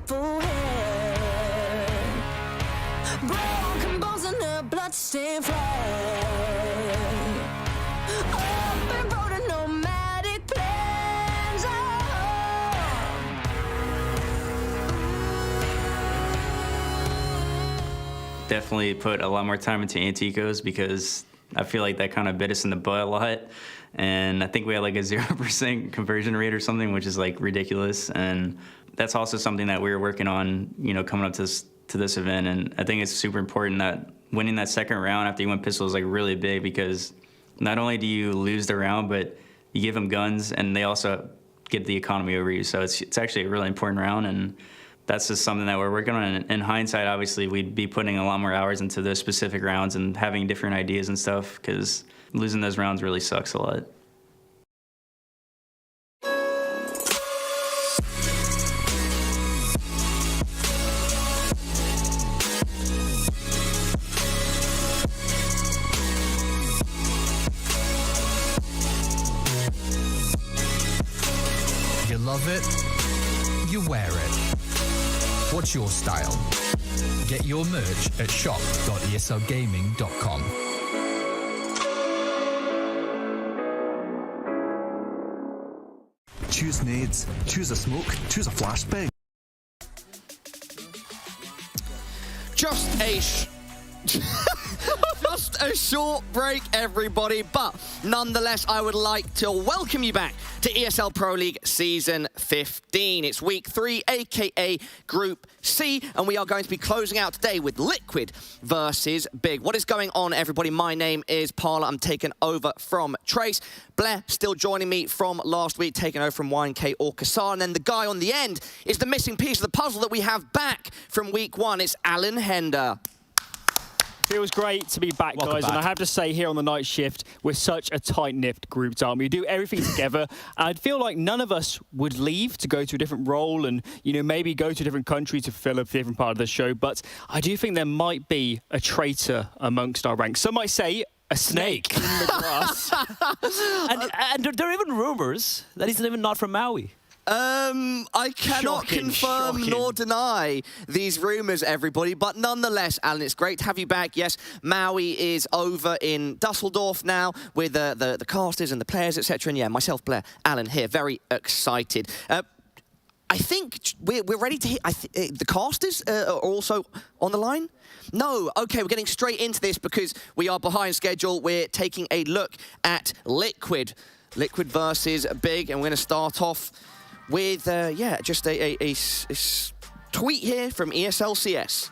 purple hair, broken bones and a bloodstained flag. Up and rode a nomadic plans. Definitely put a lot more time into Anticos because I feel like that kind of bit us in the butt a lot. And I think we had like a 0% conversion rate or something, which is like ridiculous. And that's also something that we were working on, you know, coming up to this event. And I think it's super important that winning that second round after you win pistol is like really big, because not only do you lose the round, but you give them guns and they also get the economy over you. So it's actually a really important round. And that's just something that we're working on. In hindsight, obviously, we'd be putting a lot more hours into those specific rounds and having different ideas and stuff, because losing those rounds really sucks a lot. You love it, you wear it. What's your style? Get your merch at shop.eslgaming.com. Choose nades, choose a smoke, choose a flashbang. Just a short break, everybody, but nonetheless, I would like to welcome you back to ESL Pro League Season 15. It's Week 3, aka Group C, and we are going to be closing out today with Liquid versus Big. What is going on, everybody? My name is Parla. I'm taking over from Trace. Blair still joining me from last week, taking over from YNK or Kassar, and then the guy on the end is the missing piece of the puzzle that we have back from Week 1. It's Alan Hender. Feels great to be back, guys. And I have to say, here on the night shift, we're such a tight-knit group, aren't we? We do everything together. And I'd feel like none of us would leave to go to a different role and, you know, maybe go to a different country to fill a different part of the show. But I do think there might be a traitor amongst our ranks. Some might say a snake in the grass. and there are even rumors that he's even not from Maui. I cannot confirm nor deny these rumors, everybody, but nonetheless, Alan, it's great to have you back. Yes, Maui is over in Dusseldorf now with the casters and the players, etc. And yeah, myself, Blair, Alan here, very excited. I think we're ready to hit. The casters are also on the line. No, okay, we're getting straight into this because we are behind schedule. We're taking a look at Liquid versus Big, and we're going to start off with, just a tweet here from ESL CS.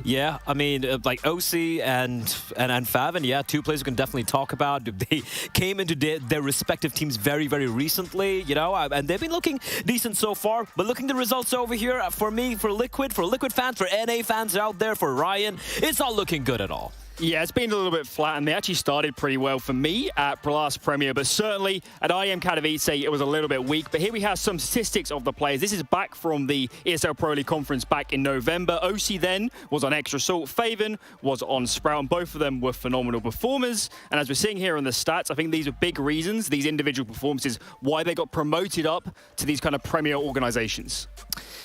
Yeah, I mean, like OC and Faven, yeah, two players we can definitely talk about. They came into their respective teams very, very recently, you know, and they've been looking decent so far. But looking at the results over here, for me, for Liquid fans, for NA fans out there, for Ryan, it's not looking good at all. Yeah, it's been a little bit flat, and they actually started pretty well for me at last Premier, but certainly at IEM Katowice, it was a little bit weak. But here we have some statistics of the players. This is back from the ESL Pro League Conference back in November. OC then was on Extra Salt. Faven was on Sprout, and both of them were phenomenal performers. And as we're seeing here in the stats, I think these are big reasons, these individual performances, why they got promoted up to these kind of Premier organizations.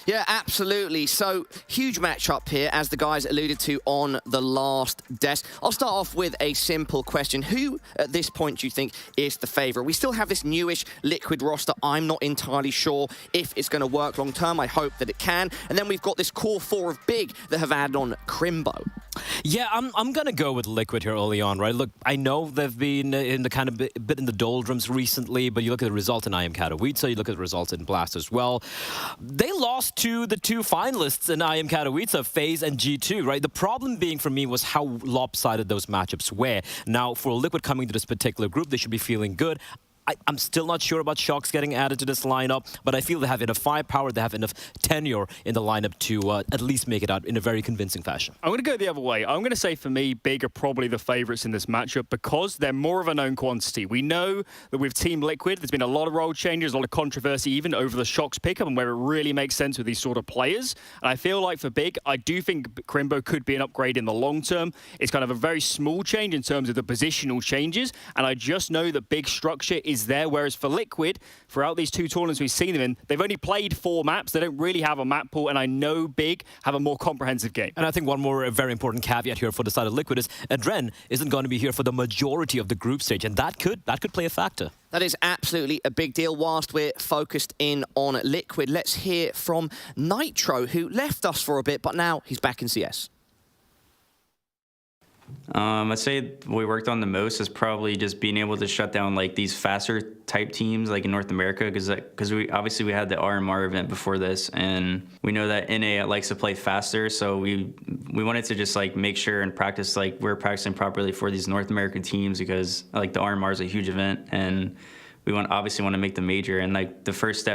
Yeah, absolutely. So, huge matchup here, as the guys alluded to on the last desk. I'll start off with a simple question. Who, at this point, do you think is the favorite? We still have this newish Liquid roster. I'm not entirely sure if it's going to work long term. I hope that it can. And then we've got this core four of Big that have added on Crimbo. Yeah, I'm going to go with Liquid here early on, right? Look, I know they've been in the kind of bit in the doldrums recently, but you look at the result in IEM Katowice, you look at the result in Blast as well. They lost to the two finalists in IEM Katowice, Faze and G2, right? The problem being for me was how lopsided those matchups were. Now, for Liquid coming to this particular group, they should be feeling good. I'm still not sure about Shox getting added to this lineup, but I feel they have enough firepower, they have enough tenure in the lineup to at least make it out in a very convincing fashion. I'm going to go the other way. I'm going to say, for me, Big are probably the favourites in this matchup because they're more of a known quantity. We know that with Team Liquid, there's been a lot of role changes, a lot of controversy even over the Shox pickup and where it really makes sense with these sort of players. And I feel like for Big, I do think Crimbo could be an upgrade in the long term. It's kind of a very small change in terms of the positional changes, and I just know that Big structure is is there. Whereas for Liquid, throughout these 2 tournaments we've seen them in, they've only played 4 maps. They don't really have a map pool, and I know Big have a more comprehensive game. And I think one more very important caveat here for the side of Liquid is Adren isn't going to be here for the majority of the group stage, and that could play a factor. That is absolutely a big deal. Whilst we're focused in on Liquid, let's hear from Nitro, who left us for a bit, but now he's back in CS. I'd say what we worked on the most is probably just being able to shut down like these faster type teams like in North America, because we obviously had the RMR event before this, and we know that NA likes to play faster, so we wanted to just like make sure and practice like we're practicing properly for these North American teams, because like the RMR is a huge event and we obviously want to make the major, and like the first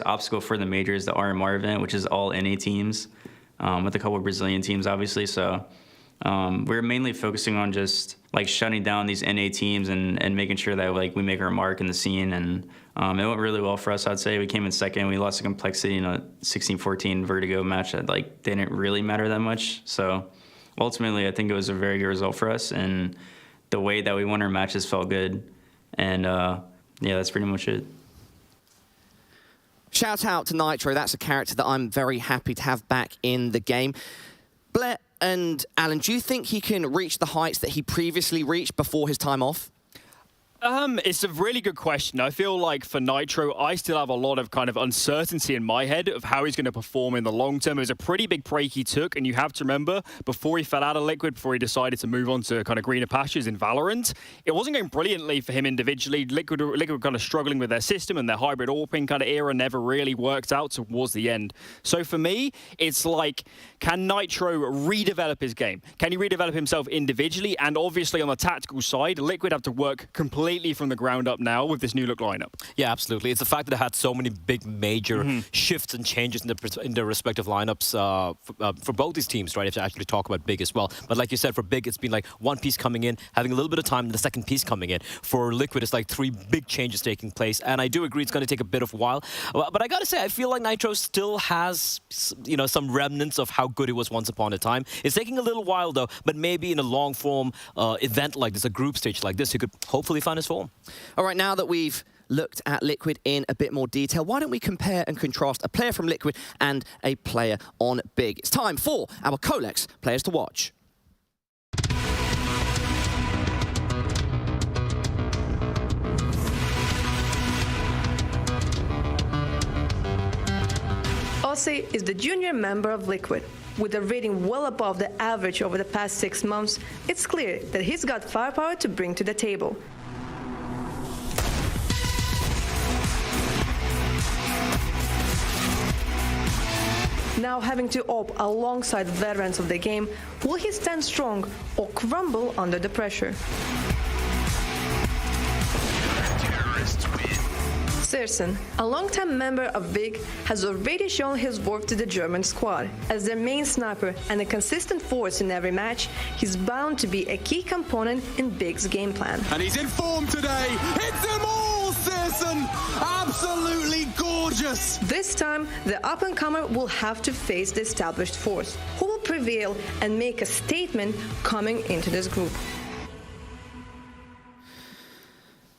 obstacle for the major is the RMR event, which is all NA teams with a couple of Brazilian teams obviously. So we're mainly focusing on just like shutting down these NA teams and making sure that like we make our mark in the scene, and it went really well for us. I'd say we came in second. We lost to Complexity in a 16-14 Vertigo match that like didn't really matter that much. So ultimately, I think it was a very good result for us, and the way that we won our matches felt good. And yeah, that's pretty much it. Shout out to Nitro. That's a character that I'm very happy to have back in the game. Blair and Alan, do you think he can reach the heights that he previously reached before his time off? It's a really good question. I feel like for Nitro, I still have a lot of kind of uncertainty in my head of how he's going to perform in the long term. It was a pretty big break he took, and you have to remember, before he fell out of Liquid, before he decided to move on to kind of greener pastures in Valorant, it wasn't going brilliantly for him individually. Liquid were kind of struggling with their system, and their hybrid AWPing kind of era never really worked out towards the end. So for me, it's like, can Nitro redevelop his game? Can he redevelop himself individually? And obviously on the tactical side, Liquid have to work completely from the ground up now with this new look lineup. Yeah, absolutely. It's the fact that they had so many big major shifts and changes in their respective lineups for both these teams, right? If to actually talk about Big as well. But like you said, for Big, it's been like one piece coming in, having a little bit of time, and the second piece coming in. For Liquid, it's like 3 big changes taking place. And I do agree it's going to take a bit of a while. But I got to say, I feel like Nitro still has, you know, some remnants of how good it was once upon a time. It's taking a little while, though, but maybe in a long-form event like this, a group stage like this, he could hopefully find his form. All right, now that we've looked at Liquid in a bit more detail, why don't we compare and contrast a player from Liquid and a player on Big? It's time for our Colex players to watch. ENCE is the junior member of Liquid. With a rating well above the average over the past 6 months, it's clear that he's got firepower to bring to the table. Now having to op alongside veterans of the game, will he stand strong or crumble under the pressure? Serson, a longtime member of Big, has already shown his worth to the German squad. As their main sniper and a consistent force in every match, he's bound to be a key component in Big's game plan. And he's in form today. Hits them all, Serson! Absolutely gorgeous! This time, the up-and-comer will have to face the established force, who will prevail and make a statement coming into this group.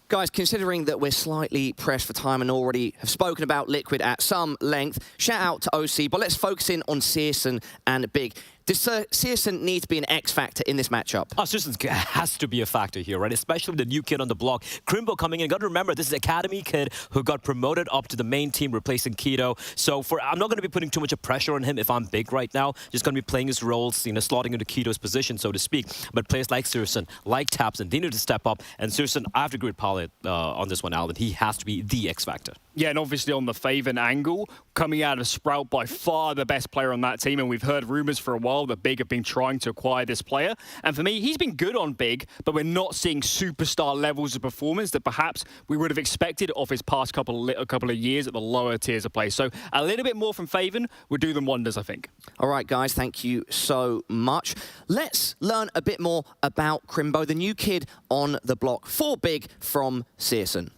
Guys, considering that we're slightly pressed for time and already have spoken about Liquid at some length, shout out to OC, but let's focus in on Serson and Big. Does Serson need to be an X factor in this matchup? Oh, Serson has to be a factor here, right? Especially with the new kid on the block. Crimbo coming in. Got to remember, this is an academy kid who got promoted up to the main team, replacing Keto. So I'm not going to be putting too much of pressure on him if I'm Big right now. Just going to be playing his roles, you know, slotting into Keto's position, so to speak. But players like Serson, like Tapson, they need to step up. And Serson, I have to agree with Paul on this one, Alan. He has to be the X factor. Yeah, and obviously on the Faven angle, coming out of Sprout, by far the best player on that team, and we've heard rumours for a while that Big have been trying to acquire this player. And for me, he's been good on Big, but we're not seeing superstar levels of performance that perhaps we would have expected of his past couple of years at the lower tiers of play. So a little bit more from Faven would do them wonders, I think. All right, guys, thank you so much. Let's learn a bit more about Crimbo, the new kid on the block for Big from Serson.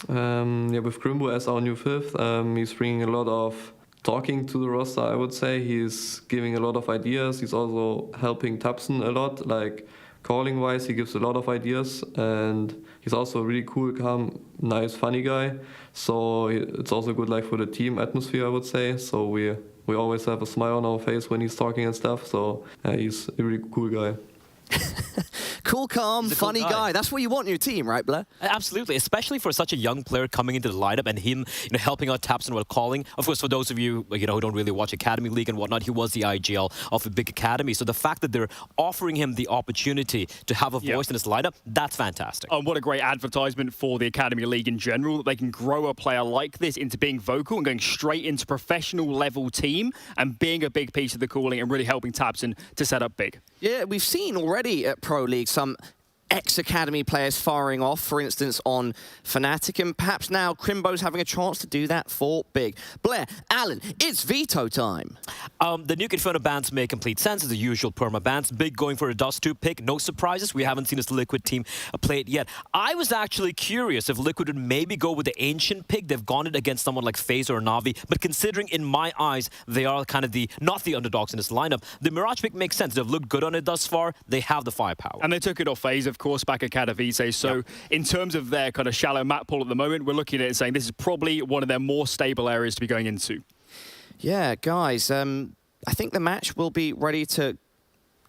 Yeah, with Crimbo as our new fifth, he's bringing a lot of talking to the roster, I would say. He's giving a lot of ideas. He's also helping Tapson a lot, like calling wise, he gives a lot of ideas, and he's also a really cool, calm, nice, funny guy. So it's also good like for the team atmosphere, I would say. So we always have a smile on our face when he's talking and stuff. So he's a really cool guy. Cool, calm, funny guy. That's what you want in your team, right, Blair? Absolutely, especially for such a young player coming into the lineup and him, helping out tabseN while calling. Of course, for those of you, who don't really watch Academy League and whatnot, he was the IGL of a big academy. So the fact that they're offering him the opportunity to have a voice in this lineup, that's fantastic. What a great advertisement for the Academy League in general. That they can grow a player like this into being vocal and going straight into professional level team and being a big piece of the calling and really helping tabseN to set up big. Yeah, we've seen already at Pro League some ex-Academy players firing off, for instance, on Fnatic, and perhaps now Crimbo's having a chance to do that for big. Blair, Alan, it's veto time. The Nuke Inferno bans make complete sense as the usual perma bans. Big going for a Dust 2 pick, no surprises. We haven't seen this Liquid team play it yet. I was actually curious if Liquid would maybe go with the Ancient pick. They've gone it against someone like Faze or Na'Vi, but considering in my eyes they are kind of not the underdogs in this lineup, the Mirage pick makes sense. They've looked good on it thus far. They have the firepower. And they took it off Faze, of course, back at Katowice. So in terms of their kind of shallow map pool at the moment, we're looking at it and saying this is probably one of their more stable areas to be going into. Yeah, guys, I think the match will be ready to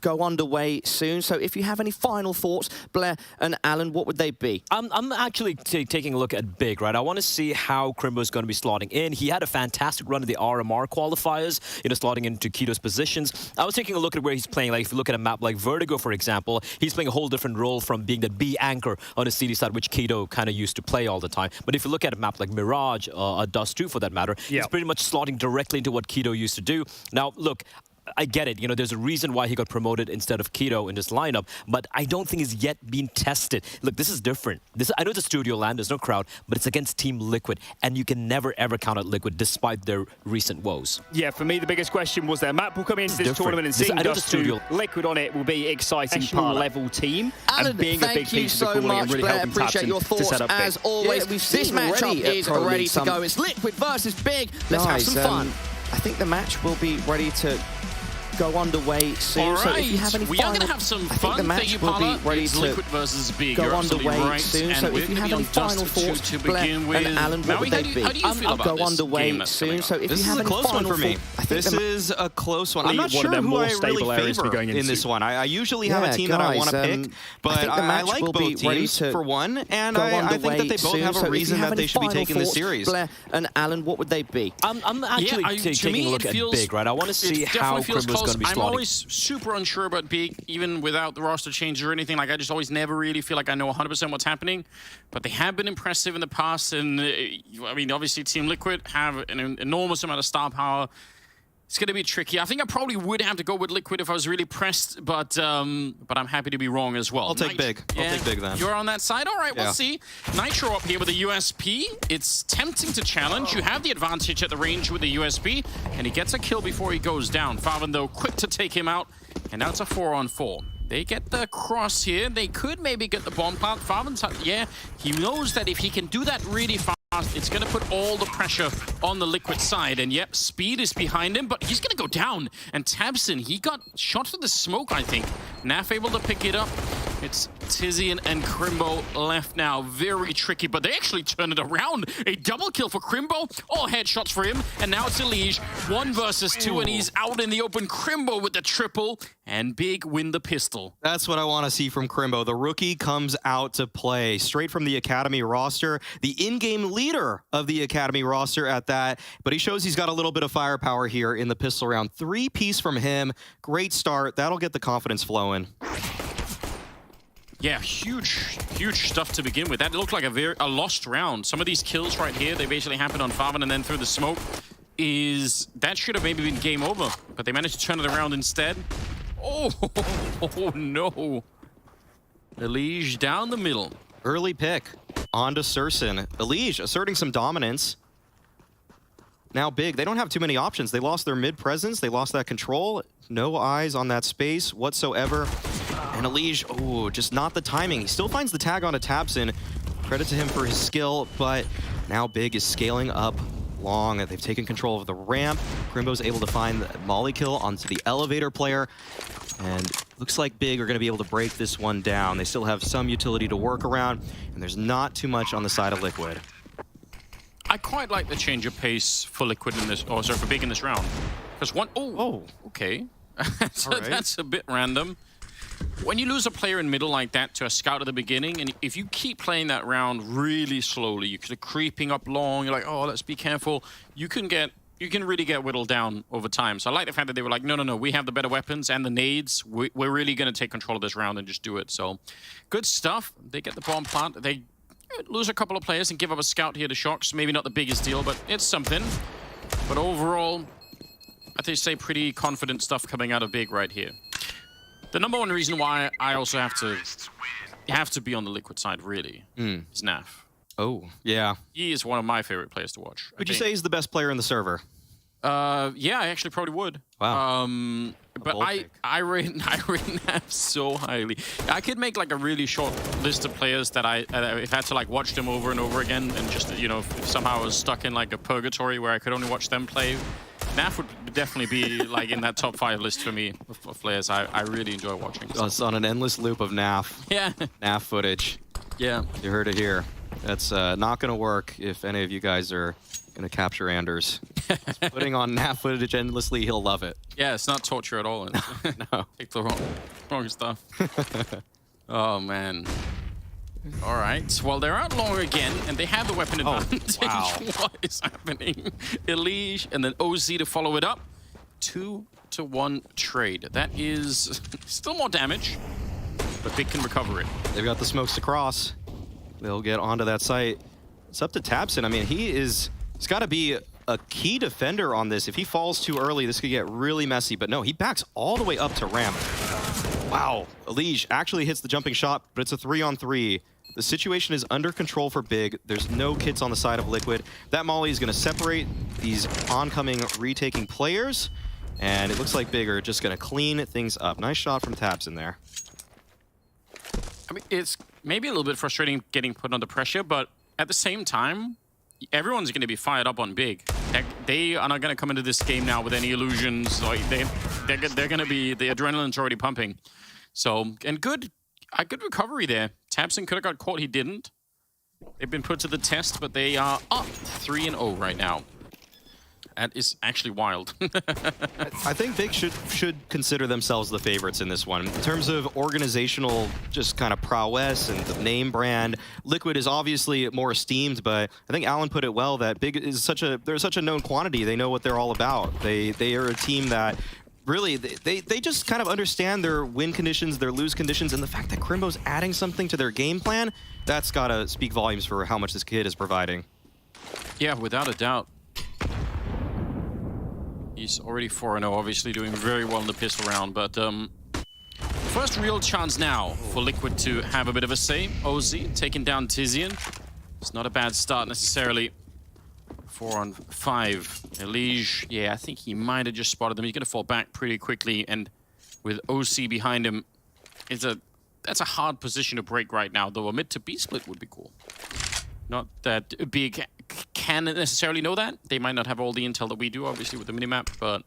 go underway soon. So if you have any final thoughts, Blair and Alan, what would they be? I'm actually taking a look at Big, right? I want to see how Crimbo is going to be slotting in. He had a fantastic run of the RMR qualifiers, slotting into Kito's positions. I was taking a look at where he's playing. Like if you look at a map like Vertigo, for example, he's playing a whole different role from being the B anchor on the CD side, which Kito kind of used to play all the time. But if you look at a map like Mirage, Dust 2 for that matter, he's pretty much slotting directly into what Kito used to do. Now, look, I get it. There's a reason why he got promoted instead of Kito in this lineup, but I don't think it's yet been tested. Look, this is different. I know it's a studio land, there's no crowd, but it's against Team Liquid, and you can never, ever count out Liquid despite their recent woes. Yeah, for me, the biggest question was their map will come into this tournament and seeing Dust 2 Liquid on it will be exciting level team. Alan, and being a big piece of the calling and really helping appreciate your thoughts as always. Yeah, this matchup is ready to go. It's Liquid versus Big. Let's have some fun. I think the match will be ready to go underway soon. All right. So if you have any we are going to have some fun. Thank you, Paula. It's Liquid versus Big. Go You're underway right. soon. And So we're if you going have to any be on final Dust 2 thoughts, to Blair begin with. and Alan, what Maui, would they be? how do you feel about go this underway game soon. So if this you have is a any close one final for me. This is a close one. I'm not one sure of who I stable really areas to be favor going in into. this one. I usually have a team that I want to pick, but I like both teams for one, and I think that they both have a reason that they should be taking this series. Blair and Alan, what would they be? I'm actually taking a look at Big, right? I want to see how Crimbo's going to be slotting. I'm always super unsure about Big, even without the roster changes or anything. Like, I just always never really feel like I know 100% what's happening. But they have been impressive in the past, and I mean, obviously, Team Liquid have an enormous amount of star power. It's going to be tricky. I think I probably would have to go with Liquid if I was really pressed, but I'm happy to be wrong as well. I'll take Big. I'll take Big then. You're on that side? All right, we'll see. Nitro up here with a USP. It's tempting to challenge. You have the advantage at the range with the USP, and he gets a kill before he goes down. Faven, though, quick to take him out, and now it's a 4-on-4. They get the cross here. They could maybe get the bomb plant. Faven's, yeah, he knows that if he can do that really fast, it's going to put all the pressure on the Liquid side. And yep, Speed is behind him, but he's going to go down. And tabseN, he got shot through the smoke, I think. Naf able to pick it up. It's Tizian and Crimbo left now. Very tricky, but they actually turn it around. A double kill for Crimbo. All headshots for him. And now it's Elige. 1 versus 2, and he's out in the open. Crimbo with the triple. And Big win the pistol. That's what I want to see from Crimbo. The rookie comes out to play straight from the Academy roster. The in-game leader of the Academy roster at that. But he shows he's got a little bit of firepower here in the pistol round. 3-piece from him. Great start. That'll get the confidence flowing. Yeah, huge stuff to begin with. That looked like a lost round. Some of these kills right here, they basically happened on Faven and then through the smoke. That should have maybe been game over, but they managed to turn it around instead. Oh no. Elige down the middle. Early pick onto Sursen. Elige asserting some dominance. Now Big, they don't have too many options. They lost their mid presence. They lost that control. No eyes on that space whatsoever. And Elige, oh, just not the timing. He still finds the tag onto tabseN. Credit to him for his skill, but now Big is scaling up long. They've taken control of the ramp. Crimbo's able to find the molly kill onto the elevator player. And Looks like Big are going to be able to break this one down. They still have some utility to work around, and there's not too much on the side of Liquid. I quite like the change of pace for Liquid in this, oh, sorry, for Big in this round. Because okay. That's a bit random. When you lose a player in middle like that to a scout at the beginning, and if you keep playing that round really slowly, you're kind of creeping up long, you're like, oh, let's be careful, you can really get whittled down over time. So I like the fact that they were like, no, we have the better weapons and the nades. We're really going to take control of this round and just do it. So good stuff. They get the bomb plant. They lose a couple of players and give up a scout here to Shox. Maybe not the biggest deal, but it's something. But overall, I think say pretty confident stuff coming out of Big right here. The number one reason why I also have to be on the Liquid side, really, is Naf. Oh, yeah. He is one of my favorite players to watch. Would you say he's the best player in the server? Yeah, I actually probably would. Wow. But I rate Naf so highly. I could make like a really short list of players that I had to like watch them over and over again, and just, you know, if somehow I was stuck in like a purgatory where I could only watch them play, Naf would definitely be like in that top 5 list for me of players I really enjoy watching. So. It's on an endless loop of Naf. Yeah. Naf footage. Yeah. You heard it here. That's not going to work if any of you guys are going to capture Anders. Putting on Naf footage endlessly, he'll love it. Yeah, it's not torture at all. No. Take the wrong stuff. Oh, man. All right. Well, they're out long again, and they have the weapon advantage. Wow. What is happening? Elige and then OZ to follow it up. 2-to-1 trade. That is still more damage, but Big can recover it. They've got the smokes to cross. They'll get onto that site. It's up to tabseN. I mean, he's got to be a key defender on this. If he falls too early, this could get really messy. But no, he backs all the way up to ramp. Wow. Elige actually hits the jumping shot, but it's a 3-on-3. The situation is under control for Big. There's no kits on the side of Liquid. That molly is going to separate these oncoming retaking players, and it looks like Big are just going to clean things up. Nice shot from tabseN there. I mean, it's maybe a little bit frustrating getting put under pressure, but at the same time, everyone's going to be fired up on Big. They are not going to come into this game now with any illusions. Like they're going to be, the adrenaline's already pumping. So, and a good recovery there. tabseN could have got caught, he didn't. They've been put to the test, but they are up 3-0 right now. That is actually wild. I think Big should consider themselves the favorites in this one. In terms of organizational just kind of prowess and the name brand, Liquid is obviously more esteemed, but I think Alan put it well that Big is they're such a known quantity. They know what they're all about. They are a team that really, they just kind of understand their win conditions, their lose conditions, and the fact that Crimbo's adding something to their game plan, that's got to speak volumes for how much this kid is providing. Yeah, without a doubt. He's already 4-0, obviously doing very well in the pistol round, but first real chance now for Liquid to have a bit of a say. OZ taking down Tizian. It's not a bad start necessarily. 4-on-5. Elige, yeah, I think he might have just spotted them. He's going to fall back pretty quickly, and with OC behind him, that's a hard position to break right now, though a mid to B split would be cool. Not that Big can necessarily know that. They might not have all the intel that we do, obviously, with the minimap, but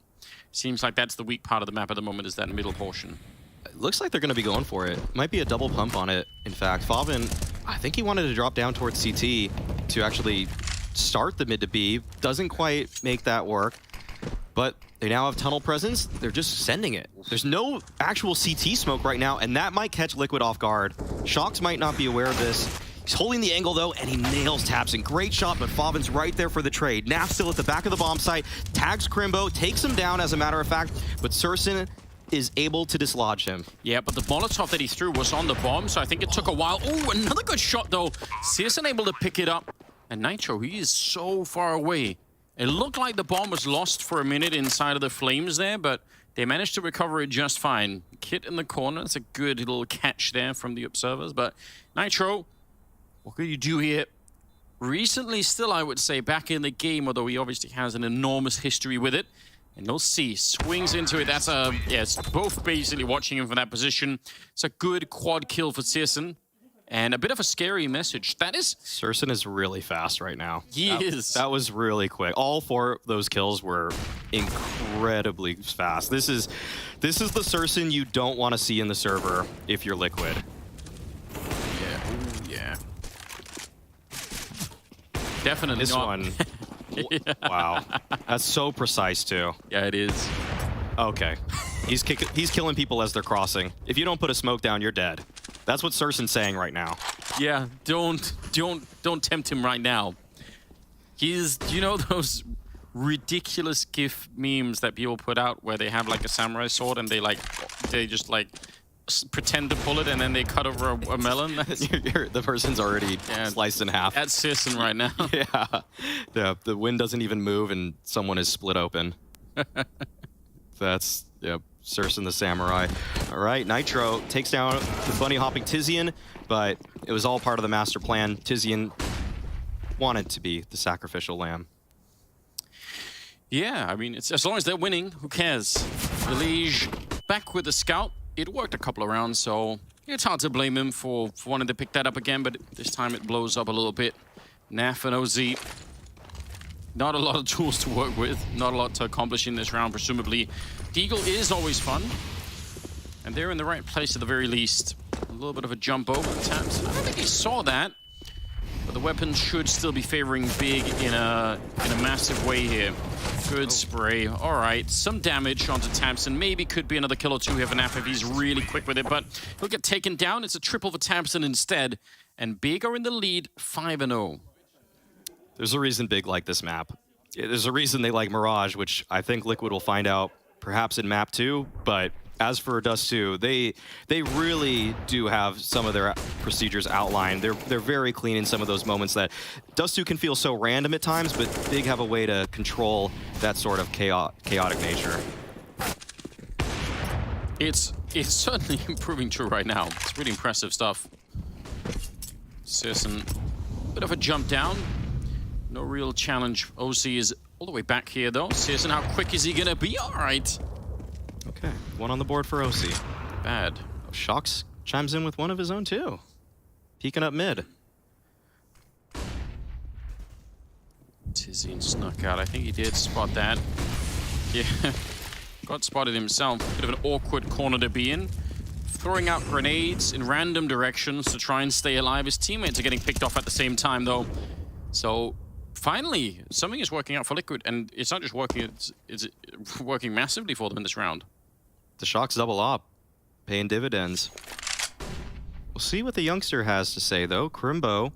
seems like that's the weak part of the map at the moment, is that middle portion. It looks like they're going to be going for it. Might be a double pump on it, in fact. Favin, I think he wanted to drop down towards CT to actually start the mid to B. Doesn't quite make that work, but they now have tunnel presence. They're just sending it. There's no actual CT smoke right now, and that might catch Liquid off guard. Shox might not be aware of this. He's holding the angle, though, and he nails tabseN. Great shot, but Favin's right there for the trade. Naf still at the back of the bomb site, tags Crimbo, takes him down, as a matter of fact, but CSGO is able to dislodge him. Yeah, but the Molotov that he threw was on the bomb, so I think it took a while. Oh, another good shot, though. CSGO able to pick it up. And Nitro, he is so far away. It looked like the bomb was lost for a minute inside of the flames there, but they managed to recover it just fine. Kit in the corner, that's a good little catch there from the observers, but Nitro, what could you do here? Recently still, I would say, back in the game, although he obviously has an enormous history with it. And you'll see, swings into it. That's a, yeah, it's both basically watching him from that position. It's a good quad kill for CSGO. And a bit of a scary message. That is... Sursen is really fast right now. He is. That was really quick. All 4 of those kills were incredibly fast. This is the Sursen you don't want to see in the server if you're Liquid. Yeah. Ooh, yeah. Definitely this not. one. Wow. That's so precise, too. Yeah, it is. Okay. He's killing people as they're crossing. If you don't put a smoke down, you're dead. That's what Sursen's saying right now. Yeah, don't tempt him right now. He's, you know those ridiculous GIF memes that people put out where they have like a samurai sword and they just like pretend to pull it and then they cut over a melon? The person's already sliced in half. That's Sursen right now. Yeah, the wind doesn't even move and someone is split open. That's, yeah, Sursen the Samurai. All right, Nitro takes down the bunny-hopping Tizian, but it was all part of the master plan. Tizian wanted to be the sacrificial lamb. Yeah, I mean, it's as long as they're winning, who cares? Elige back with the scout. It worked a couple of rounds, so it's hard to blame him for wanting to pick that up again, but this time it blows up a little bit. Naf and OZ. Not a lot of tools to work with, not a lot to accomplish in this round, presumably. Deagle is always fun, and they're in the right place at the very least. A little bit of a jump over the taps. I don't think he saw that, but the weapon should still be favoring Big in a massive way here. Good spray. All right, some damage onto Tamsin. Maybe could be another kill or two here for Naf if he's really quick with it, but he'll get taken down. It's a triple for Tamsin instead, and Big are in the lead, 5-0. There's a reason Big like this map. There's a reason they like Mirage, which I think Liquid will find out perhaps in map 2, but as for Dust 2, they really do have some of their procedures outlined. They're very clean in some of those moments that Dust 2 can feel so random at times, but Big have a way to control that sort of chaotic nature. It's certainly proving true right now. It's really impressive stuff. Sursen, bit of a jump down. No real challenge. OC is all the way back here, though. Sursen, how quick is he going to be? All right. Okay, one on the board for OC. Bad. Shox chimes in with one of his own, too. Peeking up mid. Tizian snuck out. I think he did spot that. Yeah, got spotted himself. Bit of an awkward corner to be in. Throwing out grenades in random directions to try and stay alive. His teammates are getting picked off at the same time, though. So finally, something is working out for Liquid, and it's not just working, it's working massively for them in this round. The Shox double up, paying dividends. We'll see what the youngster has to say, though. Crimbo,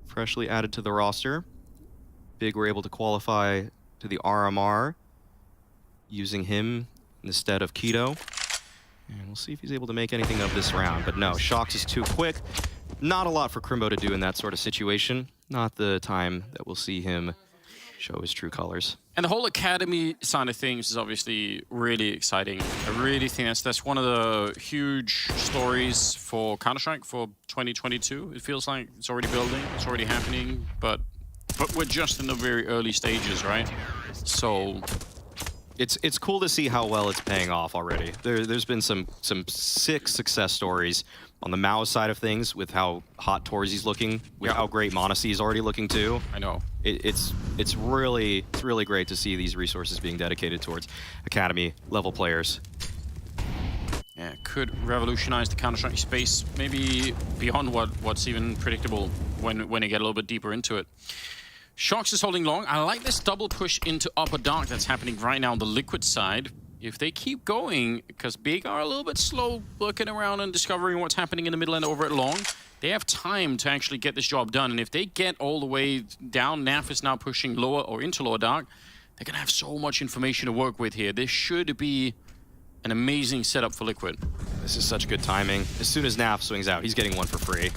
freshly added to the roster. Big were able to qualify to the RMR, using him instead of Keto. And we'll see if he's able to make anything of this round. But no, Shox is too quick. Not a lot for Crimbo to do in that sort of situation. Not the time that we'll see him show his true colors. And the whole academy side of things is obviously really exciting. I really think that's one of the huge stories for Counter-Strike for 2022. It feels like it's already building, it's already happening, but we're just in the very early stages, right? So it's cool to see how well it's paying off already. There's been some sick success stories on the Mao side of things with how hot Torzi's looking, with how great m0NESY is already looking too. I know. It's really great to see these resources being dedicated towards academy level players. Yeah, could revolutionize the Counter-Strike space, maybe beyond what's even predictable when you get a little bit deeper into it. Shox is holding long. I like this double push into upper dark that's happening right now on the Liquid side. If they keep going, because Big are a little bit slow looking around and discovering what's happening in the middle and over at long, they have time to actually get this job done. And if they get all the way down, Naf is now pushing lower or into lower dark, they're going to have so much information to work with here. This should be an amazing setup for Liquid. This is such good timing. As soon as Naf swings out, he's getting one for free.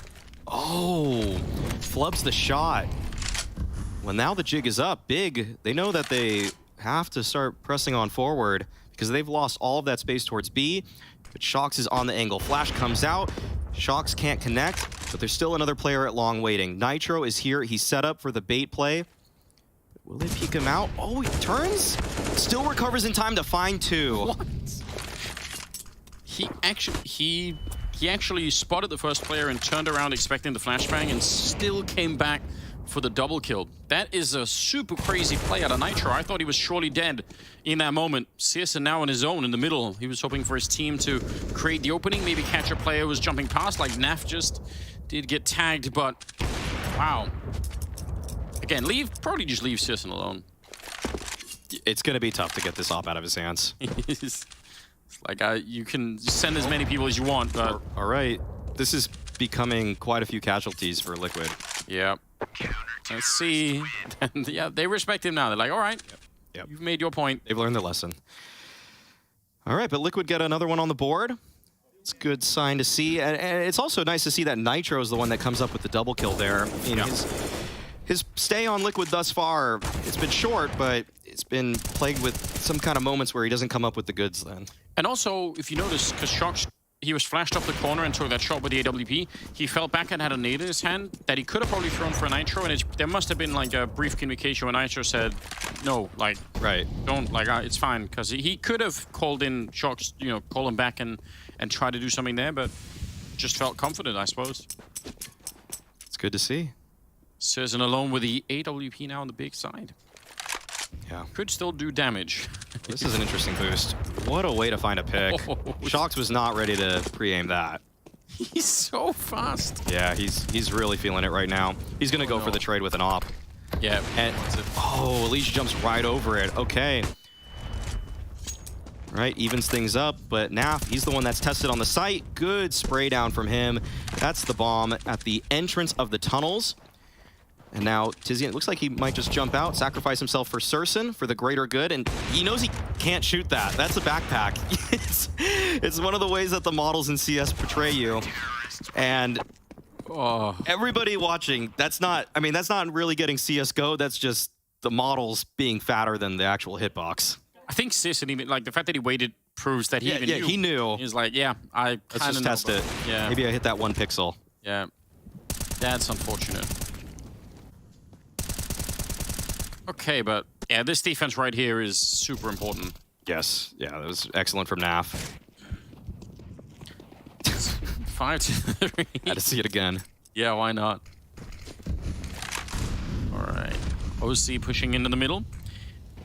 Oh, flubs the shot. Well, now the jig is up. Big, they know that they have to start pressing on forward because they've lost all of that space towards B, but Shox is on the angle. Flash comes out. Shox can't connect, but there's still another player at long waiting. Nitro is here. He's set up for the bait play. Will they peek him out? Oh, he turns? Still recovers in time to find two. What? He He actually spotted the first player and turned around expecting the flashbang and still came back for the double kill. That is a super crazy play out of Nitro. I thought he was surely dead in that moment. CSGO now on his own in the middle. He was hoping for his team to create the opening, maybe catch a player who was jumping past, like Naf just did get tagged, but wow. Again, probably just leave CSGO alone. It's going to be tough to get this op out of his hands. It's like, you can send as many people as you want, but... All right. This is becoming quite a few casualties for Liquid. Yeah. Let's see. Yeah, they respect him now. They're like, all right, yep. You've made your point. They've learned their lesson. All right, but Liquid get another one on the board. It's a good sign to see. And it's also nice to see that Nitro is the one that comes up with the double kill there. You know, his stay on Liquid thus far, it's been short, but it's been plagued with some kind of moments where he doesn't come up with the goods then. And also, if you notice, because Shox, he was flashed up the corner and took that shot with the AWP. He fell back and had a nade in his hand that he could have probably thrown for Nitro, and there must have been like a brief communication when Nitro said, no, like, don't, like, it's fine, because he could have called in Shox, you know, call him back and try to do something there, but just felt confident, I suppose. It's good to see. CSGO alone with the AWP now on the big side. Yeah. Could still do damage. This is an interesting boost. What a way to find a pick. Shox was not ready to pre-aim that. He's so fast. Yeah, he's really feeling it right now. He's going to go for the trade with an op. Yeah. And, Elise jumps right over it. Okay. Right, evens things up, but Naf, he's the one that's tested on the site. Good spray down from him. That's the bomb at the entrance of the tunnels. And now Tizian, it looks like he might just jump out, sacrifice himself for Surson for the greater good, and he knows he can't shoot that. That's a backpack. It's one of the ways that the models in CS portray you. And everybody watching, that's not really getting CSGO, that's just the models being fatter than the actual hitbox. I think Sisson, even like the fact that he waited proves that he even knew. Yeah, he knew. He's like, yeah, I Let's just test it. Yeah. Maybe I hit that 1 pixel. Yeah. That's unfortunate. Okay, but yeah, this defense right here is super important. Yes, yeah, that was excellent from Naf. 5-3. Had to see it again. Yeah, why not? All right, OC pushing into the middle.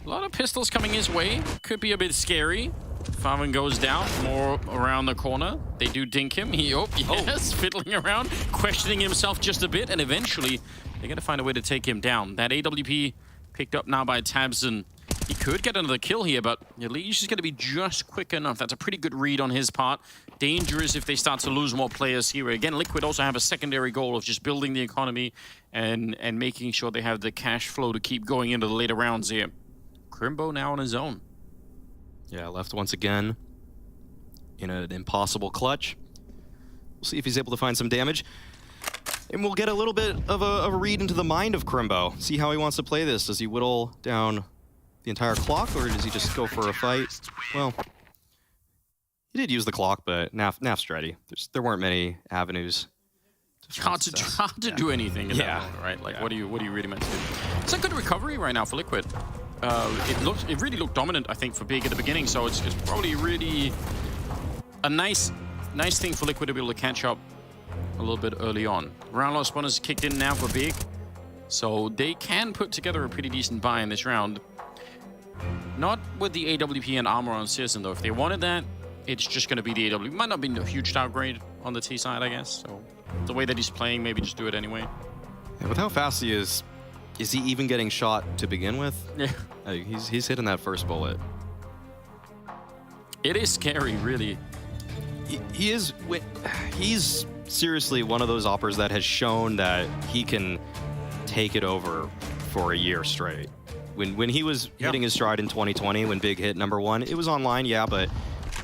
A lot of pistols coming his way. Could be a bit scary. Farman goes down, more around the corner. They do dink him. Fiddling around, questioning himself just a bit, and eventually they're gonna find a way to take him down. That AWP picked up now by Tabson. He could get another kill here, but Leash is going to be just quick enough. That's a pretty good read on his part. Dangerous if they start to lose more players here. Again, Liquid also have a secondary goal of just building the economy and making sure they have the cash flow to keep going into the later rounds here. Crimbo now on his own. Yeah, left once again in an impossible clutch. We'll see if he's able to find some damage. And we'll get a little bit of a read into the mind of Crimbo. See how he wants to play this. Does he whittle down the entire clock, or does he just go for a fight? Well, he did use the clock, but Naf's ready. There weren't many avenues. Hard to do anything in that moment, right? Like, what are you really meant to do? It's a good recovery right now for Liquid. It really looked dominant, I think, for Big at the beginning, so it's probably really a nice thing for Liquid to be able to catch up a little bit early on. Round loss bonus kicked in now for Big, so they can put together a pretty decent buy in this round. Not with the AWP and armor on Citizen, though. If they wanted that, it's just going to be the AWP. Might not be a huge downgrade on the T side, I guess. So the way that he's playing, maybe just do it anyway. Yeah, with how fast he is he even getting shot to begin with? Yeah. He's hitting that first bullet. It is scary, really. He's seriously one of those oppers that has shown that he can take it over for a year straight. When he was hitting his stride in 2020, when Big hit #1, it was online, yeah, but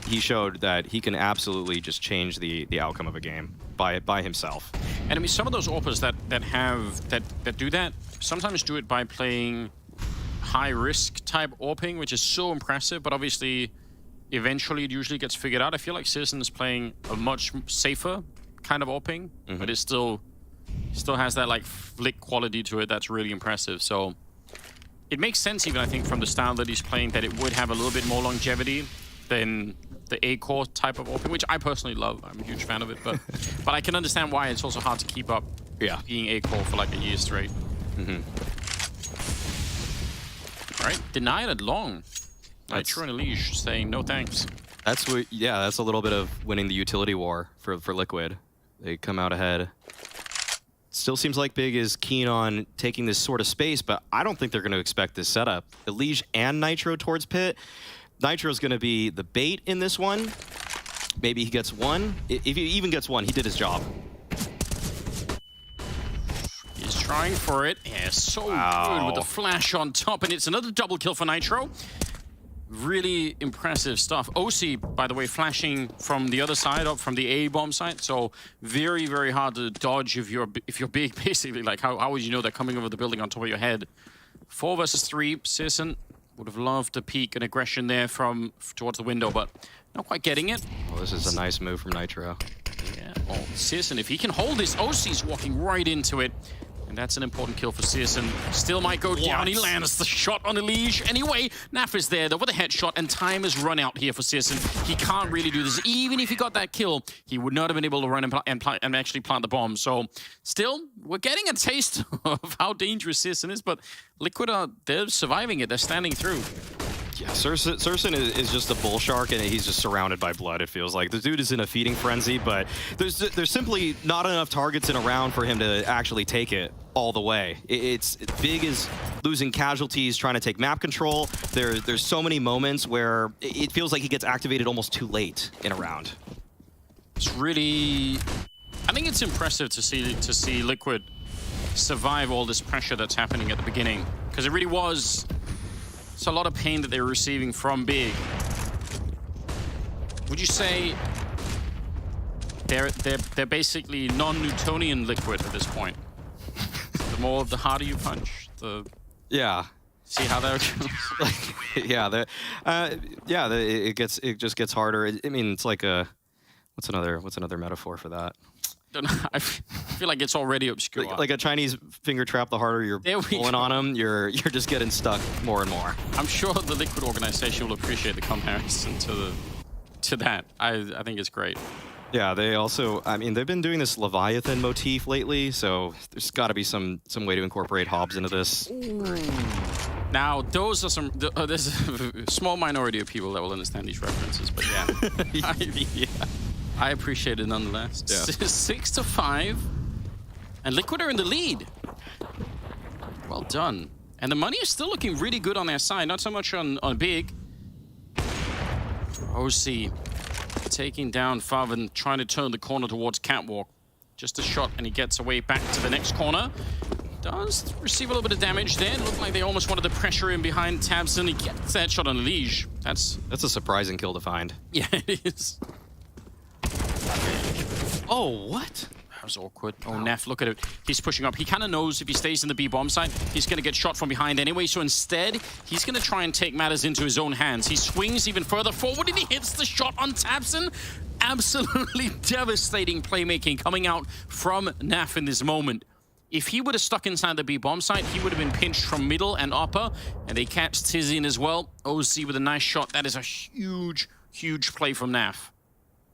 he showed that he can absolutely just change the outcome of a game by himself. And I mean, some of those oppers that do that sometimes do it by playing high risk type AWPing, which is so impressive, but obviously eventually it usually gets figured out. I feel like Citizen is playing a much safer kind of AWPing, but it still has that like flick quality to it that's really impressive. So it makes sense, even I think from the style that he's playing, that it would have a little bit more longevity than the A-core type of AWP, which I personally love. I'm a huge fan of it, but I can understand why it's also hard to keep up being A-core for like a year straight. All right, denied it long. Nitro and Elige saying no thanks. That's what, yeah, that's a little bit of winning the utility war for Liquid. They come out ahead. Still seems like Big is keen on taking this sort of space, but I don't think they're going to expect this setup. Elige and Nitro towards Pit. Nitro's going to be the bait in this one. Maybe he gets one. If he even gets one, he did his job. He's trying for it. Yeah, so good with the flash on top, and it's another double kill for Nitro. Really impressive stuff. OC, by the way, flashing from the other side, up from the A bomb side. So very, very hard to dodge if you're big, basically. Like, how would you know they're coming over the building on top of your head? 4 versus 3. Sisson would have loved to peek an aggression there from towards the window, but not quite getting it. Well, this is a nice move from Nitro. Yeah. Oh, Sisson, if he can hold this, OC's walking right into it. And that's an important kill for Sisson. Still might go down. He lands the shot on Elige. Anyway, Naf is there with a headshot, and time has run out here for Sisson. He can't really do this. Even if he got that kill, he would not have been able to run and actually plant the bomb. So, still, we're getting a taste of how dangerous Sisson is, but Liquid they're surviving it. They're standing through. Yeah, Surson is just a bull shark, and he's just surrounded by blood, it feels like. The dude is in a feeding frenzy, but there's simply not enough targets in a round for him to actually take it all the way. Big is losing casualties, trying to take map control. There's so many moments where it feels like he gets activated almost too late in a round. It's really... I think it's impressive to see Liquid survive all this pressure that's happening at the beginning, because it really was... It's a lot of pain that they were receiving from Big. Would you say they're basically non-Newtonian Liquid at this point? The harder you punch, yeah. See how that goes? It just gets harder. I mean, it's like a what's another metaphor for that? I feel like it's already obscure. Like a Chinese finger trap, the harder you're pulling on them, you're just getting stuck more and more. I'm sure the Liquid organization will appreciate the comparison to that. I think it's great. Yeah, they also, I mean, they've been doing this Leviathan motif lately, so there's got to be some way to incorporate Hobbs into this. Now, those are there's a small minority of people that will understand these references, but yeah. I appreciate it nonetheless. Yeah. 6-5, and Liquid are in the lead. Well done. And the money is still looking really good on their side, not so much on Big. OC taking down Faven, trying to turn the corner towards Catwalk. Just a shot, and he gets away back to the next corner. Does receive a little bit of damage there. It looked like they almost wanted to pressure in behind Tabson. He gets that shot on Elige. That's a surprising kill to find. Yeah, it is. Oh, what? That was awkward. Oh, Neff, look at it. He's pushing up. He kind of knows if he stays in the B bomb site, he's going to get shot from behind anyway. So instead, he's going to try and take matters into his own hands. He swings even further forward, and he hits the shot on Tabson. Absolutely devastating playmaking coming out from Neff in this moment. If he would have stuck inside the B bomb site, he would have been pinched from middle and upper, and they catch Tizian as well. OC with a nice shot. That is a huge, huge play from Naf.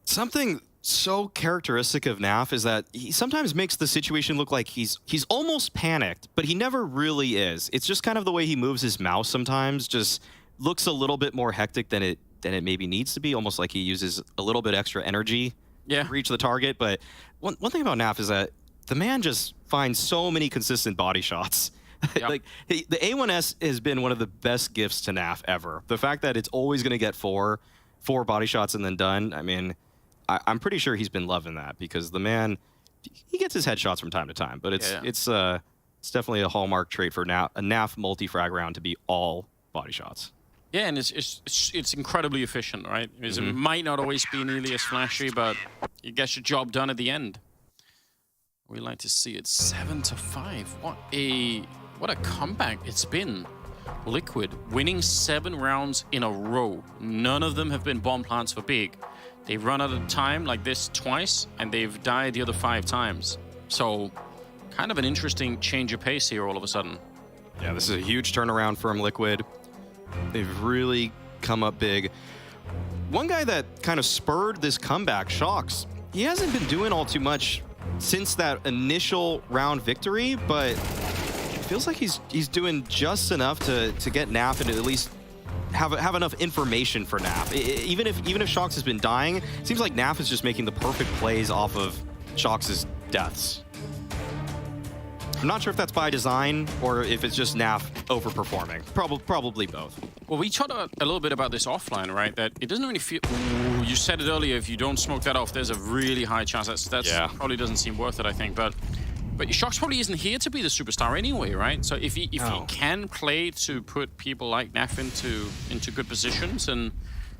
Something so characteristic of Naf is that he sometimes makes the situation look like he's almost panicked, but he never really is. It's just kind of the way he moves his mouse sometimes, just looks a little bit more hectic than it maybe needs to be, almost like he uses a little bit extra energy to reach the target. But one thing about Naf is that the man just finds so many consistent body shots. Yep. Like the A1S has been one of the best gifts to Naf ever. The fact that it's always going to get four body shots and then done. I mean, I'm pretty sure he's been loving that, because the man, he gets his headshots from time to time, but it's definitely a hallmark trait for a Naf multi-frag round to be all body shots. Yeah, and it's incredibly efficient, right? It might not always be nearly as flashy, but you get your job done at the end. We like to see it 7-5. What a comeback it's been. Liquid winning 7 rounds in a row. None of them have been bomb plants for Big. They've run out of time like this twice, and they've died the other 5 times. So, kind of an interesting change of pace here all of a sudden. Yeah, this is a huge turnaround from Liquid. They've really come up big. one guy that kind of spurred this comeback, Shox, he hasn't been doing all too much since that initial round victory, but it feels like he's doing just enough to get Naf and at least have enough information for Naf. Even if Shox has been dying, it seems like Naf is just making the perfect plays off of Shox's deaths. I'm not sure if that's by design or if it's just Naf overperforming. Probably both. Well, we talked a little bit about this offline, right? That it doesn't really feel... Ooh, you said it earlier, if you don't smoke that off, there's a really high chance that's probably doesn't seem worth it, I think. But Shox probably isn't here to be the superstar anyway, right? So if he can play to put people like Naf into good positions and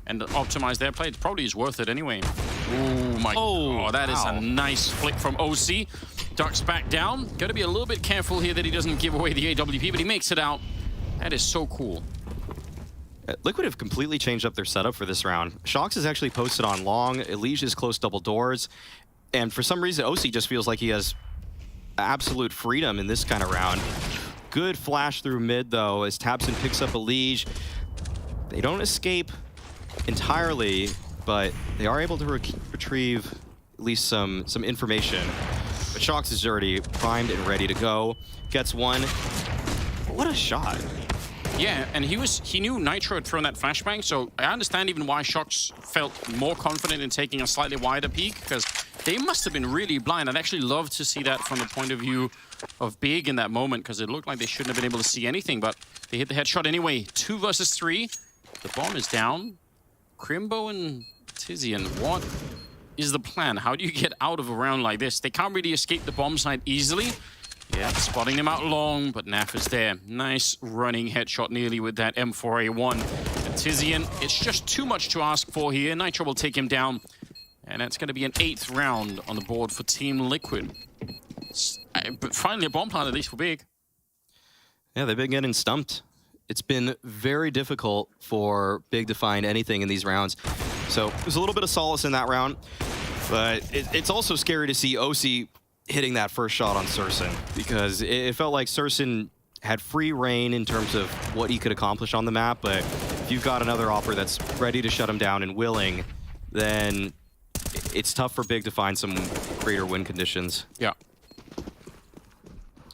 optimize their play, it probably is worth it anyway. Oh my god, that is a nice flick from OC. Ducks back down. Got to be a little bit careful here that he doesn't give away the AWP, but he makes it out. That is so cool. Liquid have completely changed up their setup for this round. Shox is actually posted on long. Elige is close double doors. And for some reason, OC just feels like he has absolute freedom in this kind of round. Good flash through mid, though, as Tabson picks up Elige. They don't escape entirely, but they are able to retrieve at least some information. But Shox is already primed and ready to go. Gets one. What a shot. Yeah, and he knew Nitro had thrown that flashbang, so I understand even why Shox felt more confident in taking a slightly wider peek, because they must have been really blind. I'd actually love to see that from the point of view of Big in that moment, because it looked like they shouldn't have been able to see anything, but they hit the headshot anyway. 2 versus 3. The bomb is down. Crimbo and Tizian, what is the plan? How do you get out of a round like this? They can't really escape the bomb side easily. Yeah, spotting them out long, but Naf is there. Nice running headshot nearly with that M4A1. And Tizian, it's just too much to ask for here. Nitro will take him down. And that's going to be an 8th round on the board for Team Liquid. But finally a bomb plant, at least for Big. Yeah, they've been getting stumped. It's been very difficult for Big to find anything in these rounds. So there's a little bit of solace in that round. But it's also scary to see OC hitting that first shot on Surson, because it felt like Surson had free reign in terms of what he could accomplish on the map, but if you've got another offer that's ready to shut him down and willing, then it's tough for Big to find some greater win conditions. Yeah.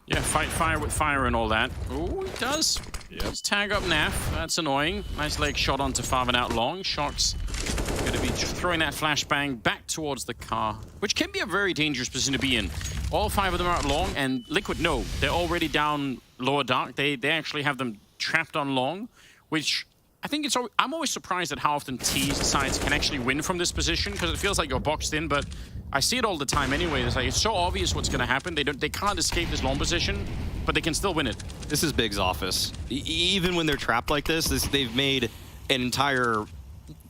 Yeah, fight fire with fire and all that. Oh, he does. Yep. Let's tag up Naf. That's annoying. Nice leg shot onto Farvan out long. Shox going to be throwing that flashbang back towards the car, which can be a very dangerous position to be in. All 5 of them are out long, and Liquid, no, they're already down lower dark. They actually have them trapped on long, which I think it's... I'm always surprised at how often T sides can actually win from this position, because it feels like you're boxed in, but I see it all the time anyway. It's like, it's so obvious what's going to happen. They can't escape this long position, but they can still win it. This is Big's office. Even when they're trapped like this, they've made an entire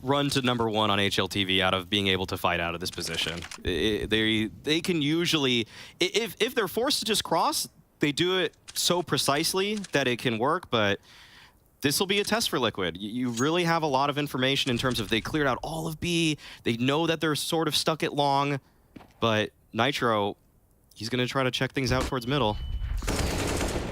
run to #1 on HLTV out of being able to fight out of this position. They can usually, if they're forced to just cross, they do it so precisely that it can work, but this will be a test for Liquid. You really have a lot of information in terms of they cleared out all of B, they know that they're sort of stuck at long, but Nitro, he's going to try to check things out towards middle.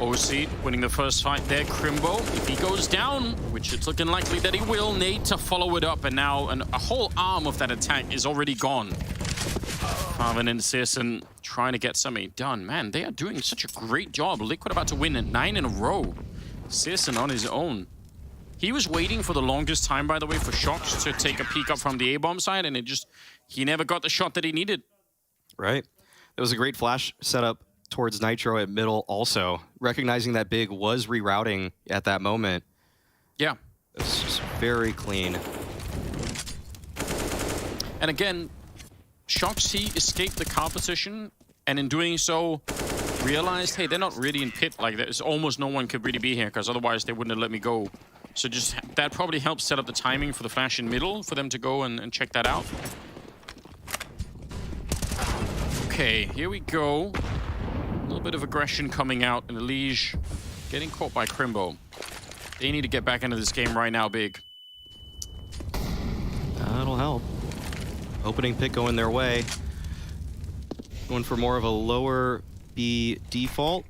OC winning the first fight there. Crimbo, if he goes down, which it's looking likely that he will, need to follow it up, and now a whole arm of that attack is already gone. Farvan and Searson trying to get something done. Man, they are doing such a great job. Liquid about to win 9 in a row. Searson on his own. He was waiting for the longest time, by the way, for Shox to take a peek up from the A-bomb side, and he never got the shot that he needed. Right. It was a great flash setup towards Nitro at middle also, recognizing that Big was rerouting at that moment. Yeah. It's just very clean. And again, Shox, he escaped the car position, and in doing so, realized, hey, they're not really in pit. Like, there's almost no one could really be here, because otherwise they wouldn't have let me go. So just that probably helps set up the timing for the flash in middle, for them to go and check that out. Okay, here we go. A little bit of aggression coming out, and Elige getting caught by Crimbo. They need to get back into this game right now, Big. That'll help. Opening pick going their way. Going for more of a lower B default.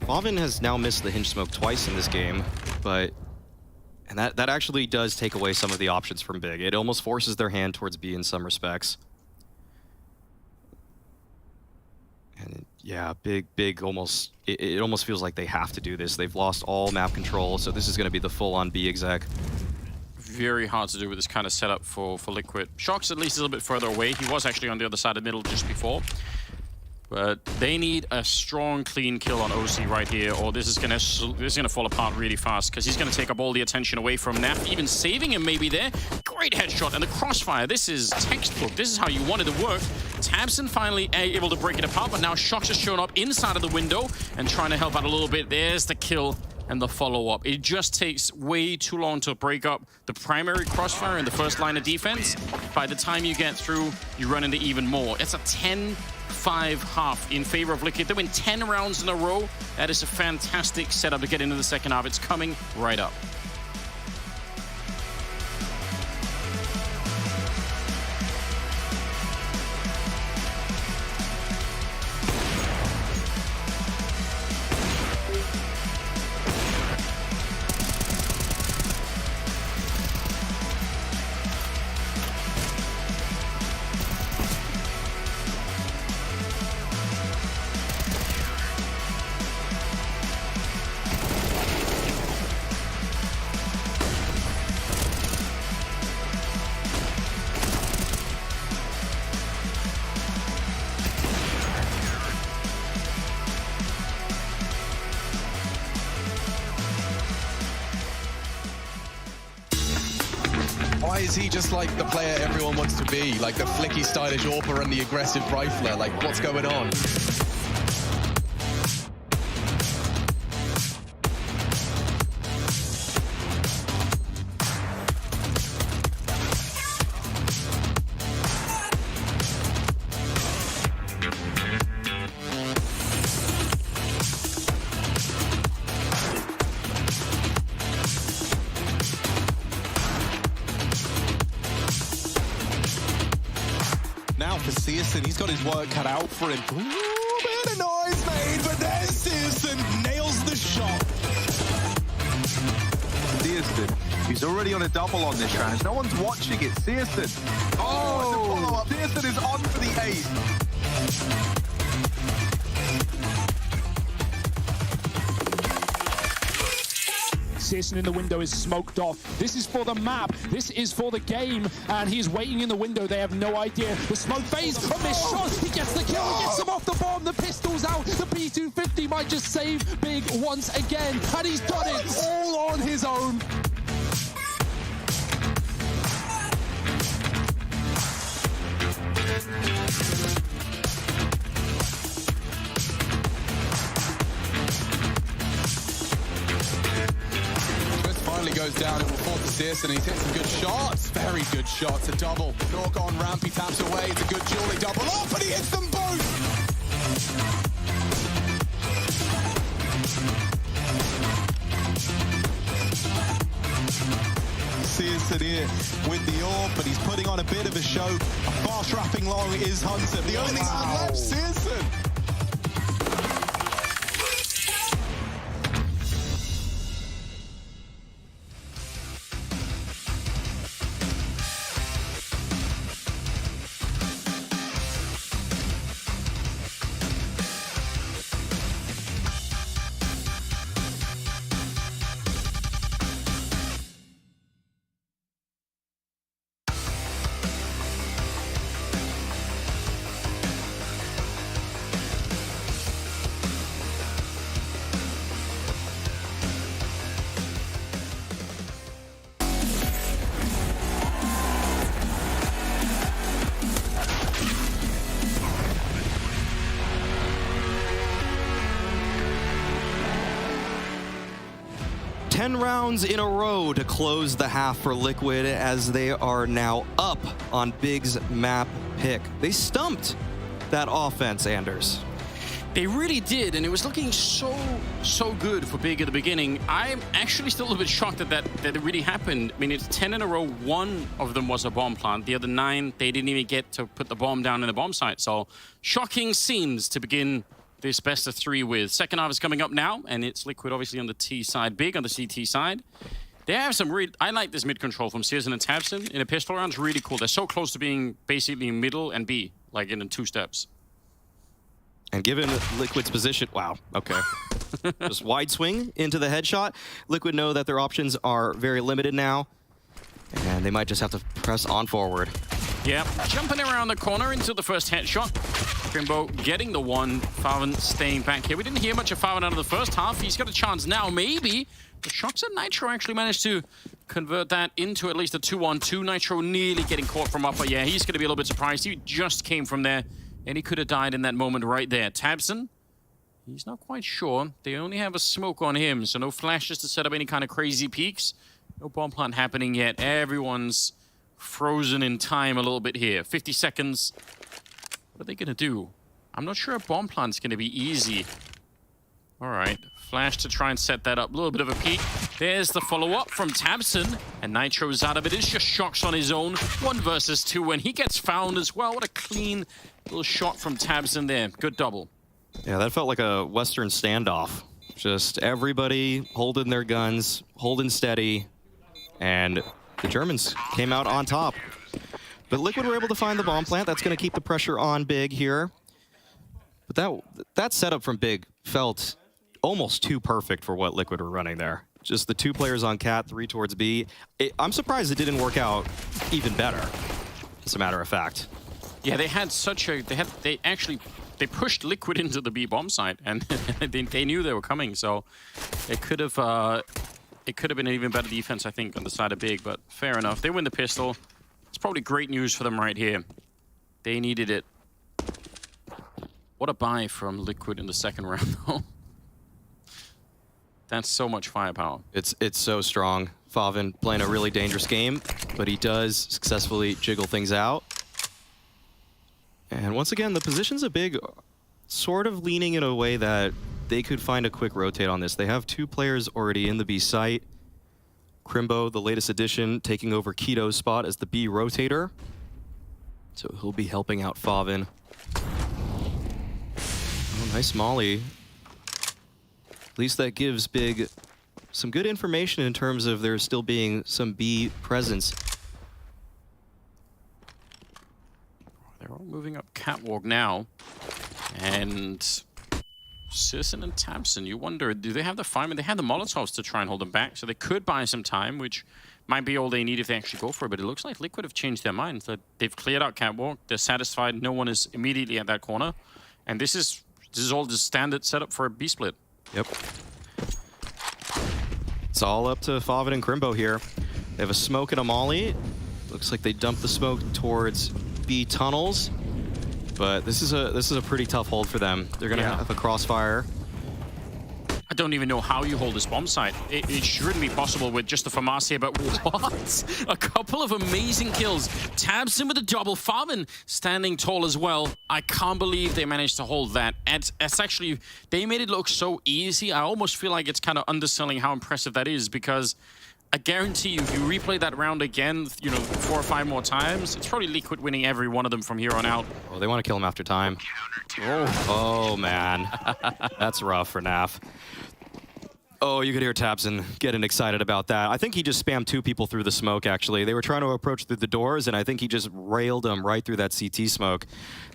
Faven has now missed the hinge smoke twice in this game, but And that actually does take away some of the options from Big. It almost forces their hand towards B in some respects. And yeah, Big almost, it almost feels like they have to do this. They've lost all map control, so this is going to be the full-on B exec. Very hard to do with this kind of setup for Liquid. Shox at least is a little bit further away. He was actually on the other side of the middle just before. But they need a strong, clean kill on OC right here, or this is gonna fall apart really fast, because he's gonna take up all the attention away from Naf, even saving him maybe there. Great headshot, and the crossfire. This is textbook. This is how you wanted to work. tabseN finally able to break it apart, but now Shox has shown up inside of the window and trying to help out a little bit. There's the kill and the follow-up. It just takes way too long to break up the primary crossfire in the first line of defense. By the time you get through, you run into even more. It's a 10-5 half in favor of Liquid. They win 10 rounds in a row. That is a fantastic setup to get into the second half. It's coming right up. Why is he just like the player everyone wants to be? Like the flicky, stylish AWPer and the aggressive rifler? Like, what's going on? Now for CSGO, he's got his work cut out for him. Ooh, bit of noise made, but there's CSGO, nails the shot. CSGO, he's already on a double on this round. No one's watching it. CSGO. Oh, the follow-up. CSGO is on for the ace. CSGO in the window is smoked off. This is for the map. This is for the game. And he's waiting in the window. They have no idea. The smoke phase from this shot. He gets the kill. He gets him off the bomb. The pistol's out. The P250 might just save Big once again. And he's done it all on his own. Goes down, it will fall to CSGO, and he's hit some good shots. Very good shots. A double. Nork on ramp, he taps away. It's a good duel. They double up, and he hits them both. CSGO here with the AWP, but he's putting on a bit of a show. A fast wrapping long is Hunter. The only man left, CSGO. Ten rounds in a row to close the half for Liquid as they are now up on Big's map pick. They stumped that offense, Anders. They really did, and it was looking so good for Big at the beginning. I'm actually still a little bit shocked that it really happened. I mean, it's 10 in a row. One of them was a bomb plant. The other 9, they didn't even get to put the bomb down in the bomb site. So shocking scenes to begin this best of 3 with. Second half is coming up now, and it's Liquid obviously on the T side, Big on the CT side. They have some really... I like this mid control from Searson and Tabson in a pistol round. It's really cool. They're so close to being basically middle and B, like in 2 steps. And given Liquid's position... Wow, okay. Just wide swing into the headshot. Liquid know that their options are very limited now. And they might just have to press on forward. Yeah, jumping around the corner into the first headshot. Crimbo getting the one. Farven staying back here. We didn't hear much of Farven out of the first half. He's got a chance now, maybe. The shots at Nitro actually managed to convert that into at least a 2-on-2. Nitro nearly getting caught from upper. Yeah, he's going to be a little bit surprised. He just came from there, and he could have died in that moment right there. Tabson, he's not quite sure. They only have a smoke on him, so no flashes to set up any kind of crazy peaks. No bomb plant happening yet. Everyone's frozen in time a little bit here. 50 seconds. What are they going to do? I'm not sure a bomb plant's going to be easy. All right. Flash to try and set that up. A little bit of a peek. There's the follow-up from Tabson. And Nitro's out of it. It's just Shocks on his own. 1 versus 2. And he gets found as well. What a clean little shot from Tabson there. Good double. Yeah, that felt like a Western standoff. Just everybody holding their guns, holding steady. And the Germans came out on top. But Liquid were able to find the bomb plant. That's going to keep the pressure on Big here. But that setup from Big felt almost too perfect for what Liquid were running there. Just the 2 players on Cat, 3 towards B. I'm surprised it didn't work out even better, as a matter of fact. Yeah, they had such a... They pushed Liquid into the B bomb site, and they knew they were coming, so it could have been an even better defense, I think, on the side of Big, but fair enough. They win the pistol. It's probably great news for them right here. They needed it. What a buy from Liquid in the second round, though. That's so much firepower. It's so strong. Faven playing a really dangerous game, but he does successfully jiggle things out. And once again, the positions of Big sort of leaning in a way that they could find a quick rotate on this. They have 2 players already in the B site. Crimbo, the latest addition, taking over Keto's spot as the B rotator. So he'll be helping out Faven. Oh, nice molly. At least that gives Big some good information in terms of there still being some B presence. They're all moving up catwalk now. And Searson and Tabson, you wonder, do they have the firemen? They have the Molotovs to try and hold them back, so they could buy some time, which might be all they need if they actually go for it. But it looks like Liquid have changed their minds. That they've cleared out catwalk. They're satisfied. No one is immediately at that corner. And this is all the standard setup for a B split. Yep. It's all up to Faven and Crimbo here. They have a smoke and a molly. Looks like they dumped the smoke towards B tunnels. But this is a pretty tough hold for them. They're gonna have a crossfire. I don't even know how you hold this bomb site. It shouldn't be possible with just the FAMAS here, but what? A couple of amazing kills. Tabson with a double. Faven standing tall as well. I can't believe they managed to hold that. It's actually, they made it look so easy. I almost feel like it's kind of underselling how impressive that is, because I guarantee you, if you replay that round again, 4 or 5 more times, it's probably Liquid winning every one of them from here on out. Oh, they want to kill him after time. Oh man. That's rough for Naf. Oh, you could hear Tabson getting excited about that. I think he just spammed 2 people through the smoke, actually. They were trying to approach through the doors, and I think he just railed them right through that CT smoke.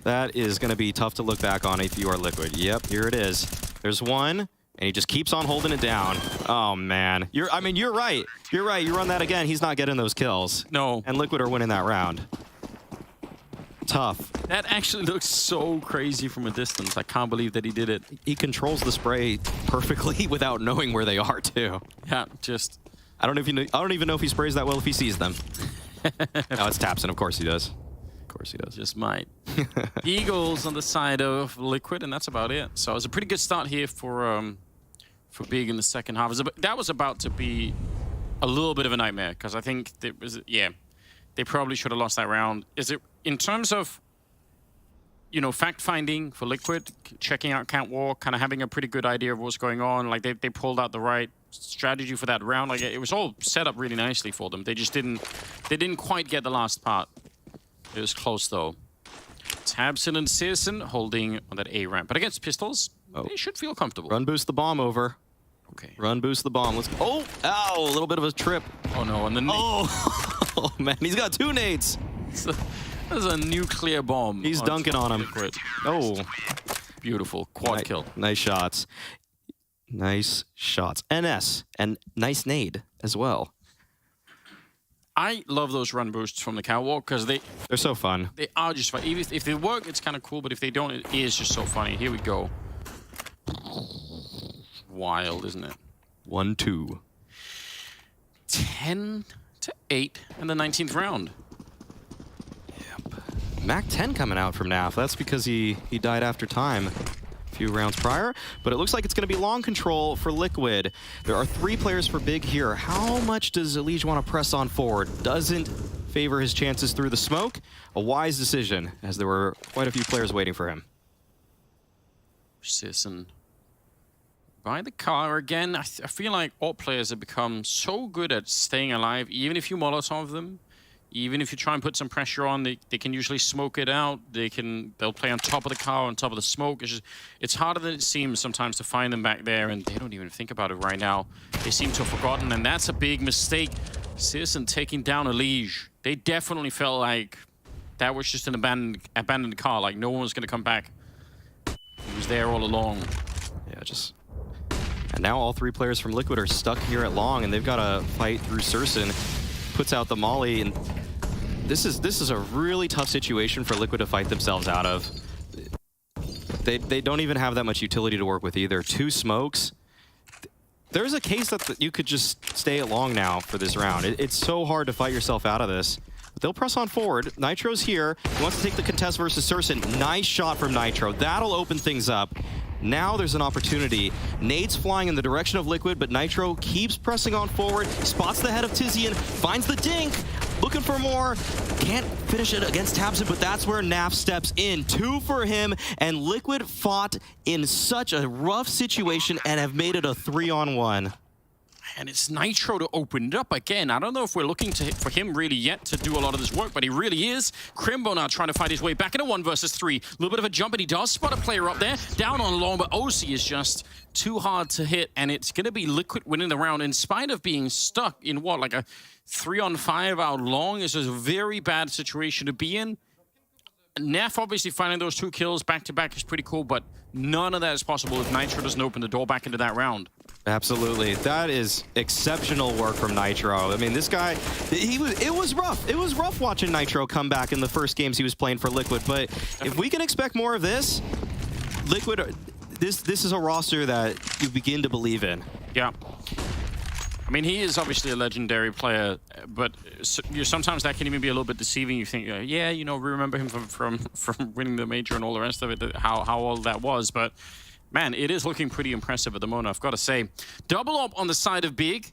That is going to be tough to look back on if you are Liquid. Yep, here it is. There's one, and he just keeps on holding it down. Oh, man. You're right. You're right. You run that again, he's not getting those kills. No. And Liquid are winning that round. Tough. That actually looks so crazy from a distance. I can't believe that he did it. He controls the spray perfectly without knowing where they are, too. Yeah, just... I don't even know if he sprays that well if he sees them. No, it's Tabson. Of course he does. Of course he does. Just might. Eagles on the side of Liquid, and that's about it. So it was a pretty good start here for Big in the second half. That was about to be a little bit of a nightmare, because I think it was, they probably should have lost that round. Is it in terms of, fact-finding for Liquid, checking out catwalk, kind of having a pretty good idea of what's going on? Like, they pulled out the right strategy for that round. Like, it was all set up really nicely for them. They just didn't quite get the last part. It was close, though. Tabson and Searson holding on that A ramp. But against pistols, they should feel comfortable. Run boost the bomb over. Okay. Run, boost the bomb. Let's go. Oh, ow, a little bit of a trip. Oh no, and then oh man, he's got 2 nades. There's a nuclear bomb. He's dunking on him. Liquid. Oh, beautiful quad kill. Nice shots. Nice shots. NS and nice nade as well. I love those run boosts from the catwalk because they're so fun. They are just fun. Even if they work, it's kind of cool, but if they don't, it is just so funny. Here we go. Wild, isn't it? 1-2. 10-8 in the 19th round. Mac 10 coming out from NAF. That's because he died after time a few rounds prior. But it looks like it's going to be long control for Liquid. There are 3 players for Big here. How much does Elige want to press on forward? Doesn't favor his chances through the smoke. A wise decision, as there were quite a few players waiting for him. Sisson by the car again. I feel like all players have become so good at staying alive, even if you Molotov them. Even if you try and put some pressure on, they can usually smoke it out. They'll play on top of the car, on top of the smoke. It's harder than it seems sometimes to find them back there, and they don't even think about it right now. They seem to have forgotten, and that's a big mistake. Sisson taking down Elige. They definitely felt like that was just an abandoned car, like no one was going to come back. He was there all along. Yeah, just... And now all 3 players from Liquid are stuck here at long, and they've got to fight through Surson. Puts out the molly, and this is a really tough situation for Liquid to fight themselves out of. They don't even have that much utility to work with either. 2 smokes. There's a case that you could just stay at long now for this round. It's so hard to fight yourself out of this. But they'll press on forward. Nitro's here. He wants to take the contest versus Surson. Nice shot from Nitro. That'll open things up. Now there's an opportunity. Nades flying in the direction of Liquid, but Nitro keeps pressing on forward, spots the head of Tizian, finds the dink, looking for more. Can't finish it against Tabson, but that's where NAF steps in. 2 for him, and Liquid fought in such a rough situation and have made it a 3-on-1. And it's Nitro to open it up again. I don't know if we're looking for him really yet to do a lot of this work, but he really is. Crimbo now trying to fight his way back into 1 versus 3. A little bit of a jump, and he does spot a player up there. Down on long, but OC is just too hard to hit, and it's going to be Liquid winning the round in spite of being stuck in what, like a 3-on-5 out long. This is a very bad situation to be in. Neff obviously finding those 2 kills back-to-back is pretty cool, but none of that is possible if Nitro doesn't open the door back into that round. Absolutely. That is exceptional work from Nitro. I mean, this guy, it was rough. It was rough watching Nitro come back in the first games he was playing for Liquid, but if we can expect more of this, Liquid, this is a roster that you begin to believe in. Yeah. I mean, he is obviously a legendary player, but sometimes that can even be a little bit deceiving. You think, yeah, you know, we remember him from winning the major and all the rest of it, how all that was, but man, it is looking pretty impressive at the moment, I've got to say. Double up on the side of Big.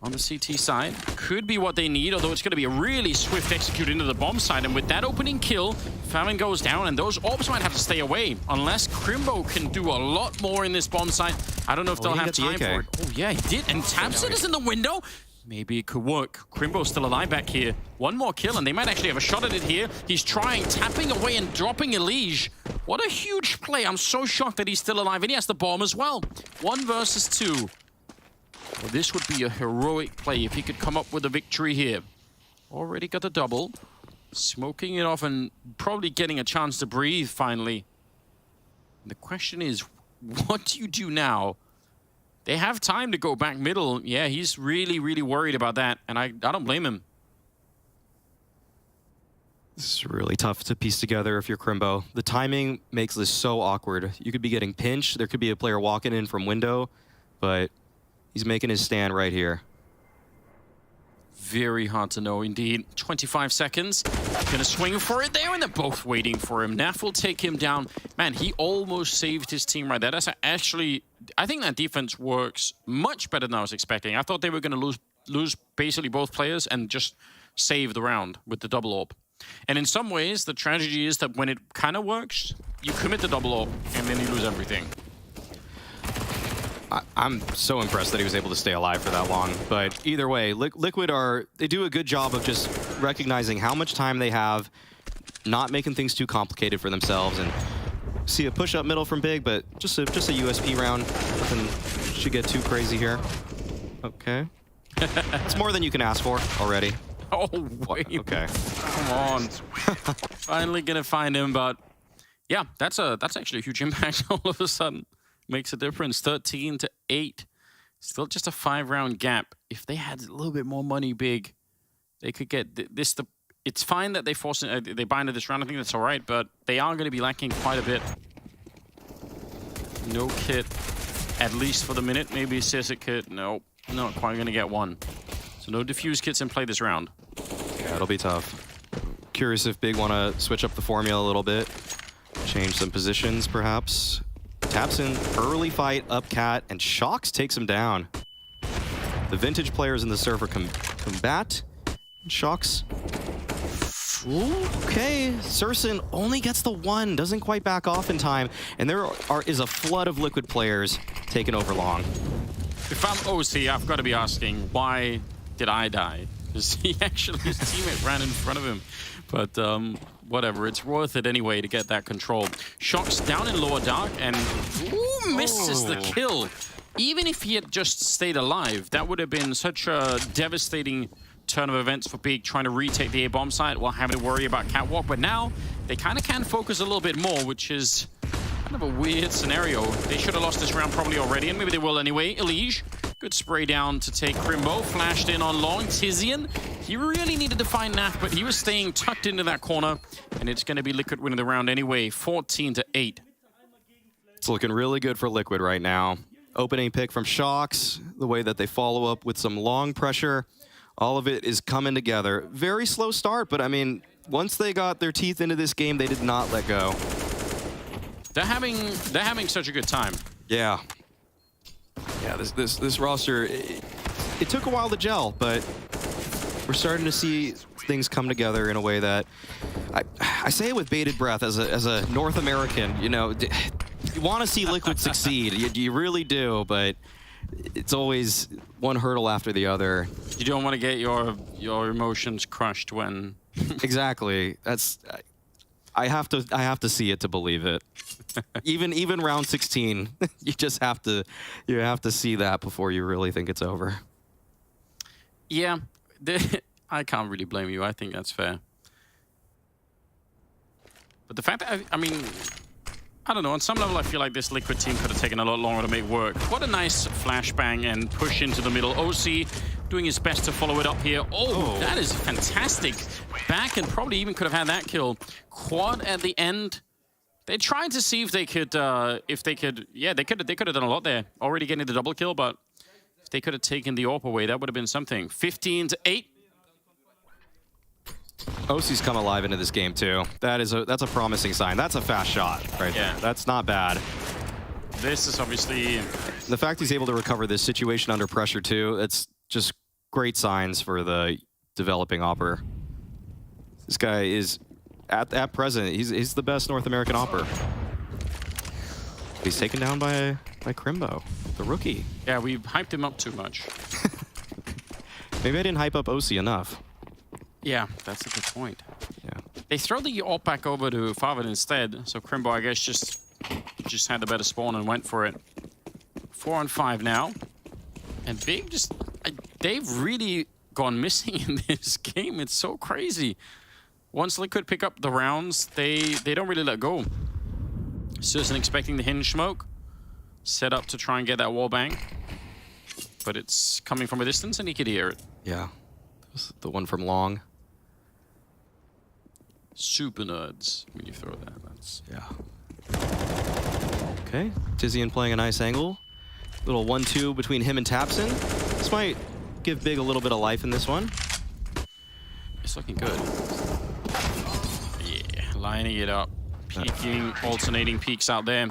On the CT side. Could be what they need, although it's going to be a really swift execute into the bomb side. And with that opening kill, Famine goes down, and those orbs might have to stay away. Unless Crimbo can do a lot more in this bomb site. I don't know if they'll have time for it. Oh, yeah, he did. And Tabson is in the window. Maybe it could work. Crimbo's still alive back here. 1 more kill, and they might actually have a shot at it here. He's trying, tapping away and dropping Elige. What a huge play. I'm so shocked that he's still alive, and he has the bomb as well. 1 versus 2. Well, this would be a heroic play if he could come up with a victory here. Already got the double. Smoking it off and probably getting a chance to breathe finally. The question is, what do you do now? They have time to go back middle. Yeah, he's really, really worried about that, and I don't blame him. This is really tough to piece together if you're Crimbo. The timing makes this so awkward. You could be getting pinched. There could be a player walking in from window, but he's making his stand right here. Very hard to know indeed. 25 seconds. Gonna swing for it there, and they're both waiting for him. Naf will take him down. Man, he almost saved his team right there. That's actually, I think that defense works much better than I was expecting. I thought they were gonna lose basically both players and just save the round with the double orb. And in some ways, the tragedy is that when it kind of works, you commit the double orb and then you lose everything. I'm so impressed that he was able to stay alive for that long. But either way, Liquid they do a good job of just recognizing how much time they have, not making things too complicated for themselves. And see a push up middle from Big, but just a USP round. Nothing should get too crazy here. Okay. That's more than you can ask for already. Oh, wait. Okay. Come on. Finally gonna find him, but yeah, that's actually a huge impact all of a sudden. Makes a difference. 13-8. Still just a 5-round gap. If they had a little bit more money, Big, they could get this. It's fine that they they binded this round. I think that's all right, but they are going to be lacking quite a bit. No kit, at least for the minute. Maybe a Sissy kit. No, not quite going to get one. So no diffuse kits in play this round. Yeah, it'll be tough. Curious if Big want to switch up the formula a little bit. Change some positions, perhaps. Tapsin, early fight, up cat, and Shocks takes him down. The vintage players in the server combat. Shocks. Ooh, okay, Surson only gets the one, doesn't quite back off in time, and there is a flood of Liquid players taking over long. If I'm OC, I've got to be asking, why did I die? Because his teammate ran in front of him. But whatever, it's worth it anyway to get that control. Shocks down in lower dark and misses the kill. Even if he had just stayed alive, that would have been such a devastating turn of events for Big, trying to retake the A-bomb site while having to worry about Catwalk. But now they kind of can focus a little bit more, which is kind of a weird scenario. They should have lost this round probably already, and maybe they will anyway. Elige, good spray down to take Crimbo. Flashed in on long. Tizian, he really needed to find Naf, but he was staying tucked into that corner, and it's going to be Liquid winning the round anyway, 14-8. It's looking really good for Liquid right now. Opening pick from Shocks, the way that they follow up with some long pressure. All of it is coming together. Very slow start, but I mean, once they got their teeth into this game, they did not let go. They're having such a good time. Yeah. Yeah, this roster, it took a while to gel, but we're starting to see things come together in a way that I say it with bated breath as a North American, you know, you want to see Liquid succeed. You really do, but it's always one hurdle after the other. You don't want to get your emotions crushed when exactly. I have to see it to believe it. even round 16, you just have to see that before you really think it's over. Yeah, I can't really blame you. I think that's fair. But the fact that I mean, I don't know, on some level I feel like this Liquid team could have taken a lot longer to make work. What a nice flashbang and push into the middle. OC doing his best to follow it up here. Oh, that is fantastic. Back and probably even could have had that kill. Quad at the end. They tried to see if they could, yeah, they could have done a lot there. Already getting the double kill, but if they could have taken the AWP away, that would have been something. 15-8. OC's come alive into this game too. That's a promising sign. That's a fast shot right there. That's not bad. This is obviously... The fact he's able to recover this situation under pressure too, it's just great signs for the developing opper. This guy is, at present, he's the best North American opper. He's taken down by Crimbo, the rookie. Yeah, we hyped him up too much. Maybe I didn't hype up OC enough. Yeah, that's a good point. Yeah. They throw the AWP back over to Faze instead, so Crimbo, I guess, just had the better spawn and went for it. 4-on-5 now. And Big they've really gone missing in this game. It's so crazy. Once Liquid pick up the rounds, they don't really let go. Susan expecting the hinge smoke. Set up to try and get that wall bang. But it's coming from a distance and he could hear it. Yeah. The one from long. Super nerds when you throw that. That's yeah. Okay, Tizian playing a nice angle. Little 1-2 between him and Tapsin. This might give Big a little bit of life in this one. It's looking good. Yeah, lining it up. Peeking, alternating peaks out there.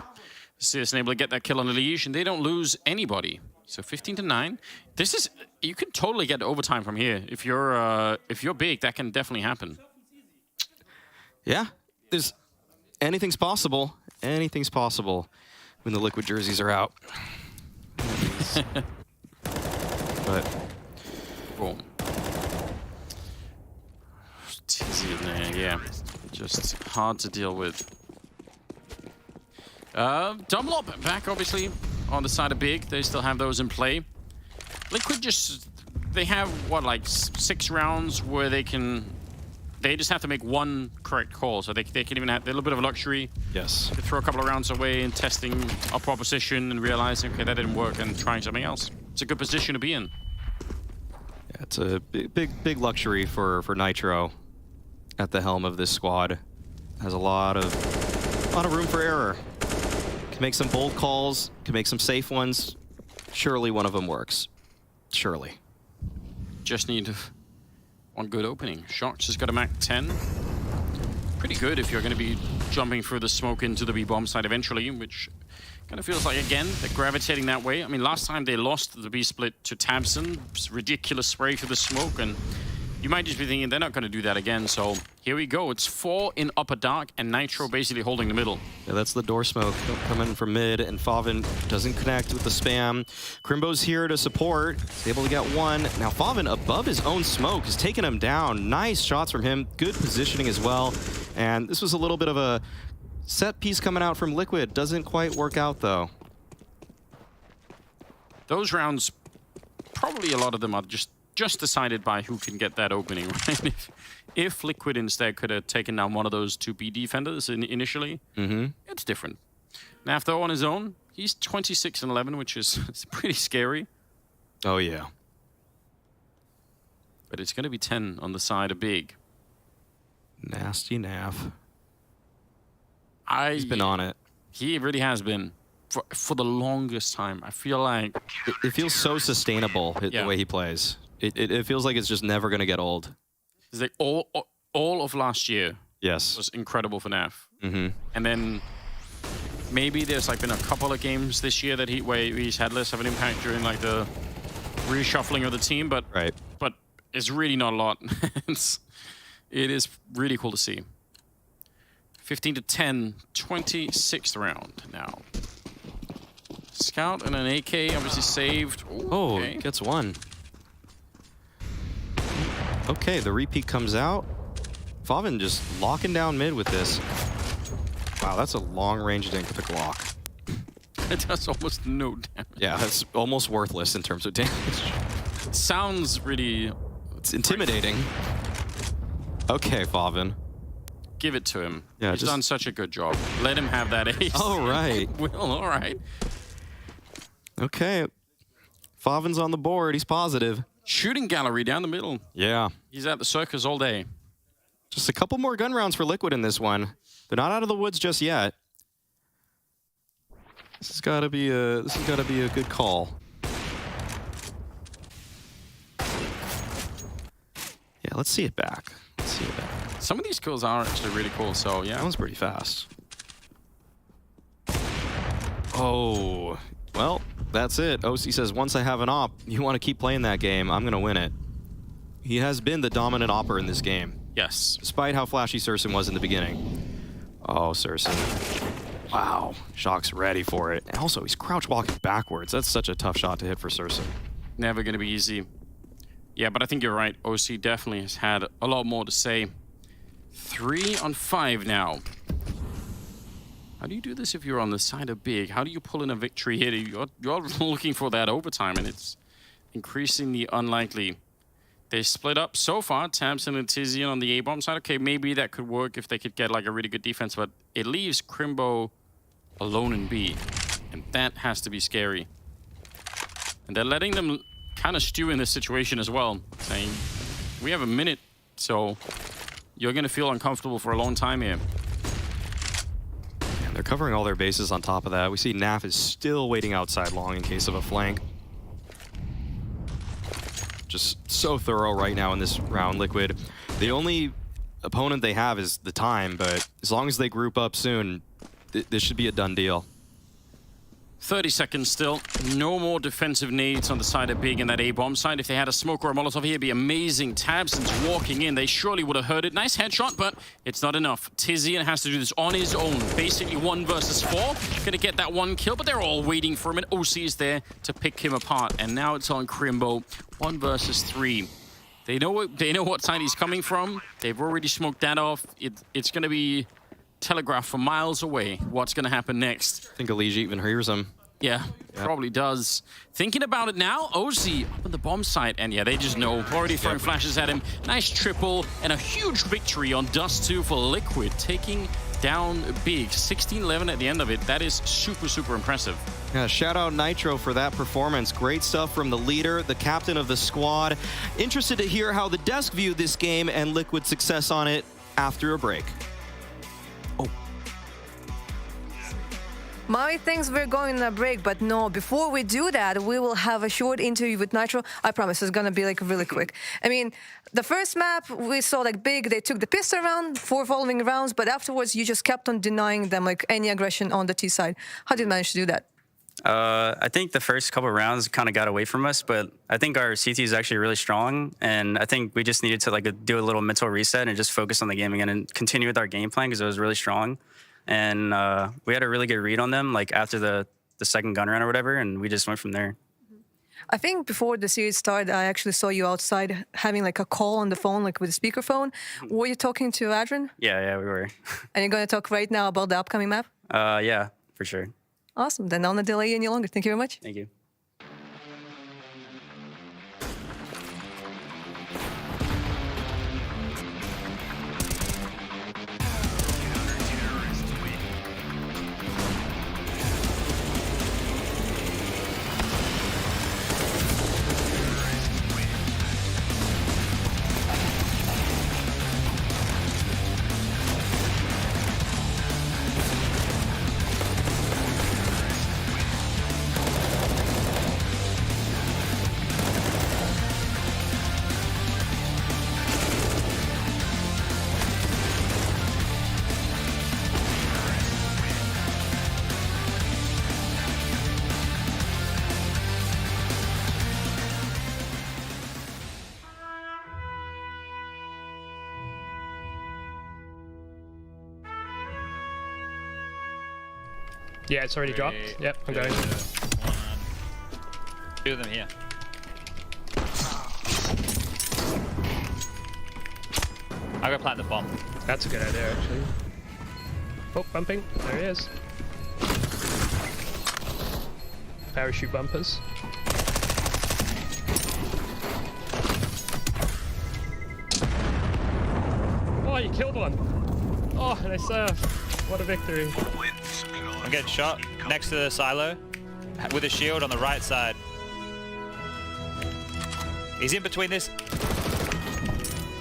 CSN able to get that kill on the leash, and they don't lose anybody. So 15-9. This is, you can totally get overtime from here. If you're Big, that can definitely happen. Yeah, anything's possible. Anything's possible when the Liquid jerseys are out. But boom. Tizzy in there, yeah. Just hard to deal with. Double up back, obviously. on the side of Big. They still have those in play. Liquid they have, what, like 6 rounds where they just have to make one correct call. So they can even have a little bit of luxury. Yes. To throw a couple of rounds away and testing a proposition and realizing, okay, that didn't work, and trying something else. It's a good position to be in. Yeah, it's a big luxury for Nitro at the helm of this squad. Has a lot of room for error. Can make some bold calls, can make some safe ones. Surely one of them works. Surely. Just need one good opening. Shox has got a Mac 10. Pretty good if you're going to be jumping through the smoke into the B bomb side eventually, which kind of feels like, again, they're gravitating that way. I mean, last time they lost the B split to Tabson. Ridiculous spray through the smoke, and you might just be thinking they're not going to do that again. So here we go. It's 4 in upper dark, and Nitro basically holding the middle. Yeah, that's the door smoke coming from mid, and Faven doesn't connect with the spam. Crimbo's here to support. He's able to get one. Now Faven above his own smoke is taking him down. Nice shots from him. Good positioning as well. And this was a little bit of a set piece coming out from Liquid. Doesn't quite work out though. Those rounds, probably a lot of them are just decided by who can get that opening, right? If Liquid instead could have taken down one of those 2B defenders initially, it's different. Now, after on his own, he's 26-11, which is pretty scary. Oh, yeah. But it's going to be 10 on the side of Big. Nasty Nav. He's been on it. He really has been. For the longest time. I feel like... It feels so sustainable, the way he plays. It feels like it's just never going to get old. It's like all of last year was incredible for Nav. And then maybe there's like been a couple of games this year that where he's had less of an impact during like the reshuffling of the team, but it's really not a lot. It is really cool to see. 15-10, 26th round now. Scout and an AK obviously saved. Ooh, okay. Gets one. Okay, the repeat comes out. Faven just locking down mid with this. Wow, that's a long-range Entropiq lock. It does almost no damage. Yeah, that's almost worthless in terms of damage. It sounds really... It's intimidating. Okay, Faven. Give it to him. Yeah, he's done such a good job. Let him have that ace. All right. Well, all right. Okay. Faven's on the board. He's positive. Shooting gallery down the middle. Yeah. He's at the circus all day. Just a couple more gun rounds for Liquid in this one. They're not out of the woods just yet. This has got to be a good call. Yeah, let's see it back. Let's see it back. Some of these kills are actually really cool, so yeah. That one's pretty fast. Oh, well, that's it. OC says, once I have an op, you want to keep playing that game, I'm going to win it. He has been the dominant opper in this game. Yes. Despite how flashy Sursen was in the beginning. Oh, Sursen. Wow. Shock's ready for it. And also, he's crouch walking backwards. That's such a tough shot to hit for Sursen. Never going to be easy. Yeah, but I think you're right. OC definitely has had a lot more to say. 3 on 5 now. How do you do this if you're on the side of Big? How do you pull in a victory here? You're looking for that overtime, and it's increasingly unlikely. They split up so far, Tabson and Tizian on the A-bomb side. Okay, maybe that could work if they could get like a really good defense, but it leaves Crimbo alone in B, and that has to be scary. And they're letting them kind of stew in this situation as well, saying, we have a minute, so you're going to feel uncomfortable for a long time here. They're covering all their bases on top of that. We see Naf is still waiting outside long in case of a flank. Just so thorough right now in this round, Liquid. The only opponent they have is the time, but as long as they group up soon, this should be a done deal. 30 seconds still. No more defensive nades on the side of Big in that A-bomb side. If they had a smoke or a Molotov here, it'd be amazing. Tabson's walking in. They surely would have heard it. Nice headshot, but it's not enough. Tizian has to do this on his own. Basically 1 versus 4. Gonna get that 1 kill, but they're all waiting for him, and OC is there to pick him apart. And now it's on Crimbo. 1 versus 3. They know what side he's coming from. They've already smoked that off. It's gonna be telegraphed from miles away what's gonna happen next. I think Elige even hears him. Yeah, probably does. Thinking about it now, Ozzy up at the bomb site, and yeah, they just know. Already throwing flashes at him. Nice triple, and a huge victory on Dust 2 for Liquid, taking down Big. 16-11 at the end of it. That is super, super impressive. Yeah, shout out Nitro for that performance. Great stuff from the leader, the captain of the squad. Interested to hear how the desk viewed this game and Liquid's success on it after a break. Maui thinks we're going on a break, but no, before we do that, we will have a short interview with Nitro. I promise it's gonna be like really quick. I mean, the first map we saw like Big, they took the pistol round, 4 following rounds, but afterwards you just kept on denying them like any aggression on the T side. How did you manage to do that? I think the first couple of rounds kind of got away from us, but I think our CT is actually really strong, and I think we just needed to like do a little mental reset and just focus on the game again and continue with our game plan because it was really strong. And we had a really good read on them, like after the second gun round or whatever, and we just went from there. I think before the series started, I actually saw you outside having like a call on the phone, like with a speakerphone. Were you talking to Adrian? Yeah, we were. And you're going to talk right now about the upcoming map? Yeah, for sure. Awesome. Then I'll not delay you any longer. Thank you very much. Thank you. Yeah, it's already dropped. Yep, I'm going. 2 of them here. I'll go plant the bomb. That's a good idea, actually. Oh, bumping. There he is. Parachute bumpers. Oh, you killed one. Oh, nice serve. What a victory. I'm getting shot next to the silo with a shield on the right side. He's in between this.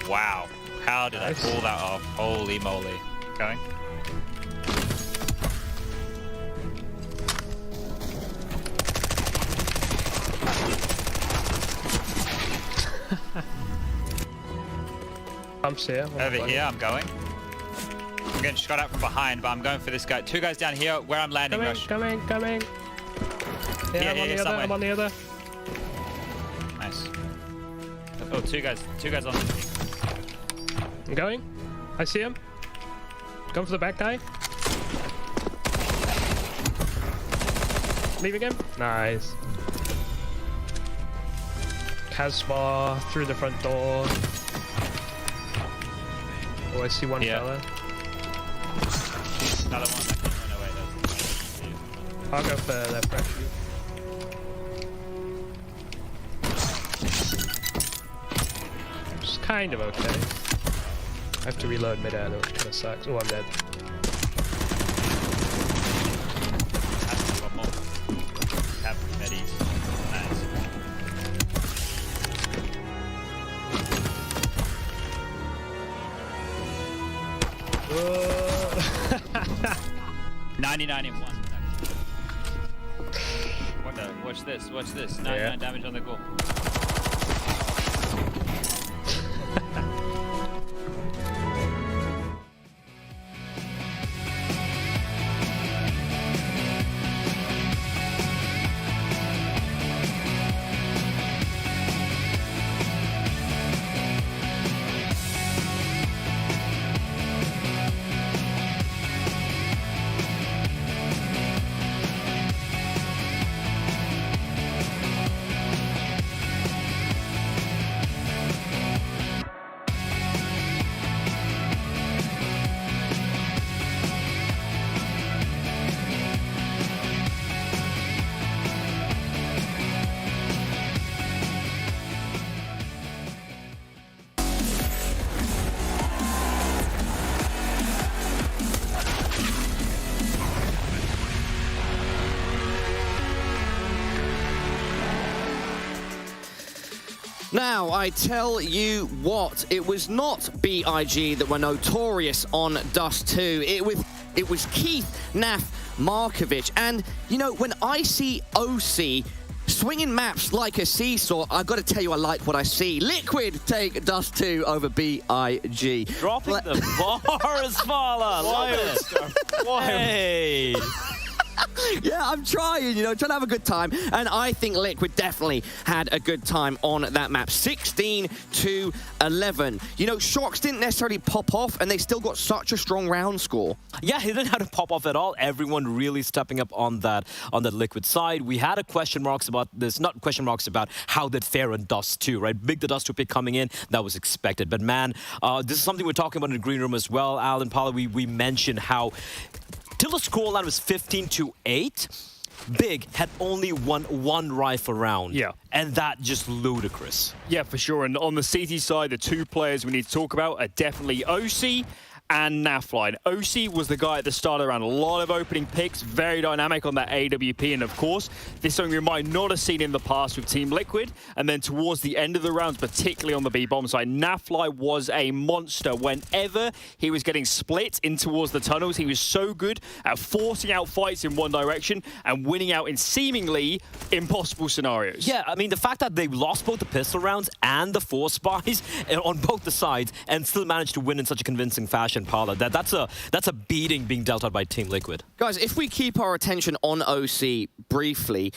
Wow. How did I pull that off? Holy moly. Going. Pumps here. Over here, I'm going. I'm getting shot at from behind, but I'm going for this guy. 2 guys down here where I'm landing. Coming. Yeah, I'm on the other. Nice. Oh, 2 guys on the team. I'm going. I see him. Going for the back guy. Leaving him. Nice. Casbah through the front door. Oh, I see one fella. Another one that can run away. I'll go for left parachute. Just kind of okay. I have to reload mid-air though, which kind of sucks. Oh, I'm dead. One more. Have medis. Nice. 99 in 1. What the? Watch this. 99 damage on the goal. Now, I tell you what, it was not BIG that were notorious on Dust 2. It was Keith, Naf, Markovic. And, you know, when I see OC swinging maps like a seesaw, I've got to tell you, I like what I see. Liquid take Dust 2 over BIG. Dropping the bars, Fala. Love it. Hey. Yeah, I'm trying to have a good time. And I think Liquid definitely had a good time on that map. 16-11. You know, Shox didn't necessarily pop off, and they still got such a strong round score. Yeah, he didn't have to pop off at all. Everyone really stepping up on that Liquid side. We had question marks about this, not question marks about how did fare on Dust 2, right? Big the Dust 2 pick coming in, that was expected. But man, this is something we're talking about in the green room as well. Alan, Paula, we mentioned how till the scoreline was 15-8, Big had only won one rifle round. Yeah. And that just ludicrous. Yeah, for sure. And on the CT side, the two players we need to talk about are definitely OC and Nafline. OC was the guy at the start around a lot of opening picks, very dynamic on that AWP, and of course, this is something we might not have seen in the past with Team Liquid, and then towards the end of the rounds, particularly on the B-bomb side, Nafline was a monster. Whenever he was getting split in towards the tunnels, he was so good at forcing out fights in one direction and winning out in seemingly impossible scenarios. Yeah, I mean, the fact that they lost both the pistol rounds and the force buys on both the sides and still managed to win in such a convincing fashion, Paula, that's a beating being dealt out by Team Liquid. Guys, if we keep our attention on OC briefly,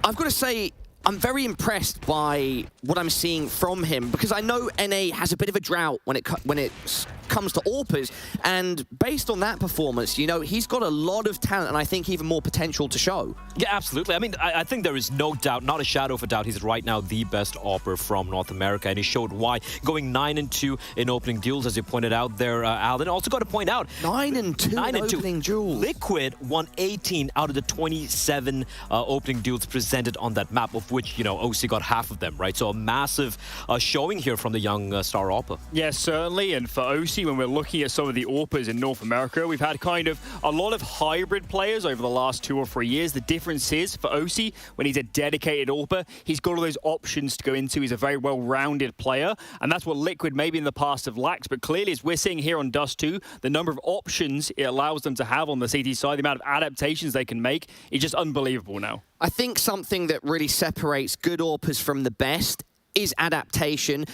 I've got to say I'm very impressed by what I'm seeing from him, because I know NA has a bit of a drought when it comes to AWPers, and based on that performance, you know, he's got a lot of talent and I think even more potential to show. Yeah, absolutely. I mean, I think there is no doubt, not a shadow of a doubt, he's right now the best AWPer from North America, and he showed why, going 9-2 in opening duels, as you pointed out there, Alan. Also got to point out, 9-2 in opening duels. Liquid won 18 out of the 27 opening duels presented on that map, of which, you know, OC got half of them, right? So a massive showing here from the young star AWPer. Yeah, certainly. And for OC, when we're looking at some of the AWPers in North America, we've had kind of a lot of hybrid players over the last 2 or 3 years. The difference is, for OC, when he's a dedicated AWPer, he's got all those options to go into. He's a very well-rounded player, and that's what Liquid maybe in the past have lacked. But clearly, as we're seeing here on Dust 2, the number of options it allows them to have on the CT side, the amount of adaptations they can make, is just unbelievable now. I think something that really separates good AWPers from the best is adaptation,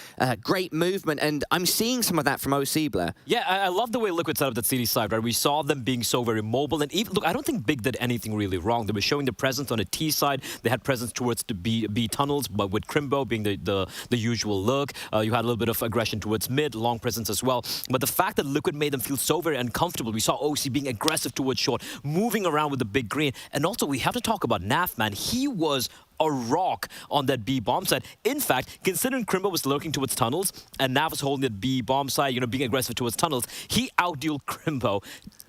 great movement, and I'm seeing some of that from OC, Blair. Yeah, I love the way Liquid set up that CD side, right? We saw them being so very mobile, and even, look, I don't think Big did anything really wrong. They were showing the presence on the T side. They had presence towards the B tunnels, but with Crimbo being the usual look. You had a little bit of aggression towards mid, long presence as well. But the fact that Liquid made them feel so very uncomfortable, we saw OC being aggressive towards short, moving around with the big green, and also we have to talk about Naf, man. He was a rock on that B bomb side. In fact, considering Crimbo was lurking towards tunnels and Nav was holding that B bomb side, you know, being aggressive towards tunnels, he outdueled Crimbo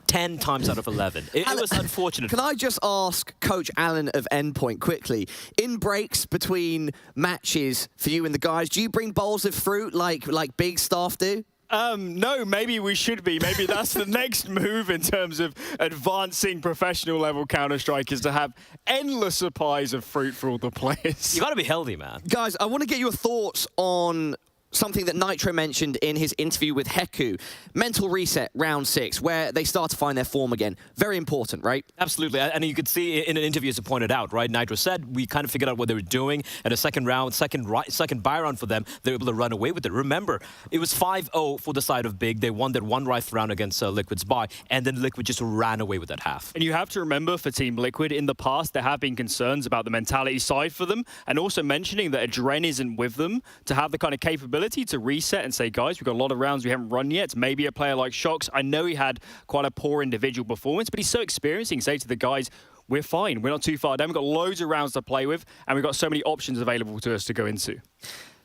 10 times out of 11. It was unfortunate. Can I just ask Coach Alan of Endpoint quickly, in breaks between matches for you and the guys, do you bring bowls of fruit like big staff do? No, maybe we should be. Maybe that's the next move in terms of advancing professional level Counter-Strike, is to have endless supplies of fruit for all the players. You gotta be healthy, man. Guys, I want to get your thoughts on something that Nitro mentioned in his interview with Heku. Mental reset, round 6, where they start to find their form again. Very important, right? Absolutely. And you could see in an interview, as you pointed out, right? Nitro said we kind of figured out what they were doing. And a second buy round for them, they were able to run away with it. Remember, it was 5-0 for the side of Big. They won that one rifle round against Liquid's buy, and then Liquid just ran away with that half. And you have to remember, for Team Liquid, in the past, there have been concerns about the mentality side for them, and also mentioning that Adren isn't with them to have the kind of capability to reset and say, guys, we've got a lot of rounds we haven't run yet. Maybe a player like Shox, I know he had quite a poor individual performance, but he's so experienced. He can say to the guys, we're fine. We're not too far down. We've got loads of rounds to play with, and we've got so many options available to us to go into.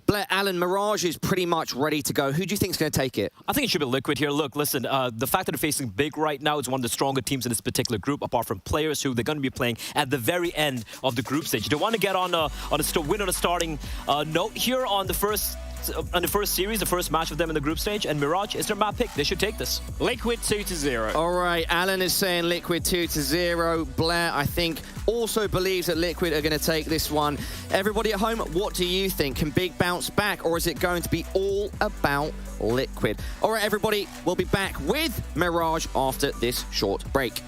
Blair, Alan, Mirage is pretty much ready to go. Who do you think is going to take it? I think it should be Liquid here. Look, listen, the fact that they're facing Big right now is one of the stronger teams in this particular group, apart from players who they're going to be playing at the very end of the group stage. They want to get on win on a starting note here on the first on the first series, the first match of them in the group stage, and Mirage is their map pick. They should take this. Liquid 2-0. All right, Alan is saying Liquid 2-0. Blair, I think, also believes that Liquid are going to take this one. Everybody at home, what do you think? Can Big bounce back, or is it going to be all about Liquid? All right, everybody, we'll be back with Mirage after this short break.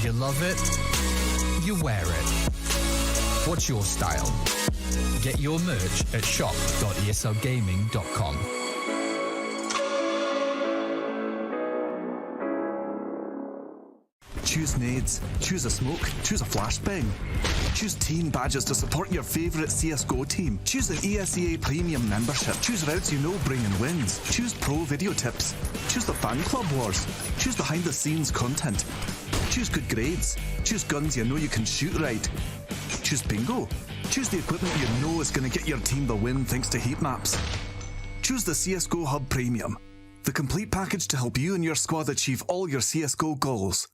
You love it, you wear it. What's your style? Get your merch at shop.eslgaming.com. Choose nades, choose a smoke, choose a flashbang. Choose team badges to support your favourite CSGO team. Choose an ESEA Premium membership. Choose routes you know bring in wins. Choose pro video tips. Choose the fan club wars. Choose behind the scenes content. Choose good grades. Choose guns you know you can shoot right. Choose bingo. Choose the equipment you know is going to get your team the win thanks to heat maps. Choose the CSGO Hub Premium, the complete package to help you and your squad achieve all your CSGO goals.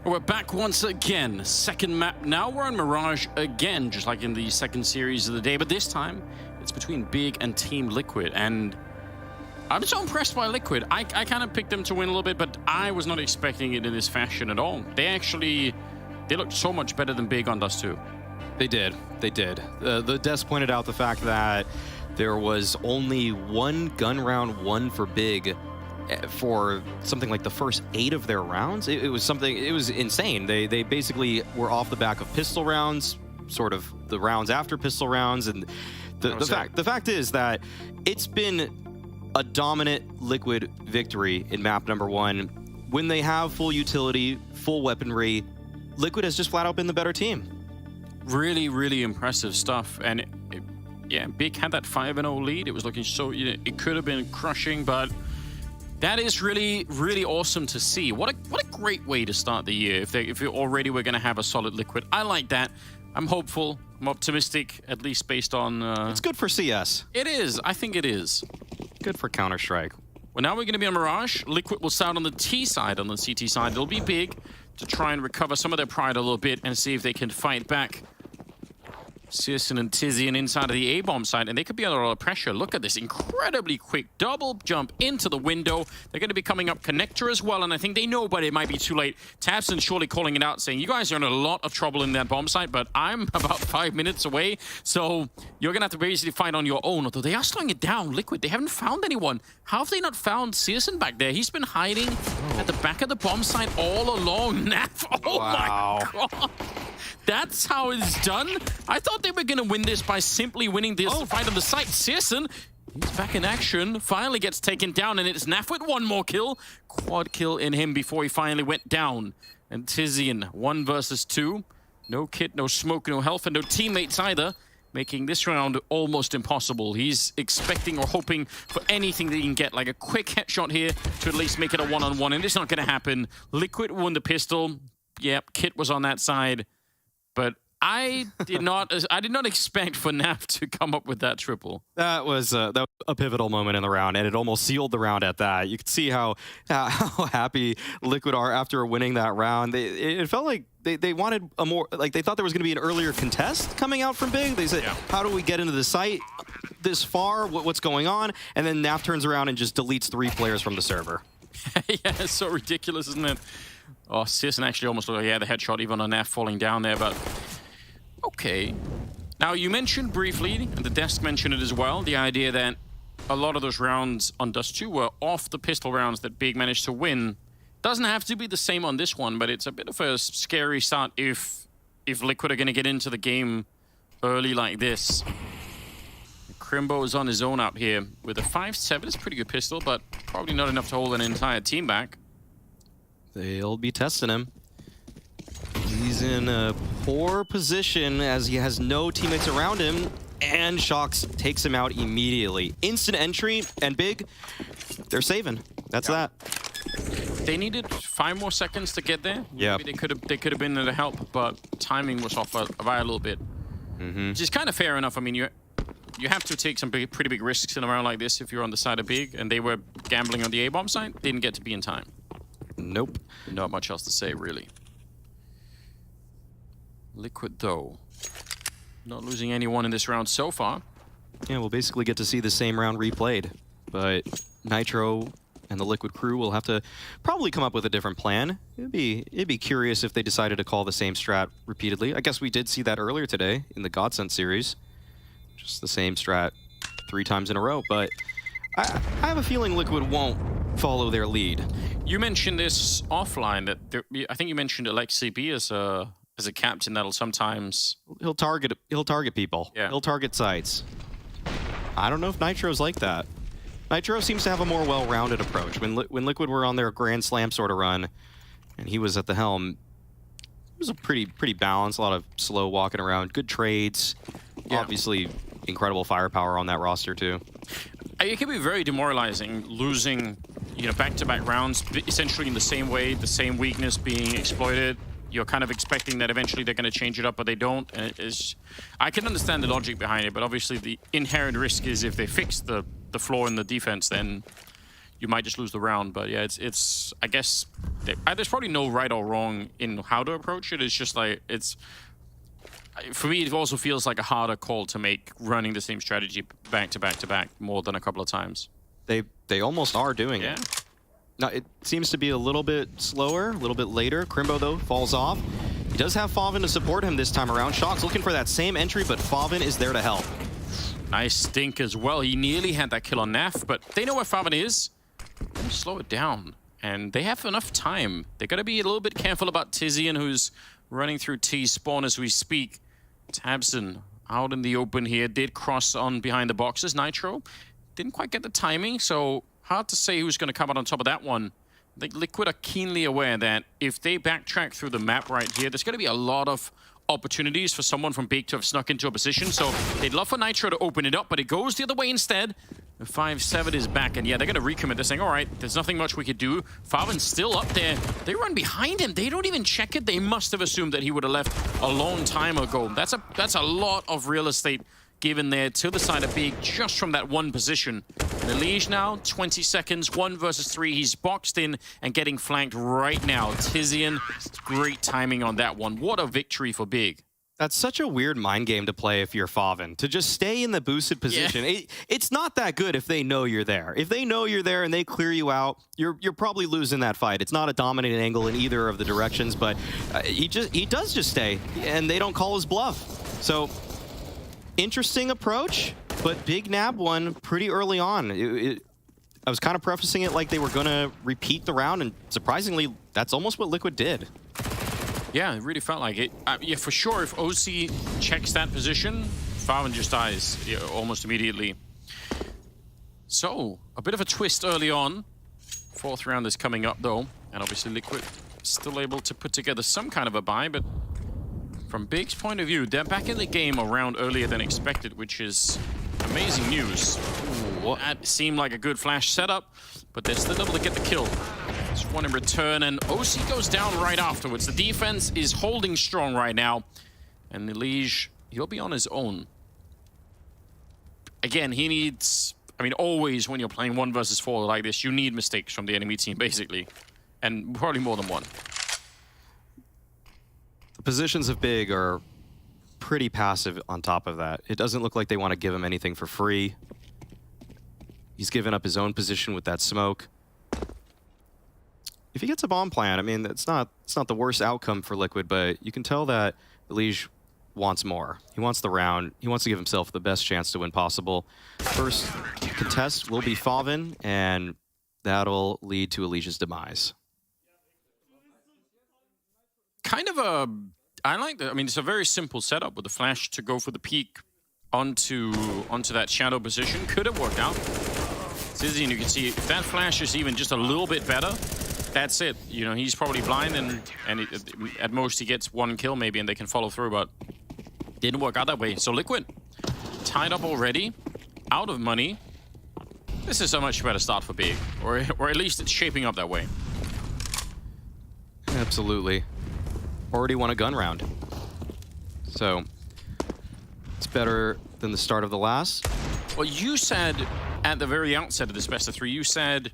We're back once again. Second map. Now we're on Mirage again, just like in the second series of the day. But this time, it's between Big and Team Liquid. And I'm so impressed by Liquid. I kind of picked them to win a little bit, but I was not expecting it in this fashion at all. They looked so much better than Big on Dust 2. They did. They did. The desk pointed out the fact that there was only one gun round won for Big for something like the first 8 of their rounds. It was insane. They basically were off the back of pistol rounds, sort of the rounds after pistol rounds, and the fact is that it's been a dominant Liquid victory in map number 1. When they have full utility, full weaponry, Liquid has just flat out been the better team. Really, really impressive stuff. And yeah, Big had that 5-0 lead. It was looking so, it could have been crushing, but that is really, really awesome to see. What a great way to start the year if you already were going to have a solid Liquid. I like that. I'm hopeful. I'm optimistic, at least based on... It's good for CS. It is. I think it is. Good for Counter-Strike. Well, now we're going to be on Mirage. Liquid will start on the T side. On the CT side, it'll be Big to try and recover some of their pride a little bit and see if they can fight back. Searson and Tizian inside of the A-bomb side, and they could be under a lot of pressure. Look at this incredibly quick double jump into the window. They're going to be coming up connector as well, and I think they know, but it might be too late. Tabson surely calling it out, saying, you guys are in a lot of trouble in that bomb site, but I'm about 5 minutes away, so you're going to have to basically fight on your own. Although they are slowing it down, Liquid. They haven't found anyone. How have they not found Searson back there? He's been hiding at the back of the bomb site all along. Naf, oh my god. That's how it's done? I thought they were going to win this by simply winning this fight on the site. Searson, he's back in action, finally gets taken down, and it's Naf with one more kill. Quad kill in him before he finally went down. And Tizian, 1 versus 2. No kit, no smoke, no health, and no teammates either, making this round almost impossible. He's expecting or hoping for anything that he can get, like a quick headshot here to at least make it a one-on-one, and it's not going to happen. Liquid won the pistol. Yep, Kit was on that side. But I did not expect for Naf to come up with that triple. That was a pivotal moment in the round, and it almost sealed the round at that. You could see how happy Liquid are after winning that round. It felt like they wanted a more, like they thought there was going to be an earlier contest coming out from Big. They said, how do we get into the site this far? What's going on? And then Naf turns around and just deletes 3 players from the server. Yeah, it's so ridiculous, isn't it? Oh, Searson actually almost looked like he had the headshot even on Naf falling down there, but okay. Now, you mentioned briefly, and the desk mentioned it as well, the idea that a lot of those rounds on Dust 2 were off the pistol rounds that Big managed to win. Doesn't have to be the same on this one, but it's a bit of a scary start if Liquid are going to get into the game early like this. Crimbo is on his own up here with a 5.7. It's a pretty good pistol, but probably not enough to hold an entire team back. They'll be testing him. He's in a poor position as he has no teammates around him, and Shox takes him out immediately. Instant entry, and Big, they're saving. That's that. They needed 5 more seconds to get there. Yeah. Maybe they could have been there to help, but timing was off by a little bit. Which is kind of fair enough. I mean, you have to take some pretty big risks in a round like this if you're on the side of Big, and they were gambling on the A-bomb side. Didn't get to be in time. Nope. Not much else to say, really. Liquid, though, not losing anyone in this round so far. Yeah, we'll basically get to see the same round replayed, but Nitro and the Liquid crew will have to probably come up with a different plan. It'd be curious if they decided to call the same strat repeatedly. I guess we did see that earlier today in the Godsent series. Just the same strat 3 times in a row, but I have a feeling Liquid won't follow their lead. You mentioned this offline, that I think you mentioned Alexi B as a captain that'll sometimes... He'll target people. Yeah. He'll target sites. I don't know if Nitro's like that. Nitro seems to have a more well-rounded approach. When Liquid were on their Grand Slam sort of run, and he was at the helm, it was a pretty balanced, a lot of slow walking around, good trades. Yeah. Obviously, incredible firepower on that roster too. It can be very demoralizing losing, back-to-back rounds, essentially in the same way, the same weakness being exploited. You're kind of expecting that eventually they're going to change it up, but they don't. And I can understand the logic behind it, but obviously the inherent risk is if they fix the flaw in the defense, then you might just lose the round. But yeah, it's I guess there's probably no right or wrong in how to approach it. It's just like for me, it also feels like a harder call to make running the same strategy back to back to back more than a couple of times. They almost are doing it. Now, it seems to be a little bit slower, a little bit later. Crimbo, though, falls off. He does have Faven to support him this time around. Shock's looking for that same entry, but Faven is there to help. Nice stink as well. He nearly had that kill on Naf, but they know where Faven is. Slow it down, and they have enough time. They got to be a little bit careful about Tizian, who's running through T spawn as we speak. Tabson out in the open here, did cross on behind the boxes. Nitro didn't quite get the timing, so hard to say who's going to come out on top of that one. I think Liquid are keenly aware that if they backtrack through the map right here, there's going to be a lot of opportunities for someone from Big to have snuck into a position. So they'd love for Nitro to open it up, but it goes the other way instead. The 5-7 is back, and yeah, they're going to recommit. They're saying, all right, there's nothing much we could do. Faven's still up there. They run behind him. They don't even check it. They must have assumed that he would have left a long time ago. That's a lot of real estate given there to the side of Big just from that one position. And Elige now, 20 seconds, 1 versus 3. He's boxed in and getting flanked right now. Tizian, great timing on that one. What a victory for Big. That's such a weird mind game to play if you're Faven. To just stay in the boosted position. Yeah. It's not that good if they know you're there. If they know you're there and they clear you out, you're probably losing that fight. It's not a dominant angle in either of the directions, but he does just stay, and they don't call his bluff. So, interesting approach, but Big nabbed one pretty early on. I was kind of prefacing it like they were going to repeat the round, and surprisingly, that's almost what Liquid did. Yeah, it really felt like it. Yeah, for sure, if OC checks that position, Faven just dies almost immediately. So, a bit of a twist early on. 4th round is coming up, though. And obviously Liquid still able to put together some kind of a buy, but from Big's point of view, they're back in the game a round earlier than expected, which is amazing news. Ooh, that seemed like a good flash setup, but they're still able to get the kill. Just one in return, and OC goes down right afterwards. The defense is holding strong right now, and Elige, he'll be on his own. Again, he needs, I mean, always when you're playing 1 versus 4 like this, you need mistakes from the enemy team, basically, and probably more than one. The positions of Big are pretty passive on top of that. It doesn't look like they want to give him anything for free. He's given up his own position with that smoke. If he gets a bomb plant, I mean, it's not the worst outcome for Liquid, but you can tell that Elige wants more. He wants the round. He wants to give himself the best chance to win possible. First contest will be Faven, and that'll lead to Elige's demise. Kind of a, I like that. I mean, it's a very simple setup with the flash to go for the peek onto that shadow position. Could have worked out. Tizian, you can see if that flash is even just a little bit better, that's it. You know, he's probably blind, and at most he gets 1 kill maybe, and they can follow through, but didn't work out that way. So Liquid, tied up already, out of money. This is a much better start for Big, or at least it's shaping up that way. Absolutely. Already won a gun round. So, it's better than the start of the last. Well, you said at the very outset of this best of 3, you said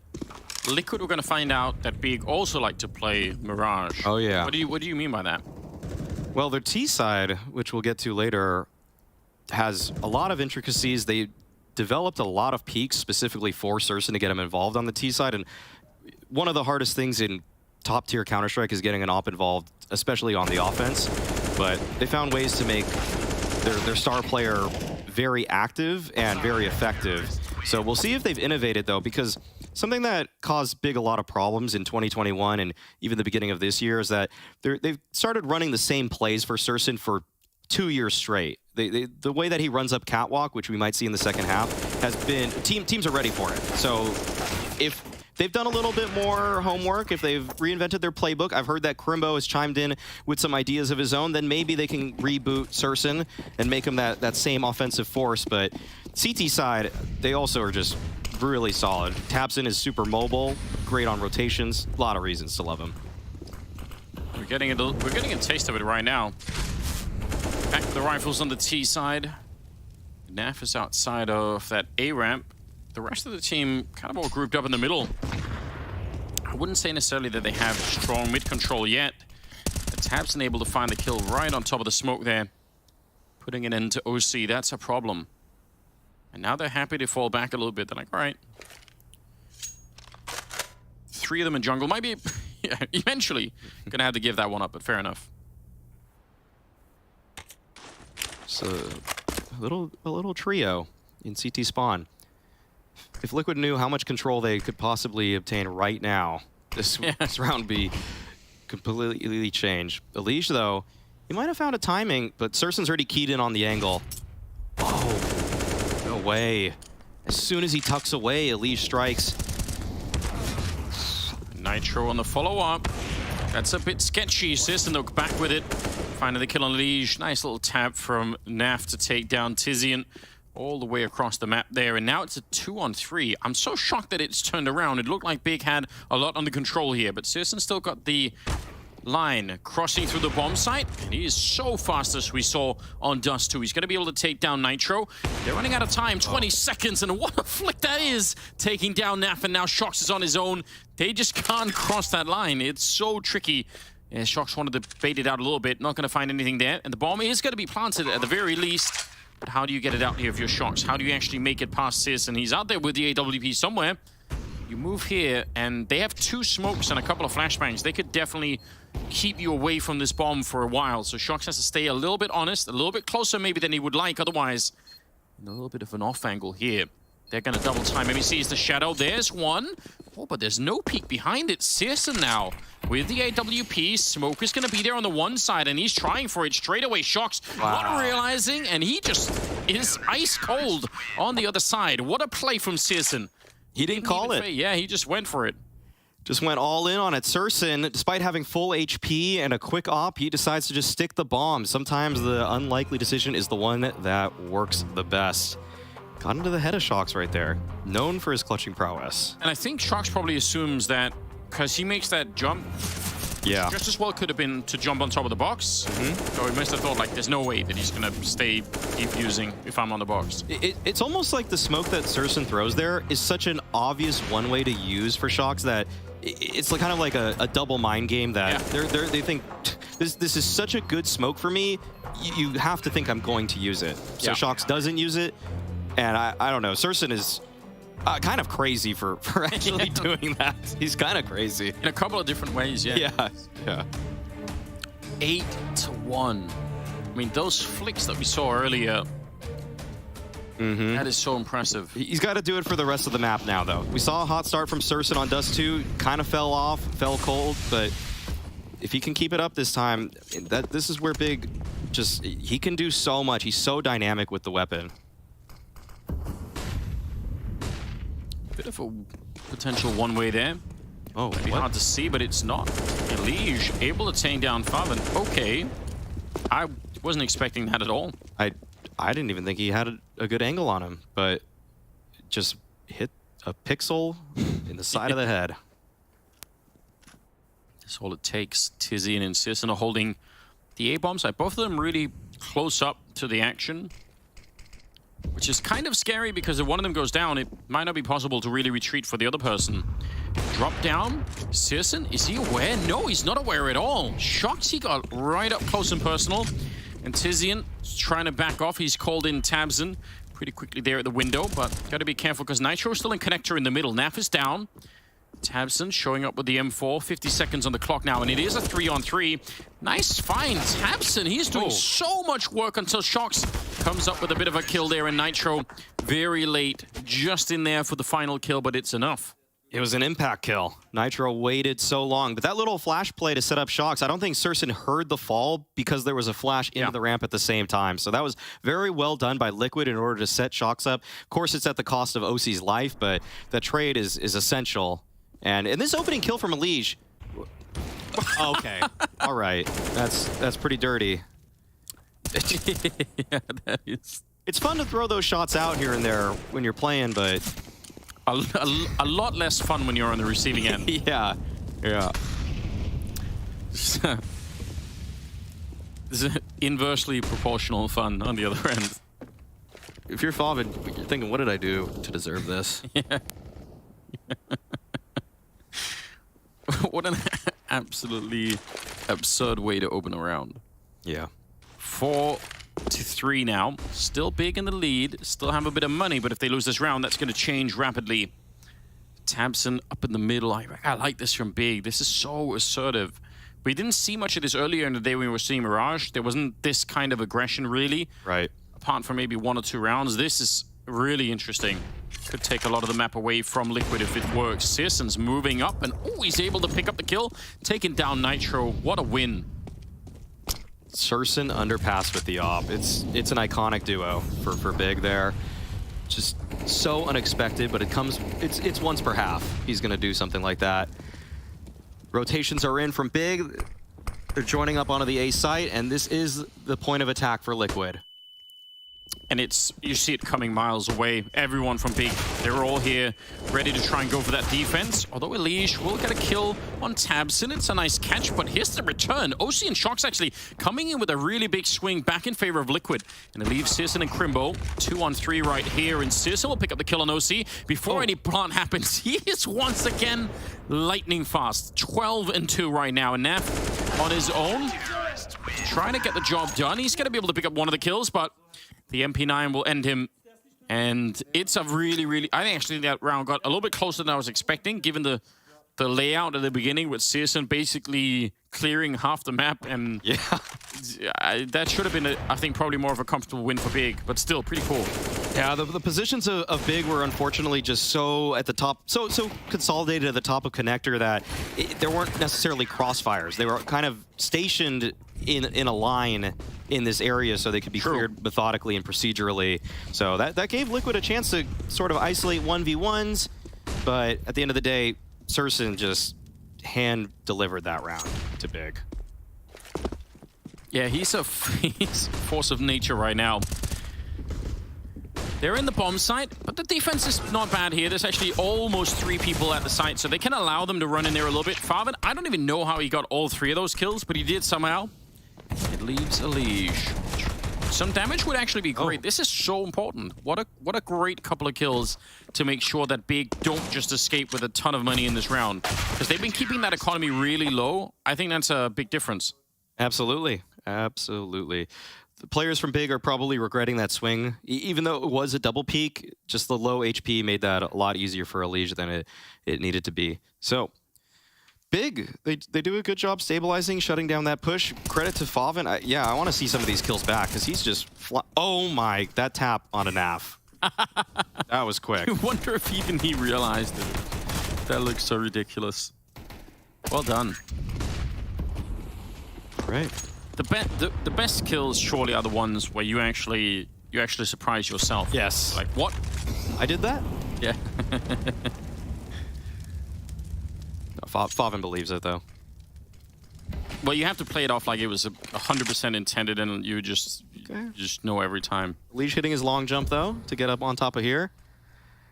Liquid were going to find out that Big also like to play Mirage. Oh, yeah. What do you mean by that? Well, their T side, which we'll get to later, has a lot of intricacies. They developed a lot of peaks specifically for Surson to get him involved on the T side. And one of the hardest things in top-tier Counter-Strike is getting an op involved, especially on the offense. But they found ways to make their star player very active and very effective. So we'll see if they've innovated, though, because something that caused Big a lot of problems in 2021 and even the beginning of this year is that they've started running the same plays for Surson for 2 years straight. The way that he runs up Catwalk, which we might see in the second half, has been... Teams are ready for it. So if they've done a little bit more homework, if they've reinvented their playbook, I've heard that Crimbo has chimed in with some ideas of his own, then maybe they can reboot Surson and make him that same offensive force. But CT side, they also are just really solid. Tabson is super mobile, great on rotations, a lot of reasons to love him. We're getting a taste of it right now. Back to the rifles on the T side. Naf is outside of that A ramp. the rest of the team kind of all grouped up in the middle. I wouldn't say necessarily that they have strong mid control yet. Tabson able to find the kill right on top of the smoke there, putting an end to OC. That's a problem. And now they're happy to fall back a little bit. They're like, all right. 3 of them in jungle. Might be yeah, eventually gonna have to give that one up, but fair enough. So a little trio in CT spawn. If Liquid knew how much control they could possibly obtain right now, this round would be completely changed. Elige, though, he might have found a timing, but Sursen's already keyed in on the angle. Oh, no way. As soon as he tucks away, Elige strikes. Nitro on the follow-up. That's a bit sketchy. Sisson look back with it. Finding the kill on Liege. Nice little tap from Naf to take down Tizian all the way across the map there. And now it's a 2-on-3. I'm so shocked that it's turned around. It looked like Big had a lot under control here, but Sisson still got the line crossing through the bomb site. And he is so fast, as we saw on Dust 2. He's going to be able to take down Nitro. They're running out of time, 20 seconds, and what a flick that is, taking down Naf, and now Shox is on his own. They just can't cross that line. It's so tricky. Yeah, Shox wanted to bait it out a little bit, not going to find anything there. And the bomb is going to be planted at the very least. But how do you get it out here if you're Shox? How do you actually make it past Sis? And he's out there with the AWP somewhere. You move here, and they have 2 smokes and a couple of flashbangs. They could definitely keep you away from this bomb for a while. So Shox has to stay a little bit honest, a little bit closer maybe than he would like otherwise. And a little bit of an off angle here. They're going to double time. Maybe sees the shadow. There's one. Oh, but there's no peek behind it. Searson now with the AWP. Smoke is going to be there on the one side, and he's trying for it straight away. Shox not realizing, and he just is ice cold on the other side. What a play from Searson. He didn't call it. Yeah, he just went for it. Just went all in on it. Sursen, despite having full HP and a quick op, he decides to just stick the bomb. Sometimes the unlikely decision is the one that works the best. Got into the head of Shox right there. Known for his clutching prowess. And I think Shox probably assumes that because he makes that jump, yeah, just as well could have been to jump on top of the box. So he must have thought, like, there's no way that he's going to stay defusing if I'm on the box. It's almost like the smoke that Sursen throws there is such an obvious one way to use for Shox that it's like kind of like a double mind game that they think, this is such a good smoke for me, you have to think I'm going to use it. So Shox doesn't use it. And I don't know, Sursen is kind of crazy for actually doing that. He's kind of crazy. In a couple of different ways, yeah. Yeah. 8-1. I mean, those flicks that we saw earlier, that is so impressive. He's got to do it for the rest of the map now, though. We saw a hot start from Sursen on Dust 2, kind of fell off, fell cold, but if he can keep it up this time, this is where Big he can do so much. He's so dynamic with the weapon. Bit of a potential one-way there. Oh, Maybe hard to see, but it's not. Elige able to take down Faven. Okay. I wasn't expecting that at all. I didn't even think he had a good angle on him, but just hit a pixel in the side of the head. That's all it takes. Tizian and Sisson are holding the A-bomb side. Both of them really close up to the action, which is kind of scary because if one of them goes down, it might not be possible to really retreat for the other person. Drop down. Sisson, is he aware? No, he's not aware at all. Shox, he got right up close and personal. And Tizian is trying to back off. He's called in Tabson pretty quickly there at the window, but got to be careful because Nitro is still in connector in the middle. Naf is down. Tabson showing up with the M4. 50 seconds on the clock now, and it is a 3-on-3. Nice find, Tabson. He's doing so much work until Shox comes up with a bit of a kill there, and Nitro very late, just in there for the final kill, but it's enough. It was an impact kill. Nitro waited so long, but that little flash play to set up Shox, I don't think Sursen heard the fall because there was a flash into the ramp at the same time. So that was very well done by Liquid in order to set Shox up. Of course, it's at the cost of OC's life, but that trade is essential. And in this opening kill from Elige, okay, all right, that's pretty dirty. Yeah, that is. It's fun to throw those shots out here and there when you're playing, but a lot less fun when you're on the receiving end. Yeah. This is inversely proportional fun on the other end. if you're Faven, you're thinking, what did I do to deserve this? Yeah. What an absolutely absurd way to open a round. Yeah. 4-3 now. Still big in the lead. Still have a bit of money, but if they lose this round, that's going to change rapidly. Tabson up in the middle. I like this from Big. This is so assertive. We didn't see much of this earlier in the day when we were seeing Mirage. There wasn't this kind of aggression, really. Right. Apart from maybe 1 or 2 rounds. This is really interesting. Could take a lot of the map away from Liquid if it works. Searson's moving up, and he's able to pick up the kill. Taking down Nitro. What a win. Surson underpass with the op. It's an iconic duo for Big there. Just so unexpected, but it's once per half. He's gonna do something like that. Rotations are in from Big. They're joining up onto the A site, and this is the point of attack for Liquid. And you see it coming miles away. Everyone from Big, they're all here, ready to try and go for that defense. Although Elige will get a kill on Tabson. It's a nice catch, but here's the return. OC and Shox actually coming in with a really big swing back in favor of Liquid. And it leaves Searson and Crimbo 2-on-3 right here. And Searson will pick up the kill on OC. Before any plant happens, he is once again lightning fast. 12-2 right now. And Naf on his own, trying to get the job done. He's going to be able to pick up one of the kills, but the MP9 will end him. And it's a really, I think actually that round got a little bit closer than I was expecting, given the layout at the beginning with Searson basically clearing half the map. And yeah, that should have been, I think, probably more of a comfortable win for Big, but still pretty cool. Yeah, the positions of Big were unfortunately just so at the top, so consolidated at the top of connector that there weren't necessarily crossfires. They were kind of stationed in a line in this area so they could be cleared methodically and procedurally. So that gave Liquid a chance to sort of isolate 1v1s, but at the end of the day, Surson just hand-delivered that round to Big. Yeah, he's a force of nature right now. They're in the bomb site, but the defense is not bad here. There's actually almost 3 people at the site, so they can allow them to run in there a little bit. Faven, I don't even know how he got all 3 of those kills, but he did somehow. It leaves Elige. Some damage would actually be great. This is so important. What a great couple of kills to make sure that Big don't just escape with a ton of money in this round. Because they've been keeping that economy really low. I think that's a big difference. Absolutely. Absolutely. The players from Big are probably regretting that swing. Even though it was a double peak, just the low HP made that a lot easier for Elige than it needed to be. So, Big, they do a good job stabilizing, shutting down that push. Credit to Faven. Yeah, I want to see some of these kills back because he's just... Oh my, that tap on a NAF. That was quick. I wonder if even he realized it. That looks so ridiculous. Well done. Right. The best kills surely are the ones where you actually surprise yourself. Yes. Like, what? I did that? Yeah. Faven believes it, though. Well, you have to play it off like it was 100% intended, and you just know every time. Elige hitting his long jump, though, to get up on top of here.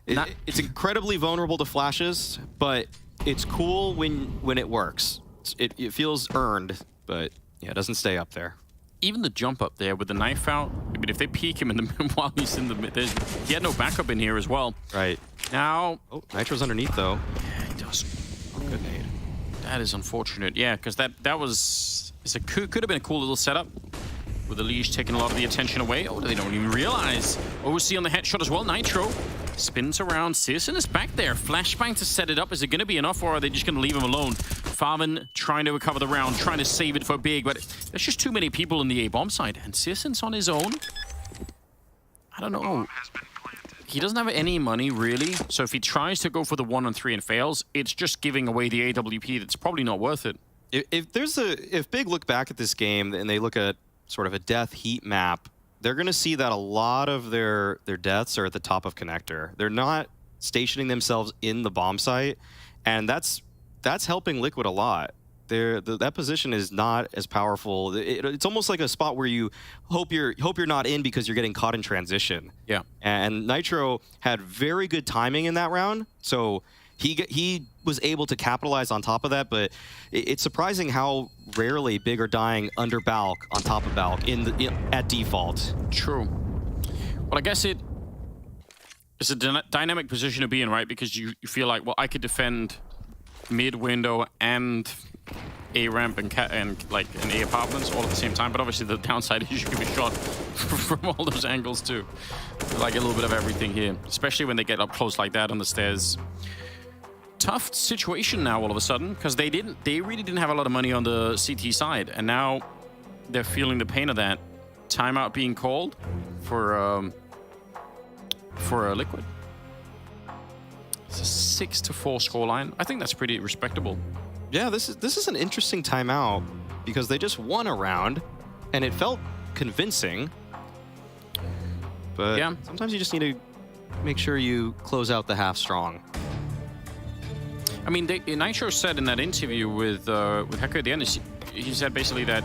It's incredibly vulnerable to flashes, but it's cool when it works. It feels earned, but yeah, it doesn't stay up there. Even the jump up there with the knife out, I mean, if they peek him in the while he's in the mid, he had no backup in here as well. Right. Now... Oh, Nitro's underneath, though. Yeah, he does. Good nade. That is unfortunate. Yeah, because that was... could have been a cool little setup with Elige taking a lot of the attention away. Oh, they don't even realize. OC on the headshot as well. Nitro spins around. Searson is back there. Flashbang to set it up. Is it going to be enough, or are they just going to leave him alone? Faven trying to recover the round, trying to save it for Big, but there's just too many people in the A-bomb side, and Searson's on his own. I don't know. He doesn't have any money, really, so if he tries to go for the 1-on-3 and fails, it's just giving away the AWP that's probably not worth it. If Big look back at this game and they look at sort of a death heat map, they're going to see that a lot of their deaths are at the top of connector. They're not stationing themselves in the bomb site, and that's helping Liquid a lot. That position is not as powerful. It's almost like a spot where you hope you're not in because you're getting caught in transition. Yeah. And Nitro had very good timing in that round, so he was able to capitalize on top of that. But it's surprising how rarely Big are dying under Balk on top of Balk at default. True. Well, I guess It's a dynamic position to be in, right? Because you feel like, well, I could defend mid window and A ramp and like an A apartments all at the same time. But obviously the downside is you can be shot from all those angles too. Like a little bit of everything here, especially when they get up close like that on the stairs. Tough situation now all of a sudden, because they really didn't have a lot of money on the CT side, and now they're feeling the pain of that. Timeout being called for Liquid. It's a 6-4 scoreline. I think that's pretty respectable. Yeah, this is an interesting timeout because they just won a round, and it felt convincing. But yeah, sometimes you just need to make sure you close out the half strong. I mean, Nitro said in that interview with Hector at the end, he said basically that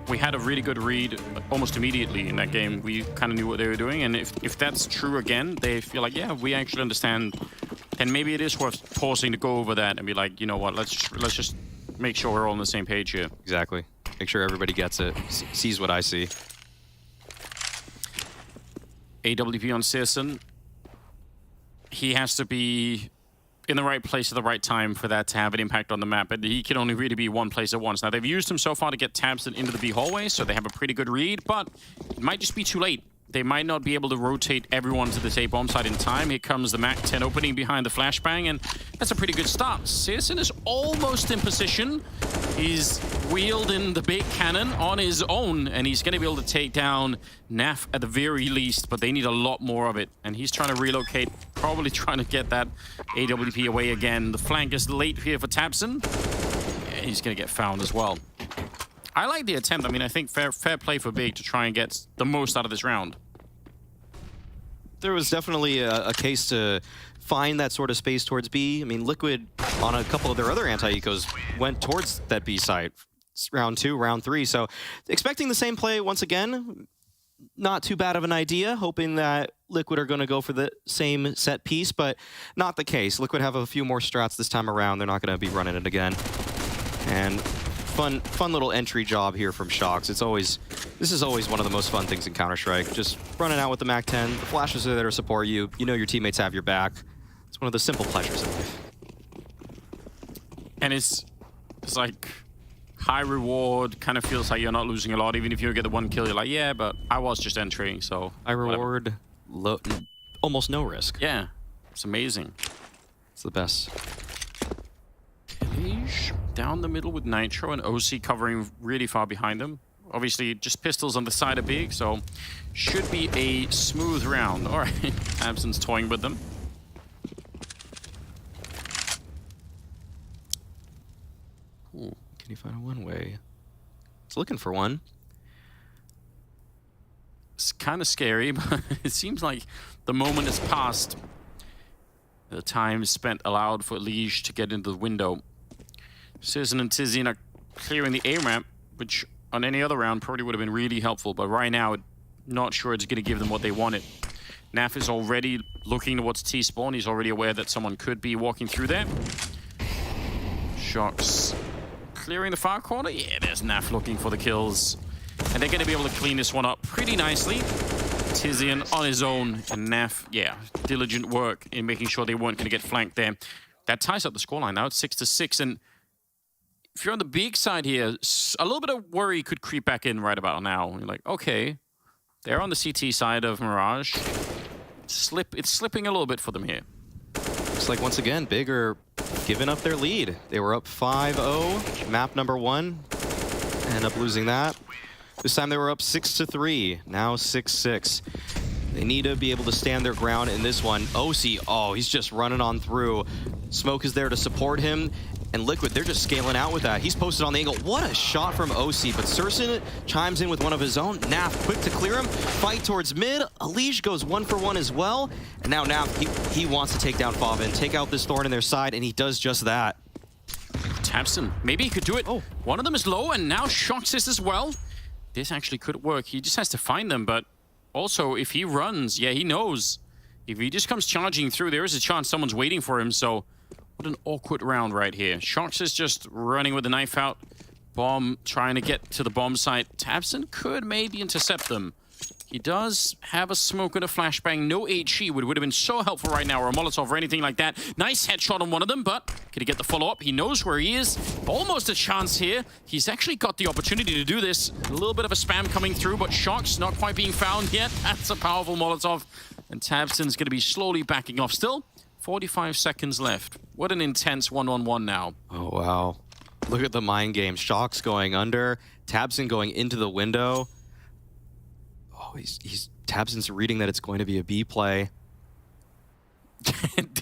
we had a really good read almost immediately in that game. We kind of knew what they were doing, and if that's true again, they feel like, yeah, we actually understand. Then maybe it is worth pausing to go over that and be like, you know what, let's just make sure we're all on the same page here. Exactly. Make sure everybody gets it, sees what I see. AWP on Searson. He has to be in the right place at the right time for that to have an impact on the map, but he can only really be one place at once. Now, they've used him so far to get Tabson into the B hallway, so they have a pretty good read, but it might just be too late. They might not be able to rotate everyone to this A bomb site in time. Here comes the MAC-10 opening behind the flashbang, and that's a pretty good start. Searson is almost in position. He's wheeled in the big cannon on his own, and he's going to be able to take down Naf at the very least, but they need a lot more of it. And he's trying to relocate, probably trying to get that AWP away again. The flank is late here for Tabson. Yeah, he's going to get found as well. I like the attempt. I mean, I think fair play for Big to try and get the most out of this round. There was definitely a case to find that sort of space towards B. I mean, Liquid, on a couple of their other anti-ecos, went towards that B site. Round 2, round 3. So expecting the same play once again. Not too bad of an idea, hoping that Liquid are going to go for the same set piece, but not the case. Liquid have a few more strats this time around. They're not going to be running it again. And fun little entry job here from Shox. This is always one of the most fun things in Counter-Strike. Just running out with the MAC-10. The flashes are there to support you. You know your teammates have your back. It's one of the simple pleasures in life. And it's like high reward, kind of feels like you're not losing a lot. Even if you get the one kill, you're like, yeah, but I was just entering, so... High reward, almost no risk. Yeah, it's amazing. It's the best. Elige down the middle with Nitro and OC covering really far behind them. Obviously, just pistols on the side of Big, so should be a smooth round. All right, Abson's toying with them. Ooh, can you find a one-way? It's looking for one. It's kind of scary, but it seems like the moment has passed. The time spent allowed for Elige to get into the window. Searson and Tizian are clearing the A ramp, which on any other round probably would have been really helpful, but right now, not sure it's going to give them what they wanted. Naf is already looking towards T-spawn. He's already aware that someone could be walking through there. Shox clearing the far corner. Yeah, there's Naf looking for the kills. And they're going to be able to clean this one up pretty nicely. Tizian on his own, and Naf, yeah, diligent work in making sure they weren't going to get flanked there. That ties up the scoreline now. It's 6-6, and if you're on the big side here, a little bit of worry could creep back in right about now. You're like, okay, they're on the CT side of Mirage. It's slipping a little bit for them here. Looks like once again, Big are giving up their lead. They were up 5-0, map number 1, end up losing that. This time they were up 6-3, now 6-6. They need to be able to stand their ground in this one. OC, oh, he's just running on through. Smoke is there to support him. And Liquid, they're just scaling out with that. He's posted on the angle. What a shot from OC, but Searson chimes in with one of his own. Naf, quick to clear him. Fight towards mid. Elige goes 1 for 1 as well. And now Naf, he wants to take down Favin, take out this thorn in their side, and he does just that. Tabson, maybe he could do it. Oh, one of them is low, and now Shox is as well. This actually could work. He just has to find them, but also if he runs, yeah, he knows. If he just comes charging through, there is a chance someone's waiting for him, so what an awkward round right here. Shox is just running with the knife out. Bomb trying to get to the bomb site. Tabson could maybe intercept them. He does have a smoke and a flashbang. No HE would have been so helpful right now, or a Molotov or anything like that. Nice headshot on one of them, but could he get the follow-up? He knows where he is. Almost a chance here. He's actually got the opportunity to do this. A little bit of a spam coming through, but Shock's not quite being found yet. That's a powerful Molotov. And tabseN's going to be slowly backing off. Still, 45 seconds left. What an intense one-on-one now. Oh, wow. Look at the mind game. Shock's going under. tabseN going into the window. Oh, tabseN's reading that it's going to be a B play.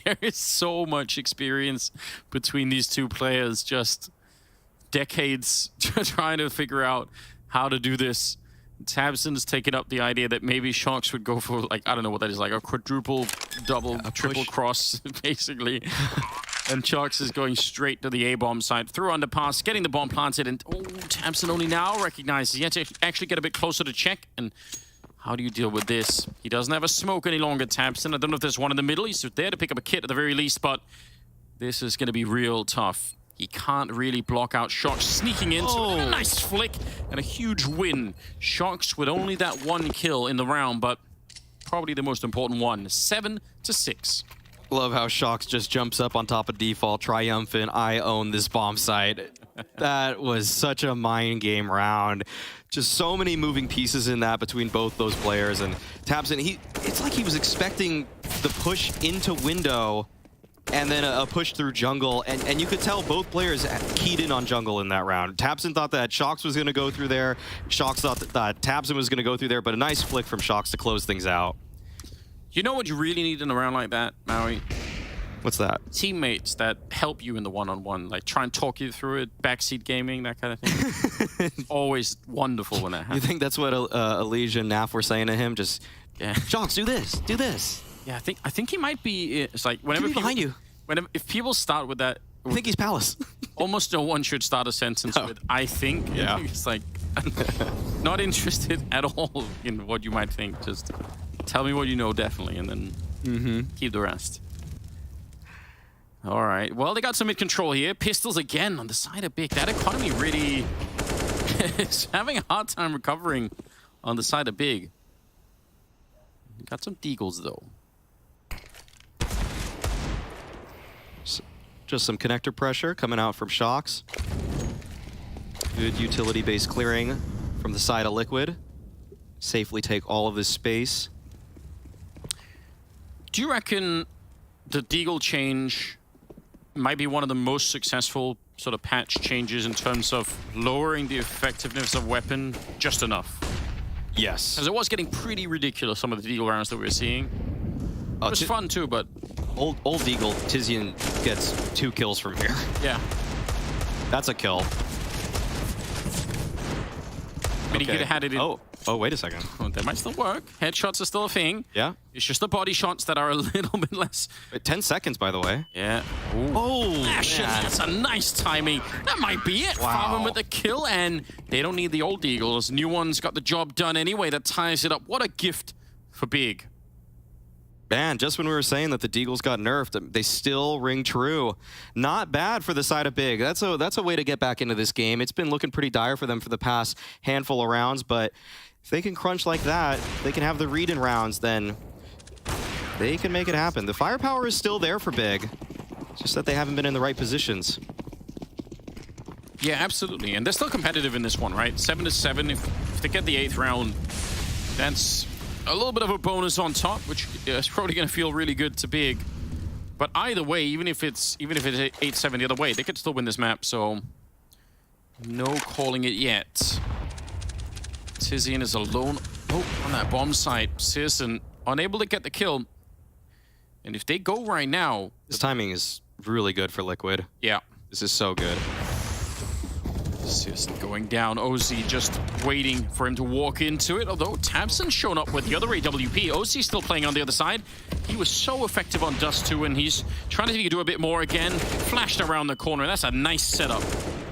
There is so much experience between these two players. Just decades trying to figure out how to do this. tabseN's taken up the idea that maybe Shox would go for, like, I don't know what that is, like a quadruple, double, triple cross, basically. And Shox is going straight to the A-bomb side. Through underpass, getting the bomb planted, and tabseN only now recognizes he had to actually get a bit closer to check. And how do you deal with this? He doesn't have a smoke any longer, tabseN. I don't know if there's one in the middle. He's there to pick up a kit at the very least, but this is going to be real tough. He can't really block out Shox sneaking in. So a nice flick and a huge win. Shox with only that one kill in the round, but probably the most important one. 7-6. Love how Shox just jumps up on top of default, triumphant. I own this bomb site. That was such a mind game round. Just so many moving pieces in that between both those players. And tabseN, it's like he was expecting the push into window and then a push through jungle. And you could tell both players keyed in on jungle in that round. tabseN thought that Shox was going to go through there. Shox thought that tabseN was going to go through there, but a nice flick from Shox to close things out. You know what you really need in a round like that, Maui? What's that? Teammates that help you in the one-on-one, like try and talk you through it, backseat gaming, that kind of thing. Always wonderful when that happens. You think that's what Elysia and Naf were saying to him? Just, yeah, Shox, do this, do this. Yeah, I think he might be. It's like whenever people, behind you. If people start with that, I think he's Palace. Almost no one should start a sentence with "I think." Yeah, it's like not interested at all in what you might think. Just tell me what you know, definitely, and then keep the rest. All right. Well, they got some mid-control here. Pistols again on the side of Big. That economy really is having a hard time recovering on the side of Big. Got some deagles, though. Just some connector pressure coming out from Shox. Good utility base clearing from the side of Liquid. Safely take all of this space. Do you reckon the deagle change might be one of the most successful sort of patch changes in terms of lowering the effectiveness of weapon just enough? Yes. Because it was getting pretty ridiculous, some of the deagle rounds that we were seeing. It was fun too, but... Old Deagle, Tizian gets 2 kills from here. Yeah. That's a kill. I mean, he could have had it in... Oh, wait a second. Oh, that might still work. Headshots are still a thing. Yeah. It's just the body shots that are a little bit less... 10 seconds, by the way. Yeah. Ooh. Oh, that's a nice timing. That might be it. Wow. Farm with the kill, and they don't need the old Deagles. New one's got the job done anyway. That ties it up. What a gift for Big. Man, just when we were saying that the Deagles got nerfed, they still ring true. Not bad for the side of Big. That's a way to get back into this game. It's been looking pretty dire for them for the past handful of rounds, but if they can crunch like that, they can have the read-in rounds, then they can make it happen. The firepower is still there for Big. It's just that they haven't been in the right positions. Yeah, absolutely. And they're still competitive in this one, right? 7-7. If they get the 8th round, that's a little bit of a bonus on top, which is probably going to feel really good to Big. But either way, even if it's 8-7 the other way, they could still win this map. So no calling it yet. Tizian is alone on that bomb site. CSGO unable to get the kill. And if they go right now... This timing is really good for Liquid. Yeah. This is so good. CSGO going down. OZ just waiting for him to walk into it. Although tabseN's shown up with the other AWP. OZ still playing on the other side. He was so effective on Dust 2, and he's trying to see if he can do a bit more again. Flashed around the corner. That's a nice setup.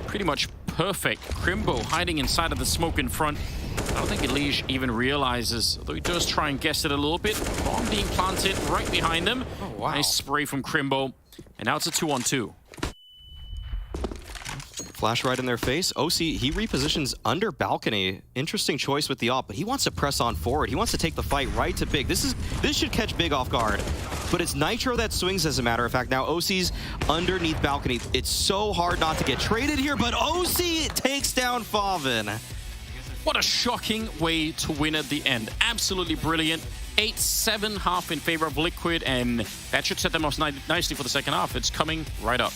Pretty much perfect. Crimbo hiding inside of the smoke in front. I don't think Elysia even realizes, although he does try and guess it a little bit. Bomb being planted right behind him. Oh, wow. Nice spray from Crimbo. And now it's a 2-on-2. Flash right in their face. OC, he repositions under balcony. Interesting choice with the op, but he wants to press on forward. He wants to take the fight right to Big. This should catch Big off guard. But it's Nitro that swings, as a matter of fact. Now OC's underneath balcony. It's so hard not to get traded here, but OC takes down Faven. What a shocking way to win at the end. Absolutely brilliant. 8-7 half in favor of Liquid, and that should set them up nicely for the second half. It's coming right up.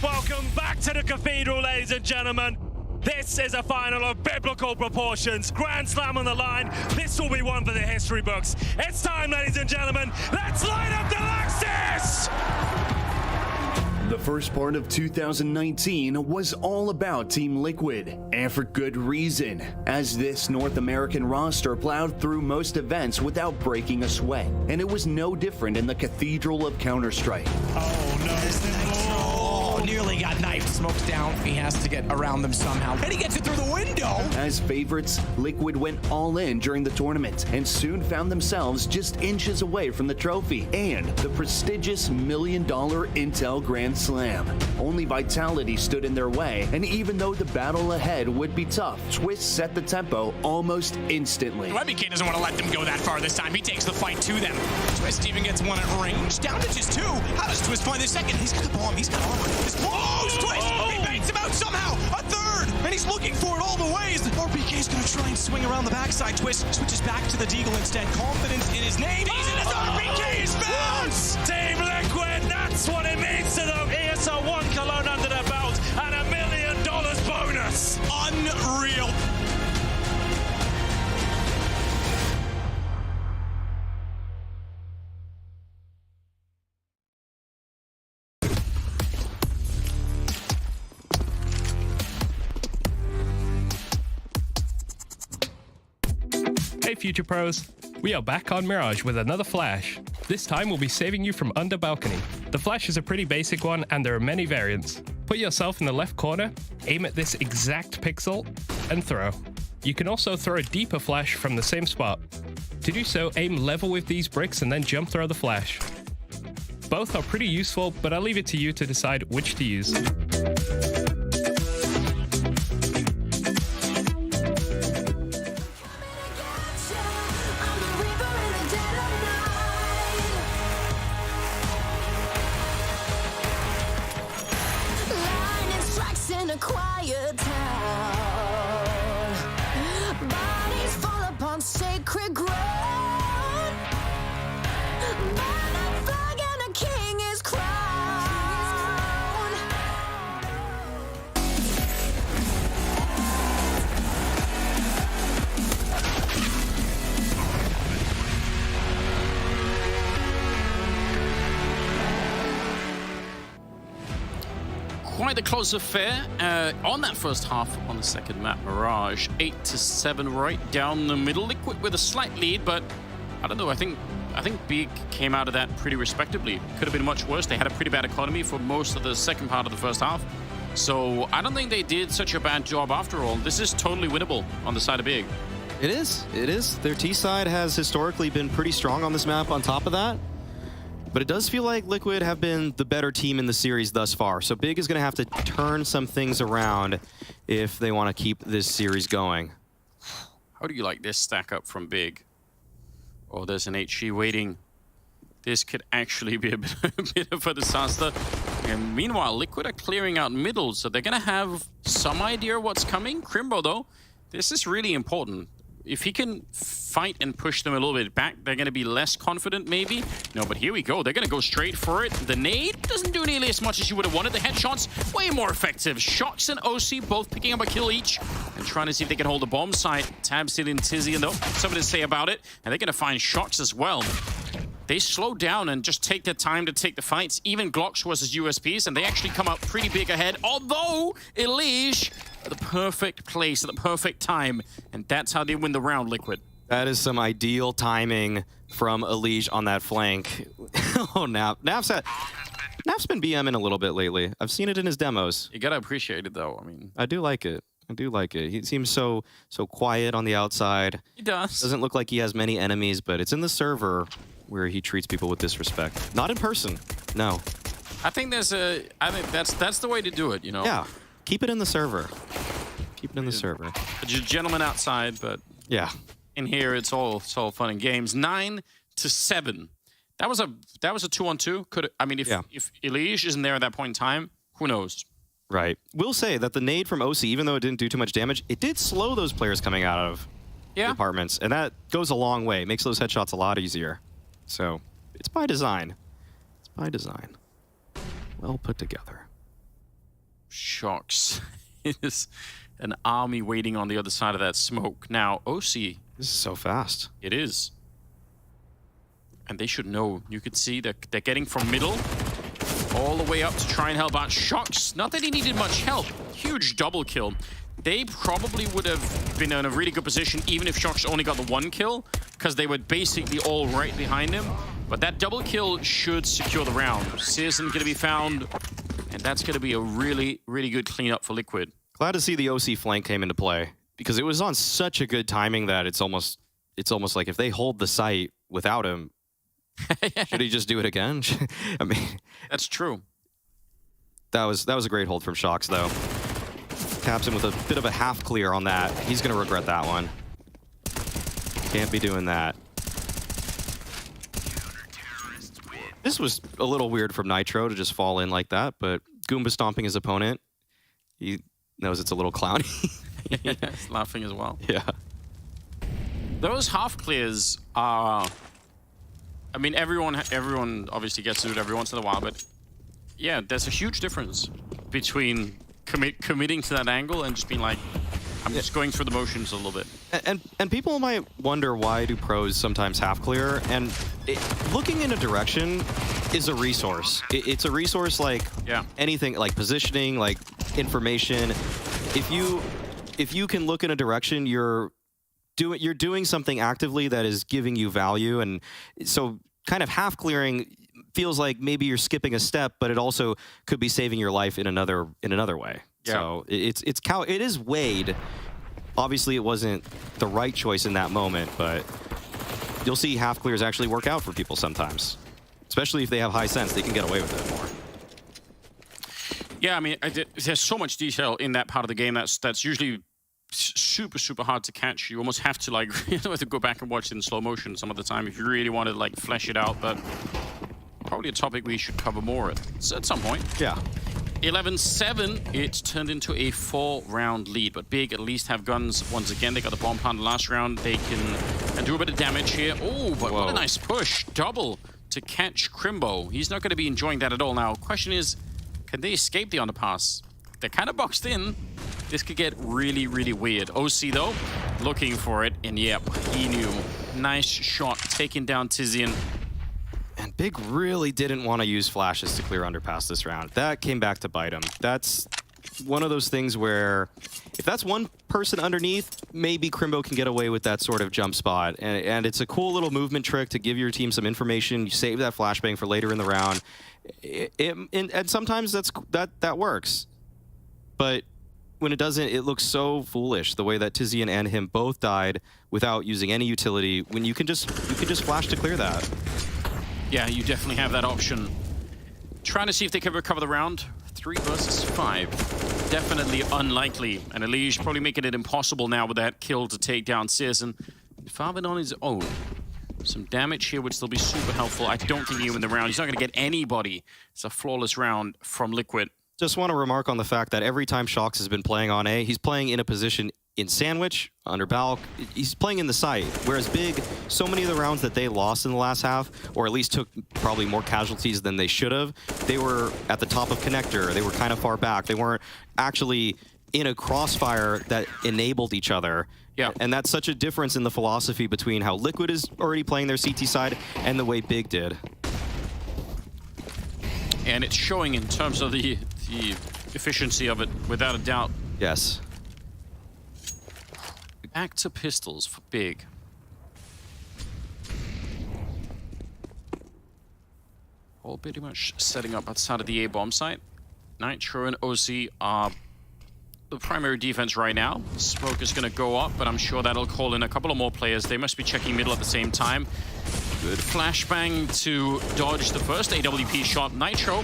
Welcome back to the Cathedral, ladies and gentlemen. This is a final of biblical proportions. Grand Slam on the line. This will be one for the history books. It's time, ladies and gentlemen. Let's light up the Lexus! The first part of 2019 was all about Team Liquid, and for good reason, as this North American roster plowed through most events without breaking a sweat. And it was no different in the Cathedral of Counter-Strike. Oh no, nearly got knifed. Smoke's down. He has to get around them somehow. And he gets it through the window. As favorites, Liquid went all in during the tournament and soon found themselves just inches away from the trophy and the prestigious $1 million Intel Grand Slam. Only Vitality stood in their way, and even though the battle ahead would be tough, Twist set the tempo almost instantly. WebBK doesn't want to let them go that far this time. He takes the fight to them. Twist even gets one at range. Down to just two. How does Twist find the second? He's got the bomb. He's got armor. Twist! He baits him out somehow! A third! And he's looking for it all the ways! RBK's gonna try and swing around the backside. Twist switches back to the Deagle instead. Confidence in his name. He's in his RBK is found! Team Liquid, that's what it means to them! ESL 1 Cologne under their belt and $1 million bonus! Unreal! Hey Future Pros, we are back on Mirage with another flash. This time we'll be saving you from under balcony. The flash is a pretty basic one and there are many variants. Put yourself in the left corner, aim at this exact pixel, and throw. You can also throw a deeper flash from the same spot. To do so, aim level with these bricks and then jump throw the flash. Both are pretty useful, but I'll leave it to you to decide which to use. In a quiet town, bodies fall upon sacred ground, but a flag and a king is crowned. Quite a close affair on that first half on the second map. Mirage 8-7 right down the middle. Liquid with a slight lead, but I don't know. I think Big came out of that pretty respectably. Could have been much worse. They had a pretty bad economy for most of the second part of the first half. So I don't think they did such a bad job after all. This is totally winnable on the side of Big. It is. It is. Their T side has historically been pretty strong on this map on top of that. But it does feel like Liquid have been the better team in the series thus far. So Big is going to have to turn some things around if they want to keep this series going. How do you like this stack up from Big? Oh, there's an HG waiting. This could actually be a bit of a disaster. And meanwhile, Liquid are clearing out middle, so they're going to have some idea of what's coming. Crimbo, though, this is really important. If he can fight and push them a little bit back, they're going to be less confident, maybe. No, but here we go. They're going to go straight for it. The nade doesn't do nearly as much as you would have wanted. The headshots, way more effective. Shox and OC both picking up a kill each and trying to see if they can hold the bomb site. Tab still in Tizian, though. Something to say about it. And they're going to find Shox as well. They slow down and just take their time to take the fights. Even Glocks versus USPs, and they actually come out pretty big ahead. Although, Elige at the perfect place, at the perfect time. And that's how they win the round, Liquid. That is some ideal timing from Elige on that flank. Oh, Naf's been BMing a little bit lately. I've seen it in his demos. You gotta appreciate it, though. I mean, I do like it. I do like it. He seems so quiet on the outside. He does. Doesn't look like he has many enemies, but it's in the server where he treats people with disrespect. Not in person, no. I think that's the way to do it, you know? Yeah, keep it in the server. Keep it in the server. A gentleman outside, but yeah, in here it's all fun and games. 9-7. That was a 2-on-2. If Elige isn't there at that point in time, who knows? Right. We'll say that the nade from OC, even though it didn't do too much damage, it did slow those players coming out of the apartments, and that goes a long way. It makes those headshots a lot easier. So it's by design. It's by design. Well put together. Shox is an army waiting on the other side of that smoke. Now, OC. This is so fast. It is. And they should know. You could see that they're getting from middle all the way up to try and help out Shox. Not that he needed much help. Huge double kill. They probably would have been in a really good position even if Shox only got the 1 kill, because they were basically all right behind him. But that double kill should secure the round. Citizen going to be found, and that's going to be a really, really good cleanup for Liquid. Glad to see the OC flank came into play, because it was on such a good timing that it's almost like if they hold the site without him, should he just do it again? I mean, that's true. That was a great hold from Shox, though. Taps him with a bit of a half clear on that. He's going to regret that one. Can't be doing that. This was a little weird from Nitro to just fall in like that, but Goomba stomping his opponent. He knows it's a little clowny. Yeah, he's laughing as well. Yeah. Those half clears are... I mean, everyone obviously gets to do it every once in a while, but yeah, there's a huge difference between committing to that angle and just being like, I'm just going through the motions a little bit. And people might wonder, why do pros sometimes half clear? And looking in a direction is a resource. It's a resource like anything, like positioning, like information. If you can look in a direction, you're doing something actively that is giving you value. And so kind of half clearing feels like maybe you're skipping a step, but it also could be saving your life in another way. Yeah. So it is weighed. Obviously, it wasn't the right choice in that moment, but you'll see half clears actually work out for people sometimes, especially if they have high sense. They can get away with it more. Yeah, I mean, there's so much detail in that part of the game that's usually super hard to catch. You almost have to have to go back and watch it in slow motion some of the time if you really want to flesh it out. But probably a topic we should cover more at some point. Yeah. 11-7, it's turned into a 4-round lead, but Big at least have guns once again. They got the bomb plant last round. They can do a bit of damage here. Oh, but what a nice push. Double to catch Crimbo. He's not going to be enjoying that at all now. Question is, can they escape the underpass? They're kind of boxed in. This could get really, really weird. OC, though, looking for it, and yep, he knew. Nice shot, taking down Tizian. And Big really didn't want to use flashes to clear underpass this round. That came back to bite him. That's one of those things where if that's one person underneath, maybe Crimbo can get away with that sort of jump spot. And it's a cool little movement trick to give your team some information. You save that flashbang for later in the round. And sometimes that works. But when it doesn't, it looks so foolish, the way that Tizian and him both died without using any utility, when you can just flash to clear that. Yeah, you definitely have that option. Trying to see if they can recover the round. 3 versus 5. Definitely unlikely. And Elige probably making it impossible now with that kill to take down Citizen. Faven on his own. Some damage here would still be super helpful. I don't think he win the round. He's not going to get anybody. It's a flawless round from Liquid. Just want to remark on the fact that every time Shox has been playing on A, he's playing in a position in sandwich, under Balk. He's playing in the site. Whereas Big, so many of the rounds that they lost in the last half, or at least took probably more casualties than they should have, they were at the top of connector. They were kind of far back. They weren't actually in a crossfire that enabled each other. Yeah. And that's such a difference in the philosophy between how Liquid is already playing their CT side and the way Big did. And it's showing in terms of the efficiency of it, without a doubt. Yes. Back to pistols for Big. All pretty much setting up outside of the A-bomb site. Nitro and OC are the primary defense right now. Smoke is going to go up, but I'm sure that'll call in a couple of more players. They must be checking middle at the same time. Good flashbang to dodge the first AWP shot. Nitro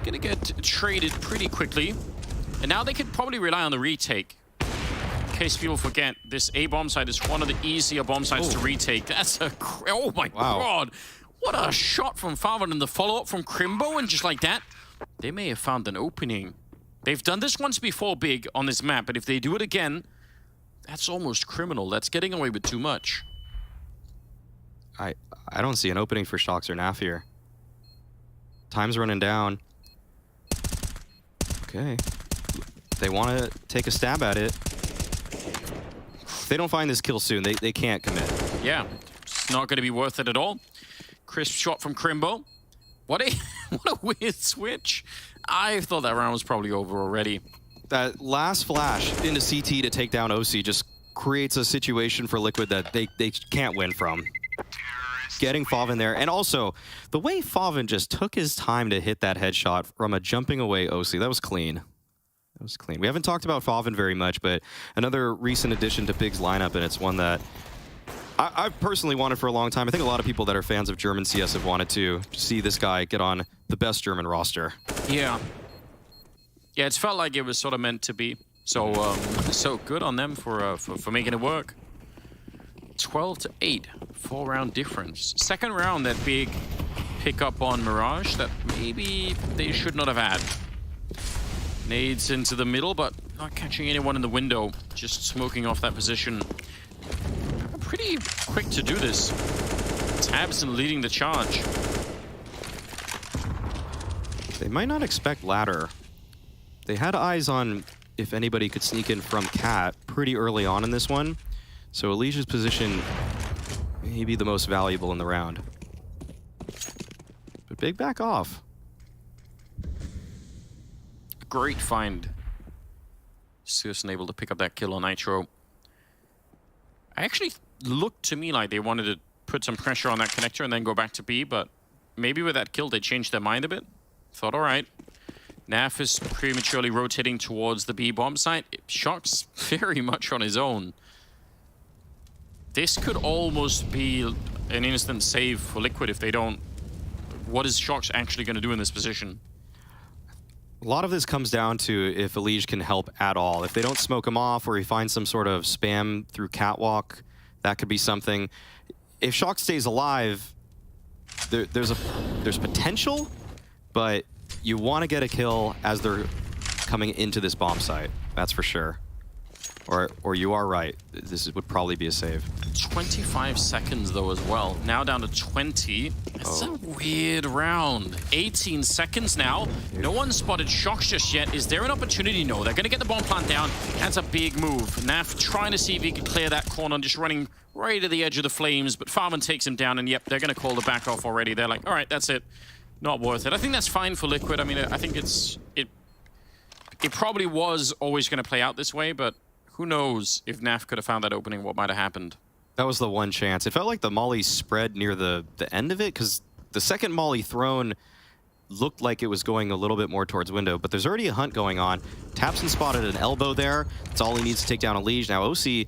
going to get traded pretty quickly. And now they could probably rely on the retake. In case people forget, this A-bomb site is one of the easier bomb sites to retake. That's a... Oh my god! What a shot from Faven and the follow-up from Crimbo, and just like that, they may have found an opening. They've done this once before, Big, on this map, but if they do it again, that's almost criminal. That's getting away with too much. I don't see an opening for Shox or Naf here. Time's running down. Okay. They want to take a stab at it. If they don't find this kill soon, they can't commit. Yeah, it's not going to be worth it at all. Crisp shot from Crimbo. What a weird switch. I thought that round was probably over already. That last flash into CT to take down OC just creates a situation for Liquid that they can't win from. Getting Faven there, and also the way Faven just took his time to hit that headshot from a jumping away OC, that was clean. That was clean. We haven't talked about Faven very much, but another recent addition to Big's lineup, and it's one that I've personally wanted for a long time. I think a lot of people that are fans of German CS have wanted to see this guy get on the best German roster. Yeah. Yeah, it's felt like it was sort of meant to be. So so good on them for making it work. 12-8, 4-round difference. Second round, that Big pick up on Mirage that maybe they should not have had. Nades into the middle, but not catching anyone in the window. Just smoking off that position. Pretty quick to do this. Tabson leading the charge. They might not expect ladder. They had eyes on if anybody could sneak in from Cat pretty early on in this one. So Alicia's position may be the most valuable in the round. But Big back off. Great find. Seriously able to pick up that kill on Nitro. I actually looked to me like they wanted to put some pressure on that connector and then go back to B, but maybe with that kill they changed their mind a bit. Thought, all right. Naf is prematurely rotating towards the B bomb site. Shox very much on his own. This could almost be an instant save for Liquid if they don't. What is Shox actually going to do in this position? A lot of this comes down to if Elige can help at all. If they don't smoke him off or he finds some sort of spam through catwalk, that could be something. If Shox stays alive, there's potential, but you want to get a kill as they're coming into this bomb site. That's for sure. Or you are right. This would probably be a save. 25 seconds though as well. Now down to 20. It's a weird round. 18 seconds now. No one spotted Shox just yet. Is there an opportunity? No. They're going to get the bomb plant down. That's a big move. Naf trying to see if he can clear that corner, just running right to the edge of the flames, but Farman takes him down, and yep, they're going to call the back off already. They're like, all right, that's it. Not worth it. I think that's fine for Liquid. I mean, I think it probably was always going to play out this way, but who knows if Naf could have found that opening, what might have happened. That was the one chance. It felt like the molly spread near the end of it, because the second molly thrown looked like it was going a little bit more towards window, but there's already a hunt going on. Tapson spotted an elbow there. That's all he needs to take down Elige. Now OC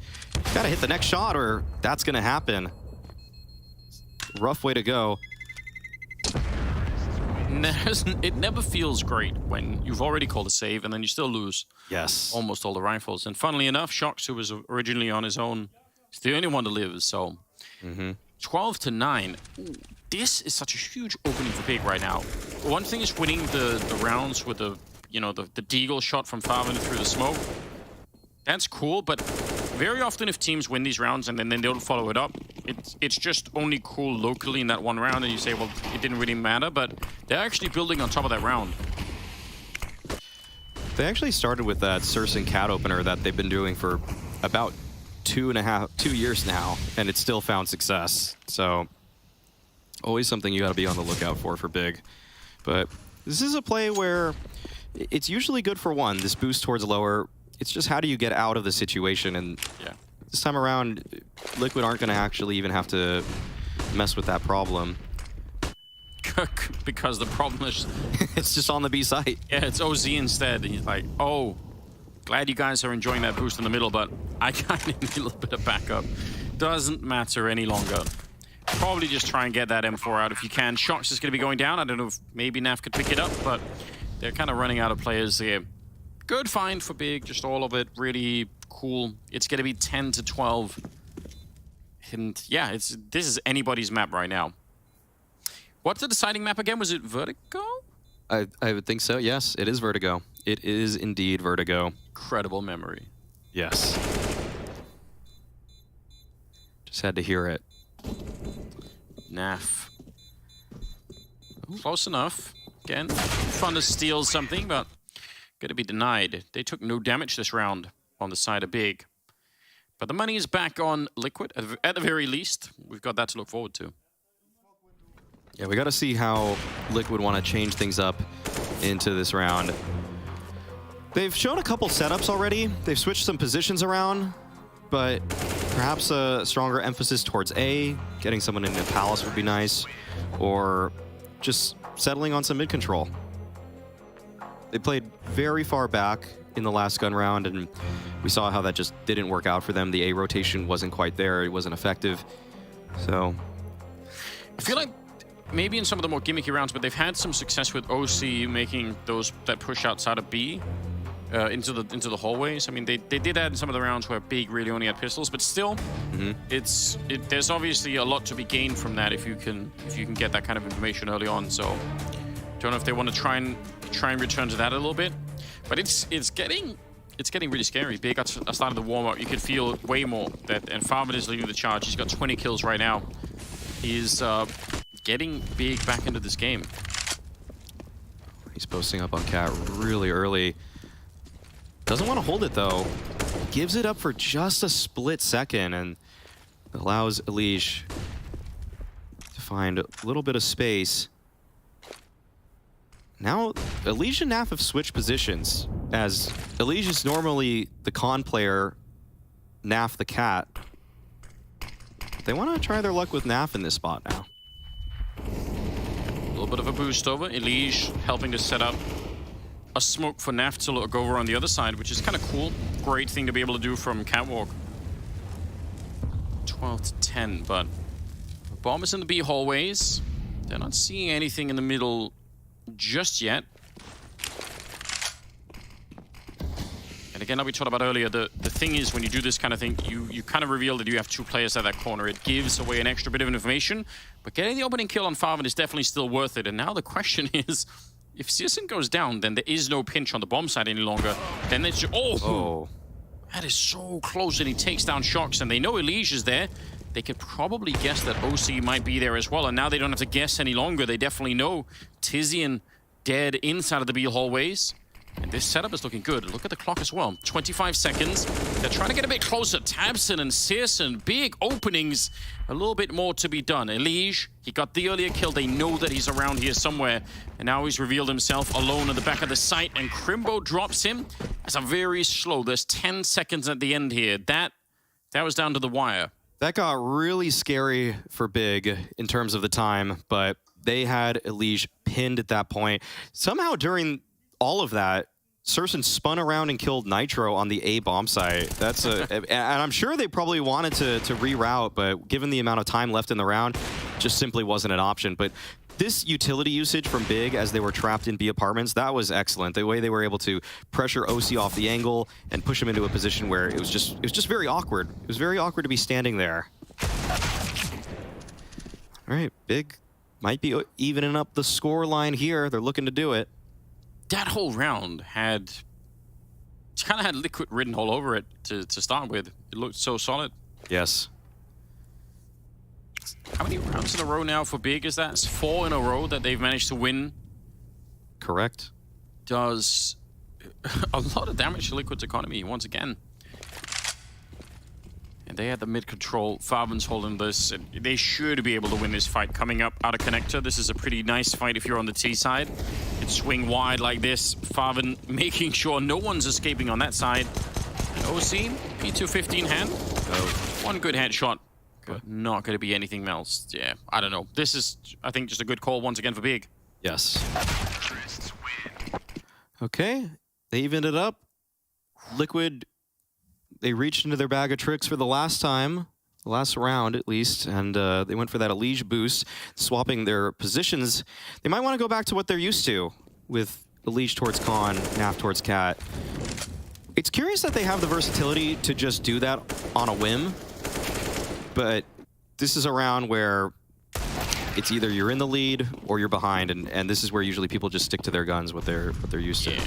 got to hit the next shot or that's going to happen. Rough way to go. It never feels great when you've already called a save and then you still lose. Yes. Almost all the rifles. And funnily enough, Shox, who was originally on his own, is the only one to live, so 12-9. Ooh, this is such a huge opening for Big right now. One thing is winning the rounds with the, you know, the deagle shot from Faven through the smoke. That's cool, but very often if teams win these rounds and then they don't follow it up, it's just only cool locally in that one round, and you say, well, it didn't really matter, but they're actually building on top of that round. They actually started with that Sursen cat opener that they've been doing for about 2 years now, and it's still found success. So always something you got to be on the lookout for Big. But this is a play where it's usually good for one, this boost towards lower. It's just how do you get out of the situation, and yeah. This time around, Liquid aren't going to actually even have to mess with that problem. Because the problem is... it's just on the B site. Yeah, it's OZ instead, and he's like, oh, glad you guys are enjoying that boost in the middle, but I kind of need a little bit of backup. Doesn't matter any longer. Probably just try and get that M4 out if you can. Shox is going to be going down. I don't know if maybe Naf could pick it up, but they're kind of running out of players here. Good find for Big, just all of it really cool. It's going to be 10-12. And yeah, this is anybody's map right now. What's the deciding map again? Was it Vertigo? I would think so, yes. It is Vertigo. It is indeed Vertigo. Incredible memory. Yes. Just had to hear it. Naf. Close enough. Again, fun to steal something, but gonna be denied. They took no damage this round on the side of Big. But the money is back on Liquid, at the very least. We've got that to look forward to. Yeah, we got to see how Liquid want to change things up into this round. They've shown a couple setups already. They've switched some positions around, but perhaps a stronger emphasis towards A, getting someone in the Palace would be nice, or just settling on some mid control. They played very far back in the last gun round, and we saw how that just didn't work out for them. The A rotation wasn't quite there. It wasn't effective. So I feel like maybe in some of the more gimmicky rounds, but they've had some success with OC making that push outside of B into the hallways. I mean, they did that in some of the rounds where Big really only had pistols, but still, there's obviously a lot to be gained from that if you can get that kind of information early on. So don't know if they want to try and return to that a little bit, but it's getting really scary. Big at the start of the warm up, you could feel way more that, and Faven is leading the charge. He's got 20 kills right now. He's getting Big back into this game. He's posting up on Cat really early. Doesn't want to hold it though. Gives it up for just a split second and allows Elige to find a little bit of space. Now, Elige and Naf have switched positions, as Elige is normally the con player, Naf the cat. But they want to try their luck with Naf in this spot now. A little bit of a boost over. Elige helping to set up a smoke for Naf to look over on the other side, which is kind of cool. Great thing to be able to do from Catwalk. 12-10, but the bomb is in the B hallways. They're not seeing anything in the middle just yet. And again, like we talked about earlier, the thing is when you do this kind of thing, you kind of reveal that you have two players at that corner. It gives away an extra bit of information, but getting the opening kill on Faven is definitely still worth it. And now the question is, if CSN goes down, then there is no pinch on the bomb side any longer. Then it's just, oh, that is so close, and he takes down Shox, and they know Elige is there. They could probably guess that OC might be there as well, and now they don't have to guess any longer. They definitely know Tizian dead inside of the B hallways. And this setup is looking good. Look at the clock as well. 25 seconds. They're trying to get a bit closer. Tabson and Searson, big openings. A little bit more to be done. Elige, he got the earlier kill. They know that he's around here somewhere. And now he's revealed himself alone at the back of the site. And Crimbo drops him. That's a very slow. There's 10 seconds at the end here. That was down to the wire. That got really scary for Big in terms of the time, but they had Elige pinned at that point. Somehow during all of that, Sursen spun around and killed Nitro on the A bomb site. That's and I'm sure they probably wanted to reroute, but given the amount of time left in the round, just simply wasn't an option. But this utility usage from Big as they were trapped in B apartments, that was excellent. The way they were able to pressure OC off the angle and push him into a position where it was just very awkward. It was very awkward to be standing there. Big might be evening up the score line here. They're looking to do it. That whole round kind of had Liquid written all over it to start with. It looked so solid. Yes. How many rounds in a row now for Big is that? It's 4 in a row that they've managed to win. Correct. Does a lot of damage to Liquid's economy once again. And they had the mid control. Farvan's holding this. And they should be able to win this fight coming up out of connector. This is a pretty nice fight if you're on the T side. You can swing wide like this. Farvan making sure no one's escaping on that side. And OC, P215 hand. One good headshot. But not going to be anything else. Yeah, I don't know. This is, I think, just a good call once again for Big. Yes. Okay, they evened it up. Liquid, they reached into their bag of tricks for the last time, the last round at least, and they went for that Elige boost, swapping their positions. They might want to go back to what they're used to with Elige towards Con, Naf towards Cat. It's curious that they have the versatility to just do that on a whim, but this is a round where it's either you're in the lead or you're behind, and this is where usually people just stick to their guns, what they're used to.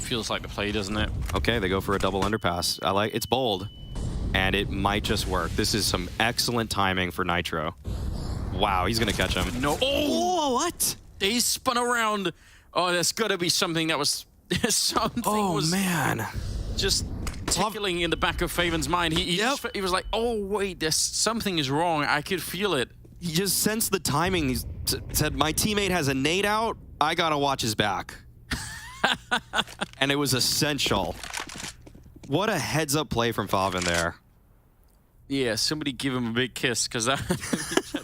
Feels like the play, doesn't it? Okay, they go for a double underpass. I like it's bold, and it might just work. This is some excellent timing for Nitro. Wow, he's gonna catch him. No. Oh, what? They spun around. Oh, that's gotta be something that was something. Oh man, just tickling in the back of Faven's mind. He was like, oh wait, there's something is wrong. I could feel it. He just sensed the timing. He said, my teammate has a nade out. I gotta watch his back. And it was essential. What a heads-up play from Faven there. Yeah, somebody give him a big kiss, because that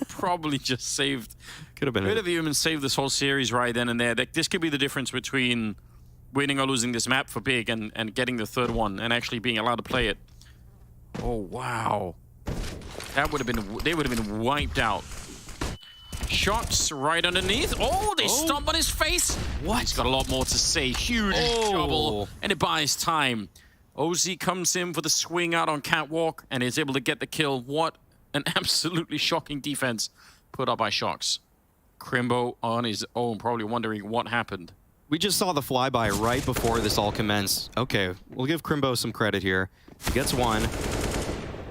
probably just saved. Could have been. Could have even saved this whole series right then and there. This could be the difference between winning or losing this map for Big and getting the third one and actually being allowed to play it. Oh wow, that would have been. They would have been wiped out. Shots right underneath. Oh, they stomp on his face. What? He's got a lot more to say. Huge double, and it buys time. OZ comes in for the swing out on Catwalk and is able to get the kill. What an absolutely shocking defense put up by Shox. Crimbo on his own, probably wondering what happened. We just saw the flyby right before this all commenced. Okay, we'll give Crimbo some credit here. He gets one.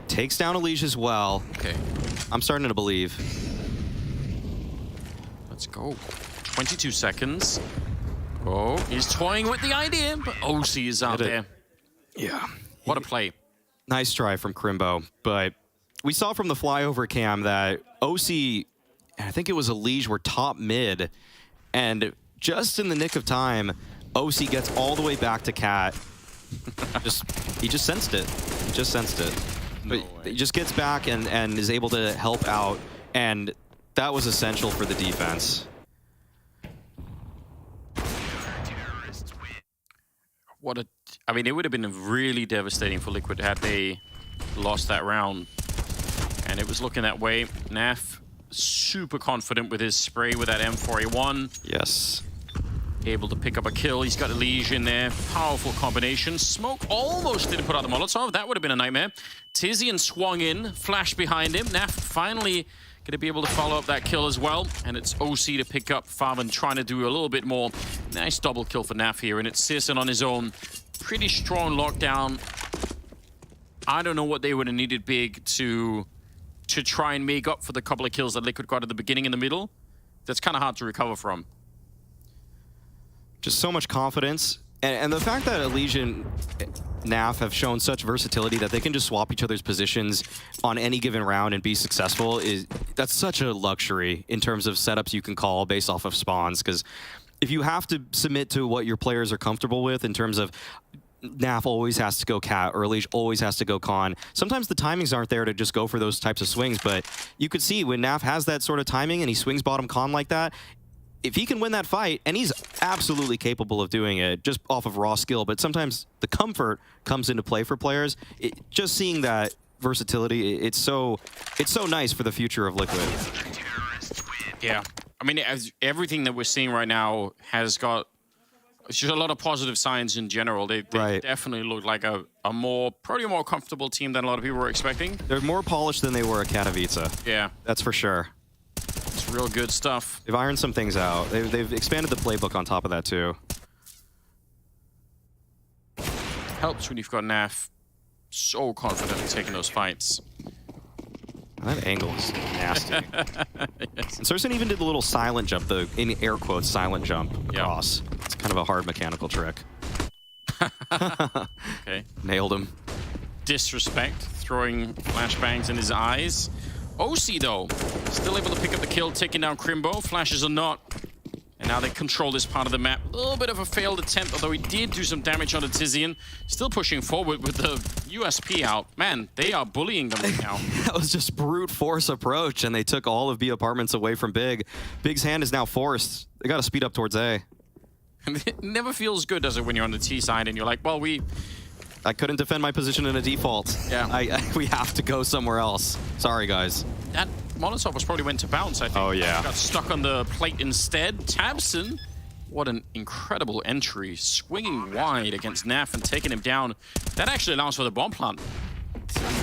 Takes down Elige as well. Okay. I'm starting to believe. Let's go. 22 seconds. Oh, he's toying with the idea, but OC is out there. Yeah. What a play. Nice try from Crimbo, but we saw from the flyover cam that OC, I think it was Elige, were top mid, and just in the nick of time, OC gets all the way back to Cat. He just sensed it. He just sensed it. But he just gets back and is able to help out, and that was essential for the defense. I mean, it would have been really devastating for Liquid had they lost that round. And it was looking that way. Naf, super confident with his spray with that M4A1. Yes. Able to pick up a kill. He's got Elige in there. Powerful combination. Smoke almost didn't put out the Molotov. That would have been a nightmare. Tizian swung in, flash behind him. Naf finally going to be able to follow up that kill as well. And it's OC to pick up. Faven trying to do a little bit more. Nice double kill for Naf here. And it's Sisson on his own. Pretty strong lockdown. I don't know what they would have needed Big to try and make up for the couple of kills that Liquid got at the beginning and the middle. That's kind of hard to recover from. Just so much confidence. And the fact that Elige and Naf have shown such versatility that they can just swap each other's positions on any given round and be successful, that's such a luxury in terms of setups you can call based off of spawns. Because if you have to submit to what your players are comfortable with in terms of Naf always has to go Cat or Elige always has to go Con, sometimes the timings aren't there to just go for those types of swings. But you could see when Naf has that sort of timing and he swings bottom Con like that, if he can win that fight, and he's absolutely capable of doing it just off of raw skill, but sometimes the comfort comes into play for players. Just seeing that versatility, it's so nice for the future of Liquid. Yeah, I mean, everything that we're seeing right now has got just a lot of positive signs in general. They definitely look like probably a more comfortable team than a lot of people were expecting. They're more polished than they were at Katowice. Yeah. That's for sure. Real good stuff. They've ironed some things out. They've expanded the playbook on top of that, too. Helps when you've got Naf so confident in taking those fights. That angle is nasty. Yes. And Surson even did the little silent jump, the in air quotes silent jump across. Yep. It's kind of a hard mechanical trick. Okay. Nailed him. Disrespect, throwing flashbangs in his eyes. OC, though, still able to pick up the kill, taking down Crimbo. Flashes are not. And now they control this part of the map. A little bit of a failed attempt, although he did do some damage on the Tizian. Still pushing forward with the USP out. Man, they are bullying them right now. That was just brute force approach, and they took all of B apartments away from Big. Big's hand is now forced. They got to speed up towards A. It never feels good, does it, when you're on the T side and you're like, well, I couldn't defend my position in a default. Yeah. We have to go somewhere else. Sorry, guys. That Molotov was probably went to bounce, I think. Oh, yeah. Got stuck on the plate instead. Tabson, what an incredible entry. Swinging wide against Naf and taking him down. That actually allows for the bomb plant.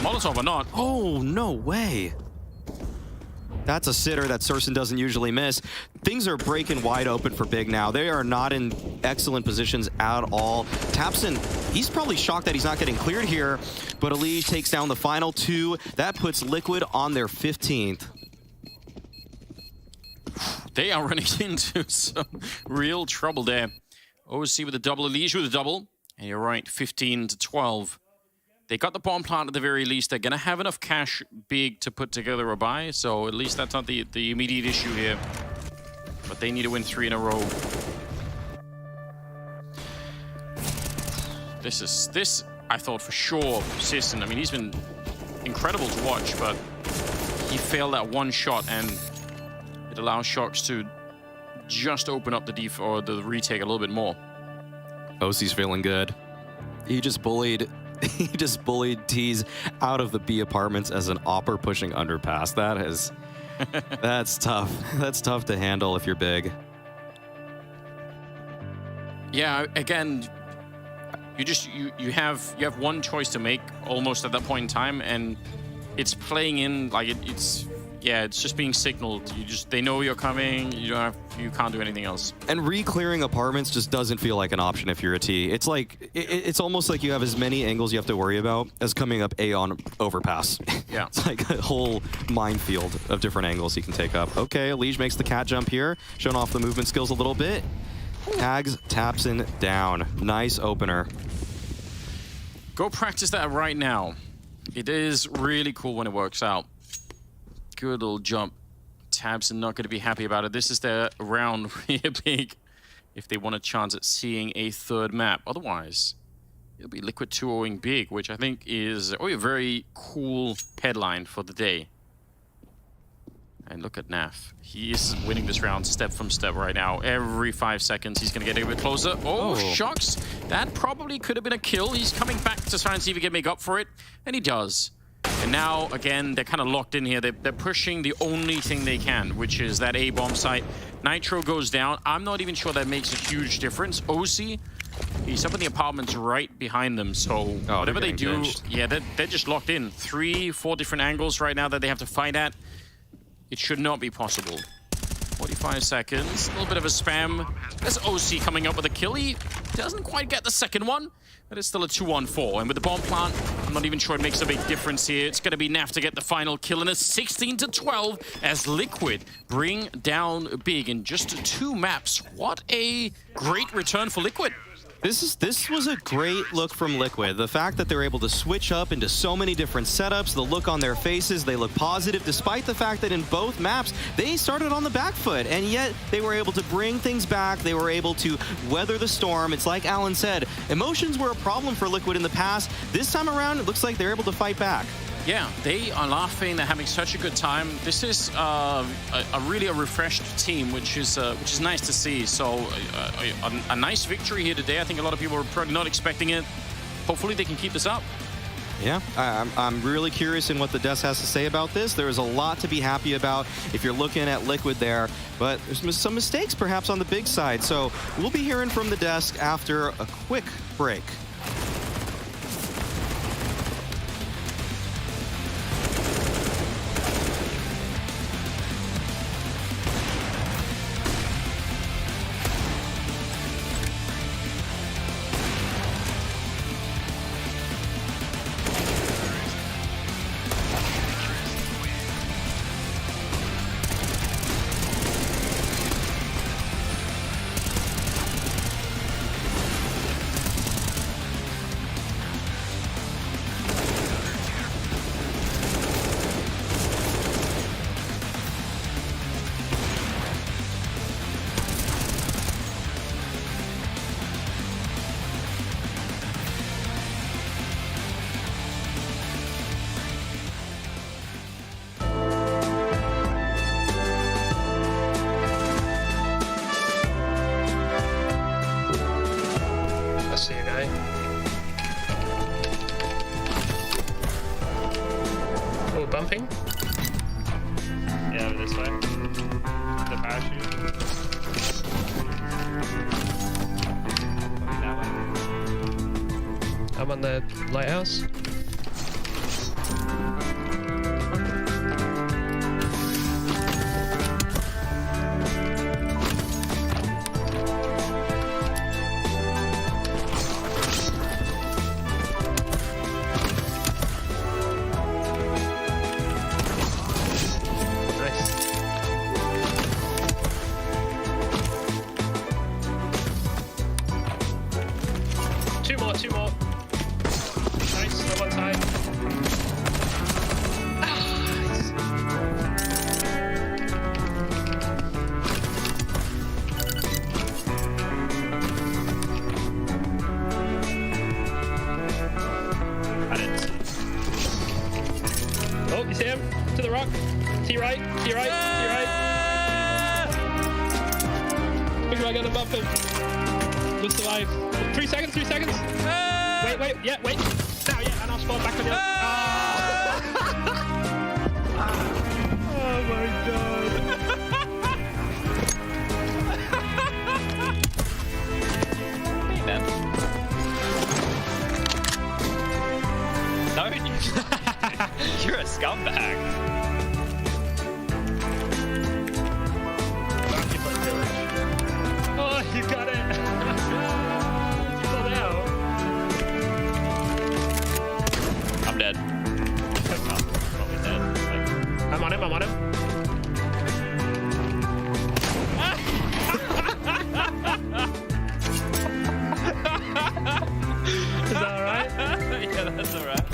Molotov or not. Oh, no way. That's a sitter that Surson doesn't usually miss. Things are breaking wide open for Big now. They are not in excellent positions at all. Tabson, he's probably shocked that he's not getting cleared here, but Elige takes down the final two. That puts Liquid on their 15th. They are running into some real trouble there. OC with a double, Elige with a double. And you're right, 15-12. They got the bomb plant at the very least. They're going to have enough cash Big to put together a buy, so at least that's not the immediate issue here. But they need to win 3 in a row. This I thought for sure, Sisson. I mean, he's been incredible to watch, but he failed that one shot, and it allows Shox to just open up the the retake a little bit more. OC's feeling good. He just bullied Tease out of the B apartments as an opper pushing underpass. That's tough. That's tough to handle if you're Big. Yeah, again, you have one choice to make almost at that point in time, and it's playing in like it's just being signaled. They know you're coming. You can't do anything else. And re-clearing apartments just doesn't feel like an option if you're a T. It's like it's almost like you have as many angles you have to worry about as coming up A on overpass. Yeah, it's like a whole minefield of different angles you can take up. Okay, Elige makes the cat jump here, showing off the movement skills a little bit. Tags Tabson down. Nice opener. Go practice that right now. It is really cool when it works out. Good little jump. Tabson not going to be happy about it. This is their round really big if they want a chance at seeing a third map. Otherwise, it'll be Liquid 2-0ing Big, which I think is a very cool headline for the day. And look at Naf. He is winning this round step from step right now. Every 5 seconds, he's going to get a bit closer. Oh, Shox. That probably could have been a kill. He's coming back to try and see if he can make up for it. And he does. And now, again, they're kind of locked in here. They're pushing the only thing they can, which is that A-bomb site. Nitro goes down. I'm not even sure that makes a huge difference. OC, he's up in the apartments right behind them. So whatever they do, they're just locked in. 3-4 different angles right now that they have to fight at. It should not be possible. 45 seconds. A little bit of a spam. There's OC coming up with a kill. He doesn't quite get the second one, but it's still a 2-on-4. And with the bomb plant, I'm not even sure it makes a big difference here. It's going to be Naf to get the final kill, and it's 16-12 as Liquid bring down Big in just 2 maps. What a great return for Liquid. This was a great look from Liquid. The fact that they're able to switch up into so many different setups, the look on their faces, they look positive, despite the fact that in both maps, they started on the back foot, and yet they were able to bring things back. They were able to weather the storm. It's like Alan said, emotions were a problem for Liquid in the past. This time around, it looks like they're able to fight back. Yeah, they are laughing. They're having such a good time. This is really a refreshed team, which is nice to see. So a nice victory here today. I think a lot of people are probably not expecting it. Hopefully they can keep this up. Yeah, I'm really curious in what the Desk has to say about this. There is a lot to be happy about if you're looking at Liquid there, but there's some mistakes perhaps on the Big side. So we'll be hearing from the Desk after a quick break. bumping? Yeah, this way. The parachute. That way. I'm on the lighthouse. Two more. Nice, on one side. I didn't see. Oh, you see him? To the rock. T right. Look, I gotta bump him. We'll survive. 3 seconds. Wait. Yeah, wait. Now, yeah, and I'll spawn back on you. Oh my god. Hey, man. No, you're a scumbag. Oh, you got it. I'm dead. Probably dead. I'm on him. Is that alright? Yeah, that's alright.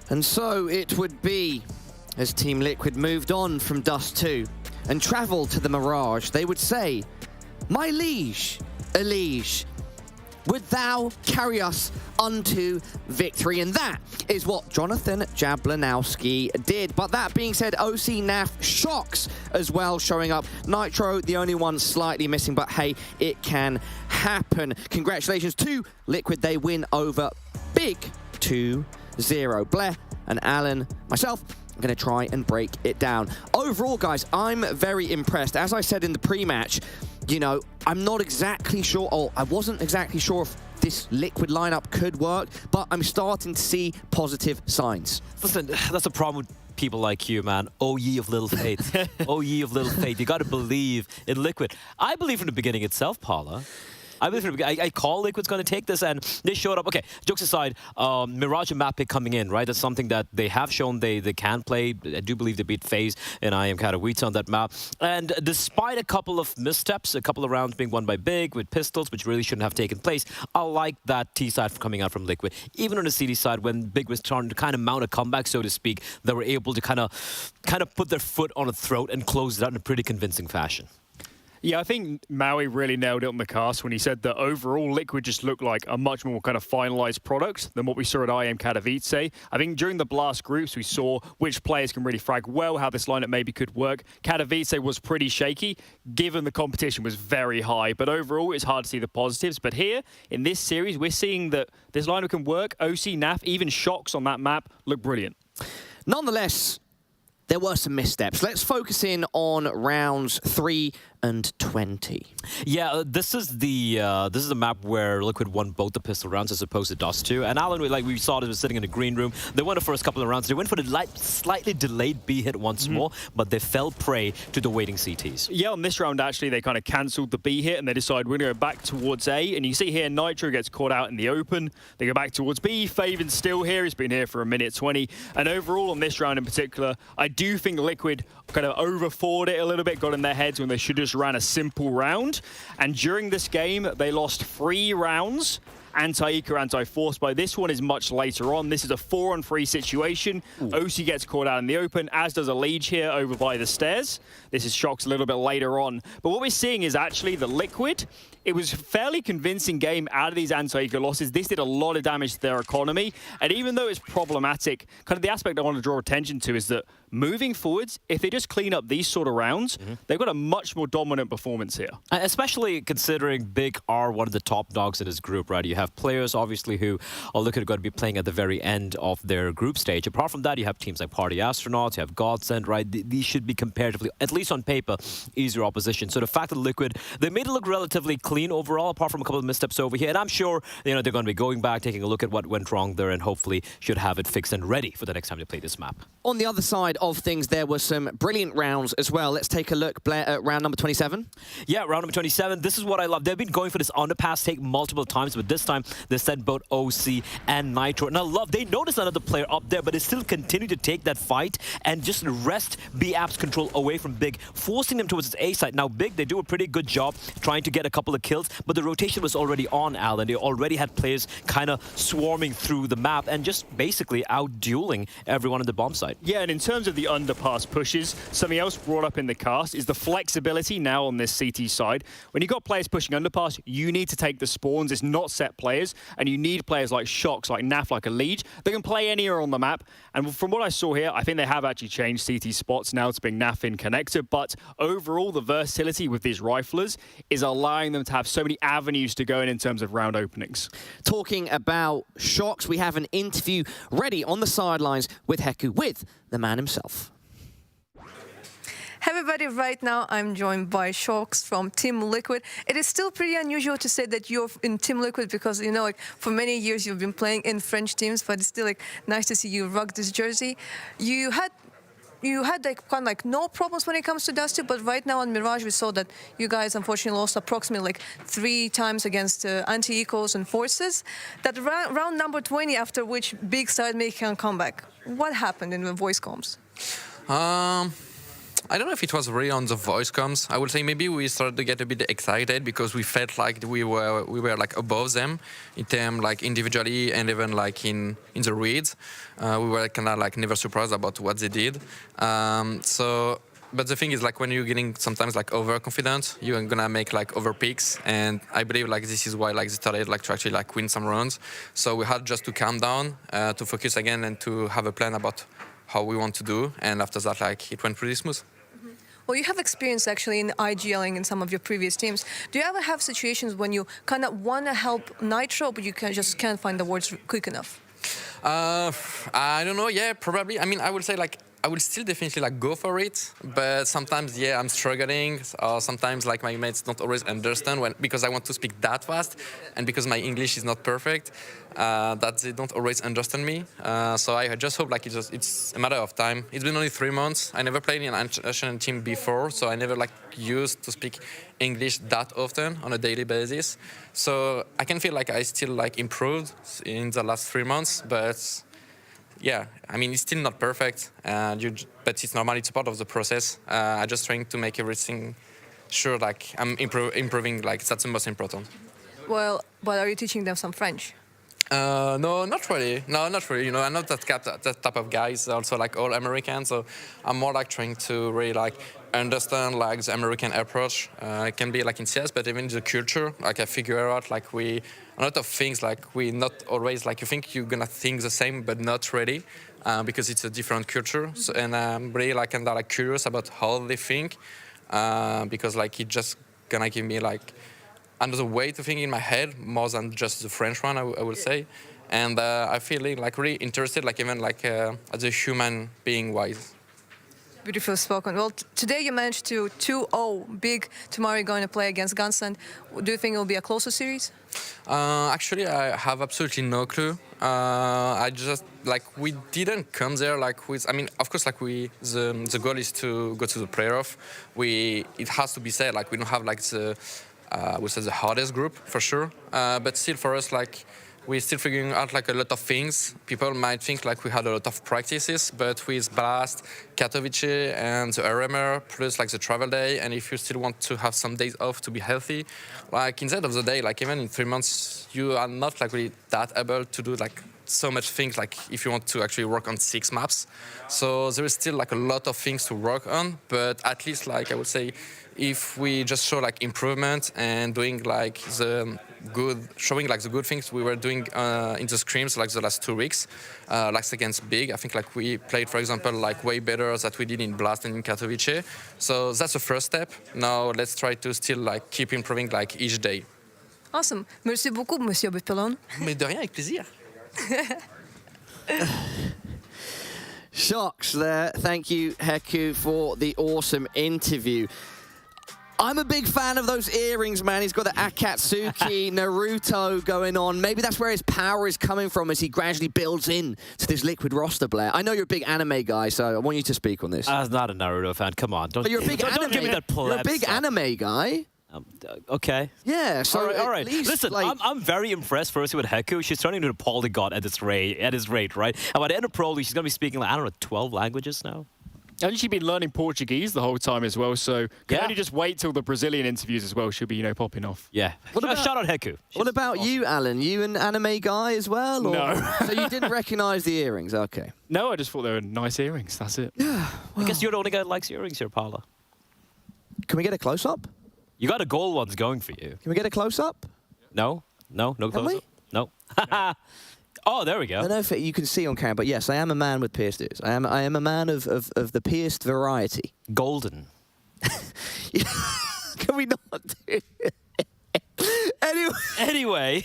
And so it would be, as Team Liquid moved on from Dust 2 and travelled to the Mirage, they would say, "My liege, Elige, would thou carry us unto victory?" And that is what Jonathan Jablanowski did. But that being said, OC Naf shocks as well showing up. Nitro, the only one slightly missing, but hey, it can happen. Congratulations to Liquid. They win over big 2-0. Blair and Alan, myself, I'm going to try and break it down. Overall, guys, I'm very impressed. As I said in the pre-match, you know, I'm not exactly sure, or I wasn't exactly sure if this Liquid lineup could work, but I'm starting to see positive signs. Listen, that's a problem with people like you, man. Oh, ye of little faith. Oh, ye of little faith. You got to believe in Liquid. I believe from the beginning itself, Paula. I call Liquid's going to take this, and they showed up. Okay, jokes aside, Mirage and map pick coming in, right? That's something that they have shown they can play. I do believe they beat Faze and I am Katowice on that map. And despite a couple of missteps, a couple of rounds being won by Big with pistols, which really shouldn't have taken place, I like that T side coming out from Liquid. Even on the CD side, when Big was trying to kind of mount a comeback, so to speak, they were able to kind of put their foot on the throat and close it out in a pretty convincing fashion. Yeah, I think Maui really nailed it on the cast when he said that overall Liquid just looked like a much more kind of finalized product than what we saw at IM Katowice. I think during the Blast groups, we saw which players can really frag well, how this lineup maybe could work. Katowice was pretty shaky, given the competition was very high. But overall, it's hard to see the positives. But here, in this series, we're seeing that this lineup can work. OC, NAF, even Shocks on that map look brilliant. Nonetheless, there were some missteps. Let's focus in on rounds 3 and 20. Yeah, this is the map where Liquid won both the pistol rounds as opposed to Dust 2. And Alan, like we saw, they were sitting in the green room. They won the first couple of rounds. They went for the slightly delayed B hit once more, but they fell prey to the waiting CTs. Yeah, on this round, actually, they kind of cancelled the B hit and they decided we're going to go back towards A. And you see here, Nitro gets caught out in the open. They go back towards B. Faven's still here. He's been here for 1:20. And overall, on this round in particular, I do think Liquid kind of over-forward it a little bit, got in their heads when they should just ran a simple round. And during this game, they lost 3 rounds. Anti-Eco, anti-Force. But this one is much later on. This is a 4-on-3 situation. OC gets caught out in the open, as does Elige here over by the stairs. This is Shox a little bit later on. But what we're seeing is actually the Liquid. It was a fairly convincing game out of these anti-Eco losses. This did a lot of damage to their economy. And even though it's problematic, kind of the aspect I want to draw attention to is that moving forwards, if they just clean up these sort of rounds, they've got a much more dominant performance here. Especially considering Big are one of the top dogs in this group, right? You have players, obviously, who are looking to be playing at the very end of their group stage. Apart from that, you have teams like Party Astronauts, you have Godsend, right? These should be comparatively, at least on paper, easier opposition. So the fact that Liquid, they made it look relatively clean overall, apart from a couple of missteps over here. And I'm sure, they're going to be going back, taking a look at what went wrong there, and hopefully should have it fixed and ready for the next time they play this map. On the other side of things, there were some brilliant rounds as well. Let's take a look, Blair, at round number 27. Yeah, round number 27. This is what I love. They've been going for this underpass take multiple times, but this time they sent both OC and Nitro. And I love, they noticed another player up there, but they still continue to take that fight and just wrest B-App's control away from Big, forcing them towards its A side. Now, Big, they do a pretty good job trying to get a couple of kills, but the rotation was already on, Alan. They already had players kind of swarming through the map and just basically out-dueling everyone on the bomb site. Yeah, and in terms of the underpass pushes, something else brought up in the cast is the flexibility now on this CT side. When you've got players pushing underpass, you need to take the spawns. It's not set players, and you need players like Shox, like Naf, like Elige. They can play anywhere on the map, and from what I saw here, I think they have actually changed CT spots now to being Naf in connector, but overall, the versatility with these riflers is allowing them to have so many avenues to go in terms of round openings. Talking about Shox, we have an interview ready on the sidelines with Heku, with the man himself. Hey everybody, right now I'm joined by Shox from Team Liquid. It is still pretty unusual to say that you're in Team Liquid because, you know, like for many years you've been playing in French teams, but it's still like nice to see you rock this jersey. You had like kind of like no problems when it comes to Dust 2, but right now on Mirage we saw that you guys unfortunately lost approximately like 3 times against anti-ecos and forces. That round number 20, after which Big started making a comeback. What happened in the voice comms? I don't know if it was really on the voice comms. I would say maybe we started to get a bit excited because we felt like we were like above them in terms like individually and even like in the reads. We were kind of like never surprised about what they did. But the thing is, like, when you're getting sometimes like overconfident, you're gonna make like over picks, and I believe like this is why like they started like to actually like win some rounds. So we had just to calm down, to focus again, and to have a plan about how we want to do. And after that, like, it went pretty smooth. Well, you have experience actually in IGLing in some of your previous teams. Do you ever have situations when you kind of want to help Nitro, but you just can't find the words quick enough? I don't know. Yeah, probably. I mean, I would say like I will still definitely like go for it, but sometimes yeah, I'm struggling. Or sometimes like my mates don't always understand because I want to speak that fast, and because my English is not perfect, that they don't always understand me. So I just hope like it's a matter of time. It's been only 3 months. I never played in an international team before, so I never like used to speak English that often on a daily basis. So I can feel like I still like improved in the last 3 months, but yeah, I mean, it's still not perfect, but it's normal. It's part of the process. I'm just trying to make everything sure, like I'm improving. Like that's the most important. Well, but are you teaching them some French? No, not really. No, not really. You know, I'm not that type of guy. It's also like all American, so I'm more like trying to really like understand like the American approach. It can be like in CS, but even the culture. Like I figure out like a lot of things like we not always like you think you're gonna think the same, but not really, because it's a different culture. So, and I'm really like kind of like curious about how they think, because like it just gonna give me like another way to think in my head more than just the French one, I would say. And I feel like really interested, like even like as a human being wise. Beautiful spoken. Well, today you managed to 2-0 big. Tomorrow you're going to play against Gunsland. Do you think it will be a closer series? Actually, I have absolutely no clue. I just we didn't come there with. I mean, of course, the goal is to go to the playoff. It has to be said we don't have the hardest group for sure. But still, for us we're still figuring out a lot of things. People might think we had a lot of practices, but with Blast, Katowice, and the RMR, plus the travel day, and if you still want to have some days off to be healthy, in the end of the day, even in 3 months, you are not really that able to do so much things if you want to actually work on 6 maps. So there is still a lot of things to work on, but at least I would say if we just show improvement and doing showing the good things we were doing in the scrims the last 2 weeks, against Big, I think we played, for example, way better than we did in Blast and in Katowice. So that's the first step. Now let's try to still keep improving each day. Awesome. Merci beaucoup, Monsieur Butpelon. Mais de rien, avec plaisir. Shocks there. Thank you, Heku, for the awesome interview. I'm a big fan of those earrings, man. He's got the Akatsuki Naruto going on. Maybe that's where his power is coming from as he gradually builds in to this Liquid roster, Blair. I know you're a big anime guy, so I want you to speak on this. I was not a Naruto fan. Come on. Don't give me that pleb You're a big anime guy. Okay. Yeah, so all right. Least, listen, I'm very impressed firstly with Heku. She's turning into a polyglot at his rate, right? And by the end of Pro League, she's going to be speaking, I don't know, 12 languages now? And she's been learning Portuguese the whole time as well, so can only just wait till the Brazilian interviews as well. She'll be, popping off. Yeah. Shout out Heku. What about you, Alan? You an anime guy as well? Or? No. So you didn't recognize the earrings? Okay. No, I just thought they were nice earrings. That's it. Yeah. I guess you're the only guy that likes earrings here, Paula. Can we get a close-up? You got a gold ones going for you. Can we get a close-up? No close-up. No. Oh, there we go. I don't know if you can see on camera, but yes, I am a man with pierced ears. I am a man of the pierced variety. Golden. Can we not do it? Anyway.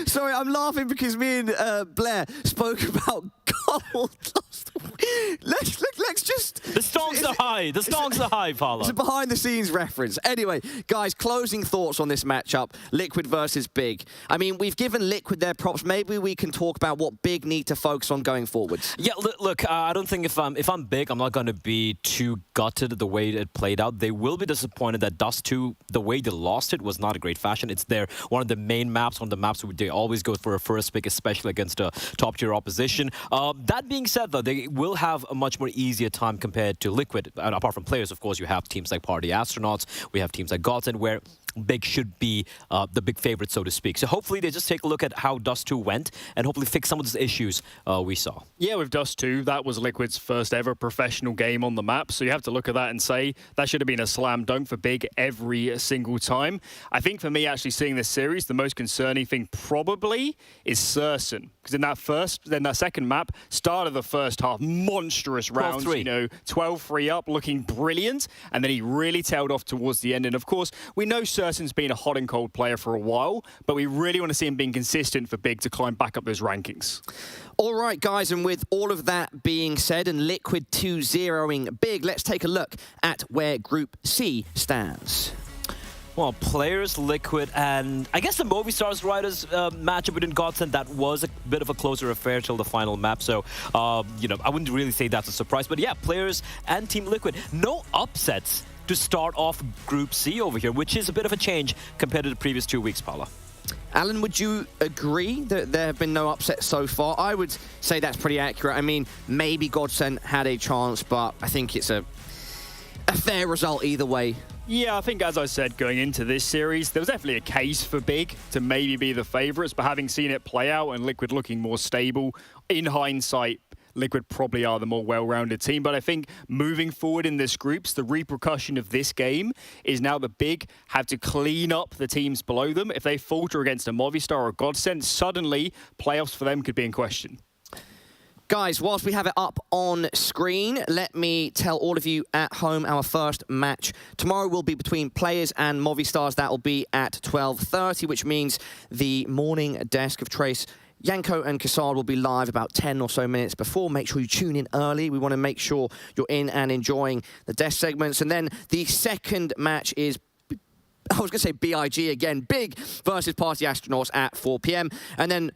Sorry, I'm laughing because me and Blair spoke about gold last week. Let's just... The stonks are high. The stonks are high, Paula. It's a behind-the-scenes reference. Anyway, guys, closing thoughts on this matchup. Liquid versus Big. I mean, we've given Liquid their props. Maybe we can talk about what Big need to focus on going forwards. Yeah, look, I don't think if I'm Big, I'm not going to be too gutted the way it played out. They will be disappointed that Dust 2, the way they lost it, was not a great fashion. It's one of the main maps, one of the maps where they always go for a first pick, especially against a top-tier opposition. That being said, though, they will have a much more easier time compared to Liquid. And apart from players, of course, you have teams like Party Astronauts, we have teams like Godsend, where Big should be the big favorite, so to speak. So hopefully they just take a look at how Dust 2 went and hopefully fix some of those issues we saw. Yeah, with Dust 2, that was Liquid's first ever professional game on the map. So you have to look at that and say that should have been a slam dunk for Big every single time. I think for me, actually seeing this series, the most concerning thing probably is Sursen. Because in that second map, start of the first half, monstrous rounds, 12-3 up, looking brilliant. And then he really tailed off towards the end. And of course, we know Sursen's been a hot and cold player for a while, but we really want to see him being consistent for Big to climb back up those rankings. All right, guys, and with all of that being said and Liquid 2-0ing Big, let's take a look at where Group C stands. Well, players, Liquid, and I guess the Movistars Riders matchup within Godsend, that was a bit of a closer affair till the final map. So, I wouldn't really say that's a surprise. But yeah, players and Team Liquid, no upsets to start off Group C over here, which is a bit of a change compared to the previous 2 weeks, Paula. Alan, would you agree that there have been no upsets so far? I would say that's pretty accurate. I mean, maybe Godsend had a chance, but I think it's a fair result either way. Yeah, I think, as I said, going into this series, there was definitely a case for Big to maybe be the favourites, but having seen it play out and Liquid looking more stable, in hindsight, Liquid probably are the more well-rounded team. But I think moving forward in this groups, the repercussion of this game is now the Big have to clean up the teams below them. If they falter against a Movistar or a Godsend, suddenly playoffs for them could be in question. Guys, whilst we have it up on screen, let me tell all of you at home our first match tomorrow will be between players and Movistars. That will be at 12:30, which means the morning desk of Trace Yanko and Kassad will be live about 10 or so minutes before. Make sure you tune in early. We want to make sure you're in and enjoying the death segments. And then the second match is, I was going to say BIG again, Big versus Party Astronauts at 4 p.m. And then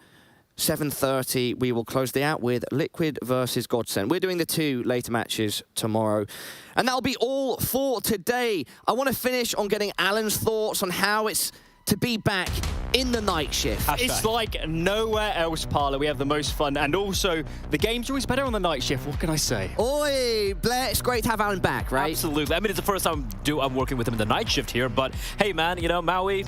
7:30, we will close the out with Liquid versus Godsend. We're doing the 2 later matches tomorrow. And that'll be all for today. I want to finish on getting Alan's thoughts on how it's to be back in the night shift. It's like nowhere else, Parla. We have the most fun, and also the game's always better on the night shift. What can I say? Oi, Blair, it's great to have Alan back, right? Absolutely. I mean, it's the first time I'm working with him in the night shift here, but hey, man, you know, Maui,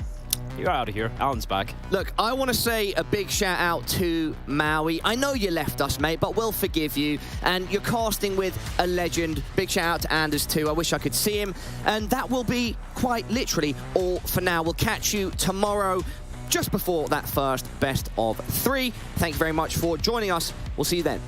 you're out of here. Alan's back. Look, I want to say a big shout out to Maui. I know you left us, mate, but we'll forgive you. And you're casting with a legend. Big shout out to Anders too. I wish I could see him. And that will be quite literally all for now. We'll catch you tomorrow just before that first best of 3. Thank you very much for joining us. We'll see you then.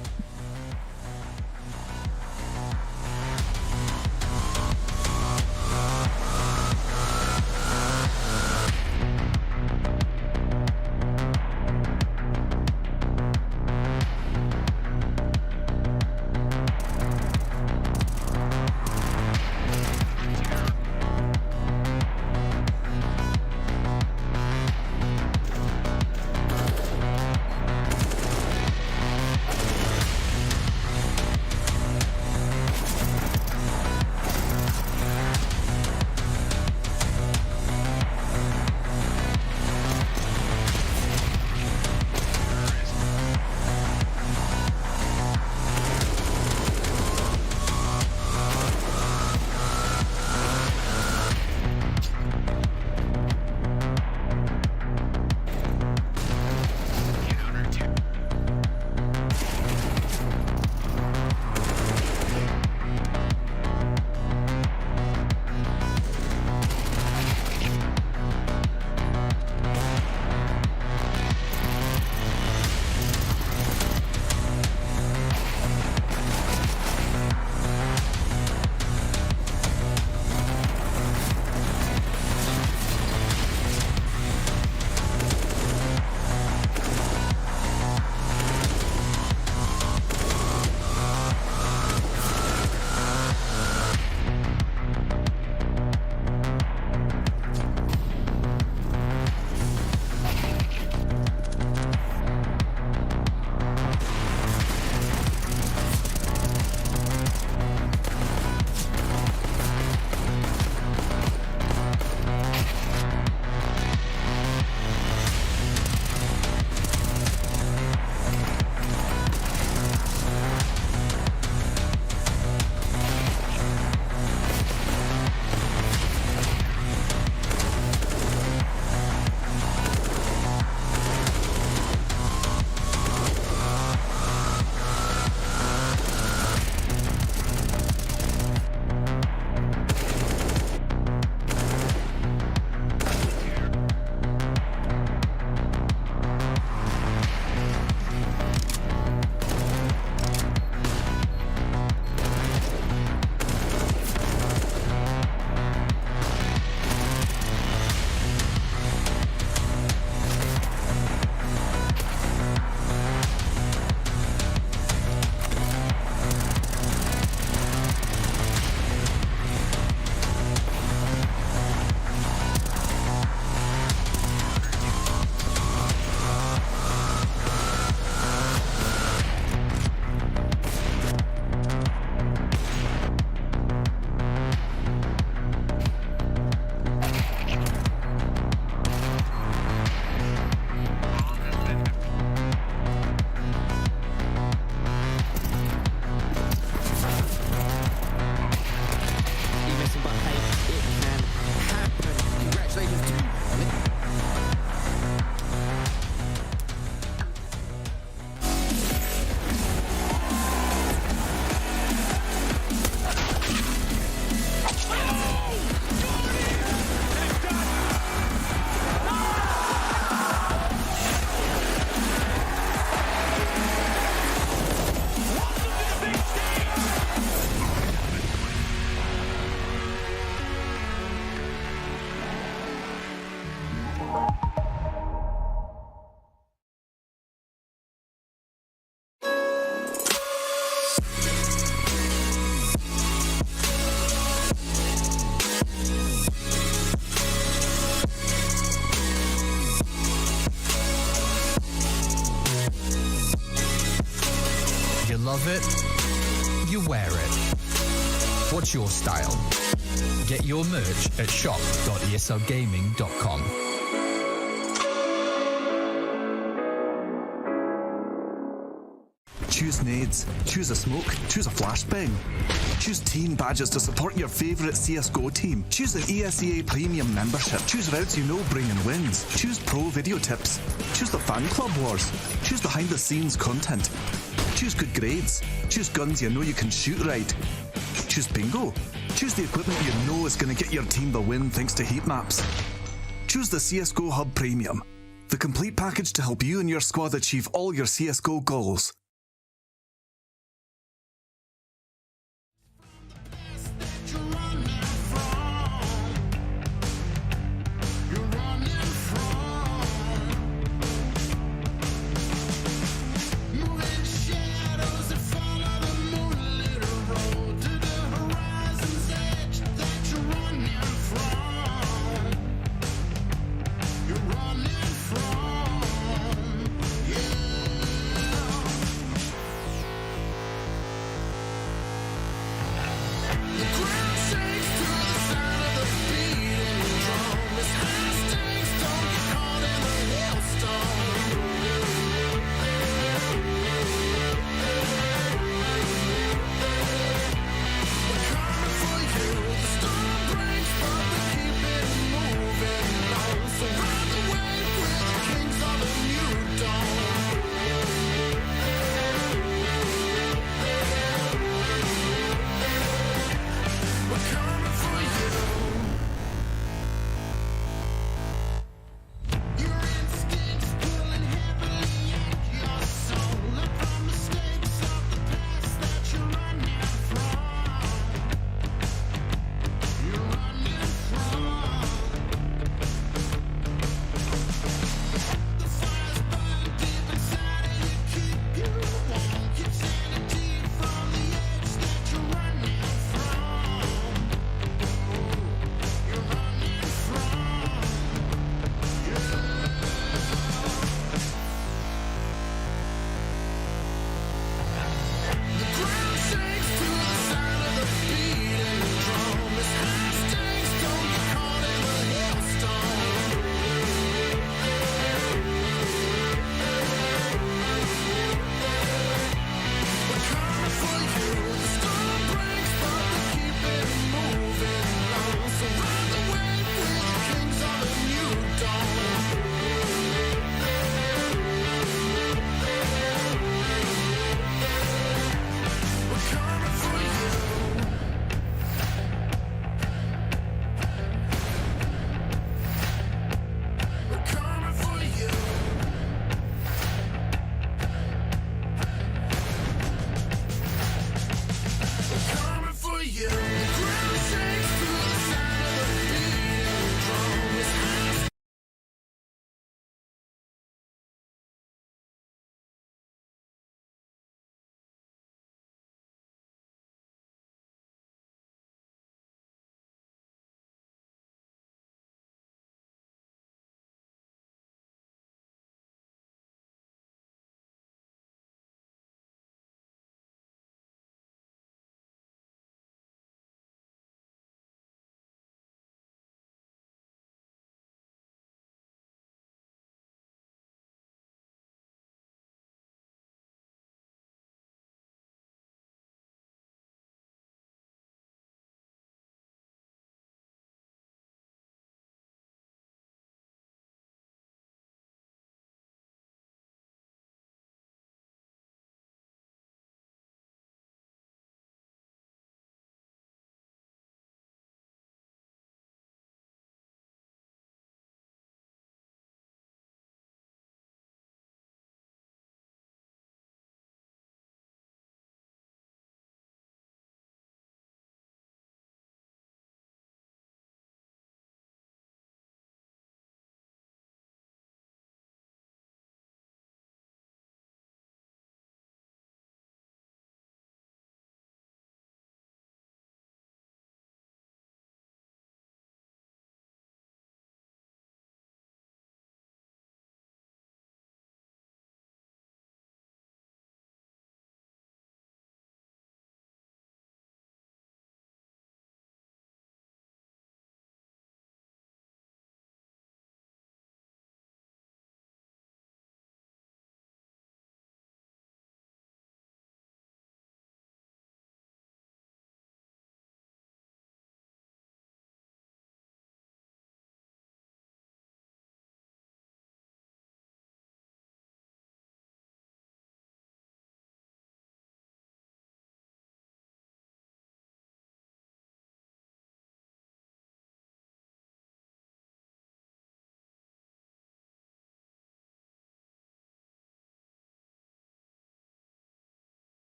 love it, you wear it. What's your style? Get your merch at shop.eslgaming.com. Choose nades, choose a smoke, choose a flashbang. Choose team badges to support your favourite CSGO team. Choose an ESEA Premium membership. Choose routes you know bring in wins. Choose pro video tips. Choose the fan club wars. Choose behind the scenes content. Choose good grades. Choose guns you know you can shoot right. Choose bingo. Choose the equipment you know is going to get your team the win thanks to heat maps. Choose the CSGO Hub Premium, the complete package to help you and your squad achieve all your CSGO goals.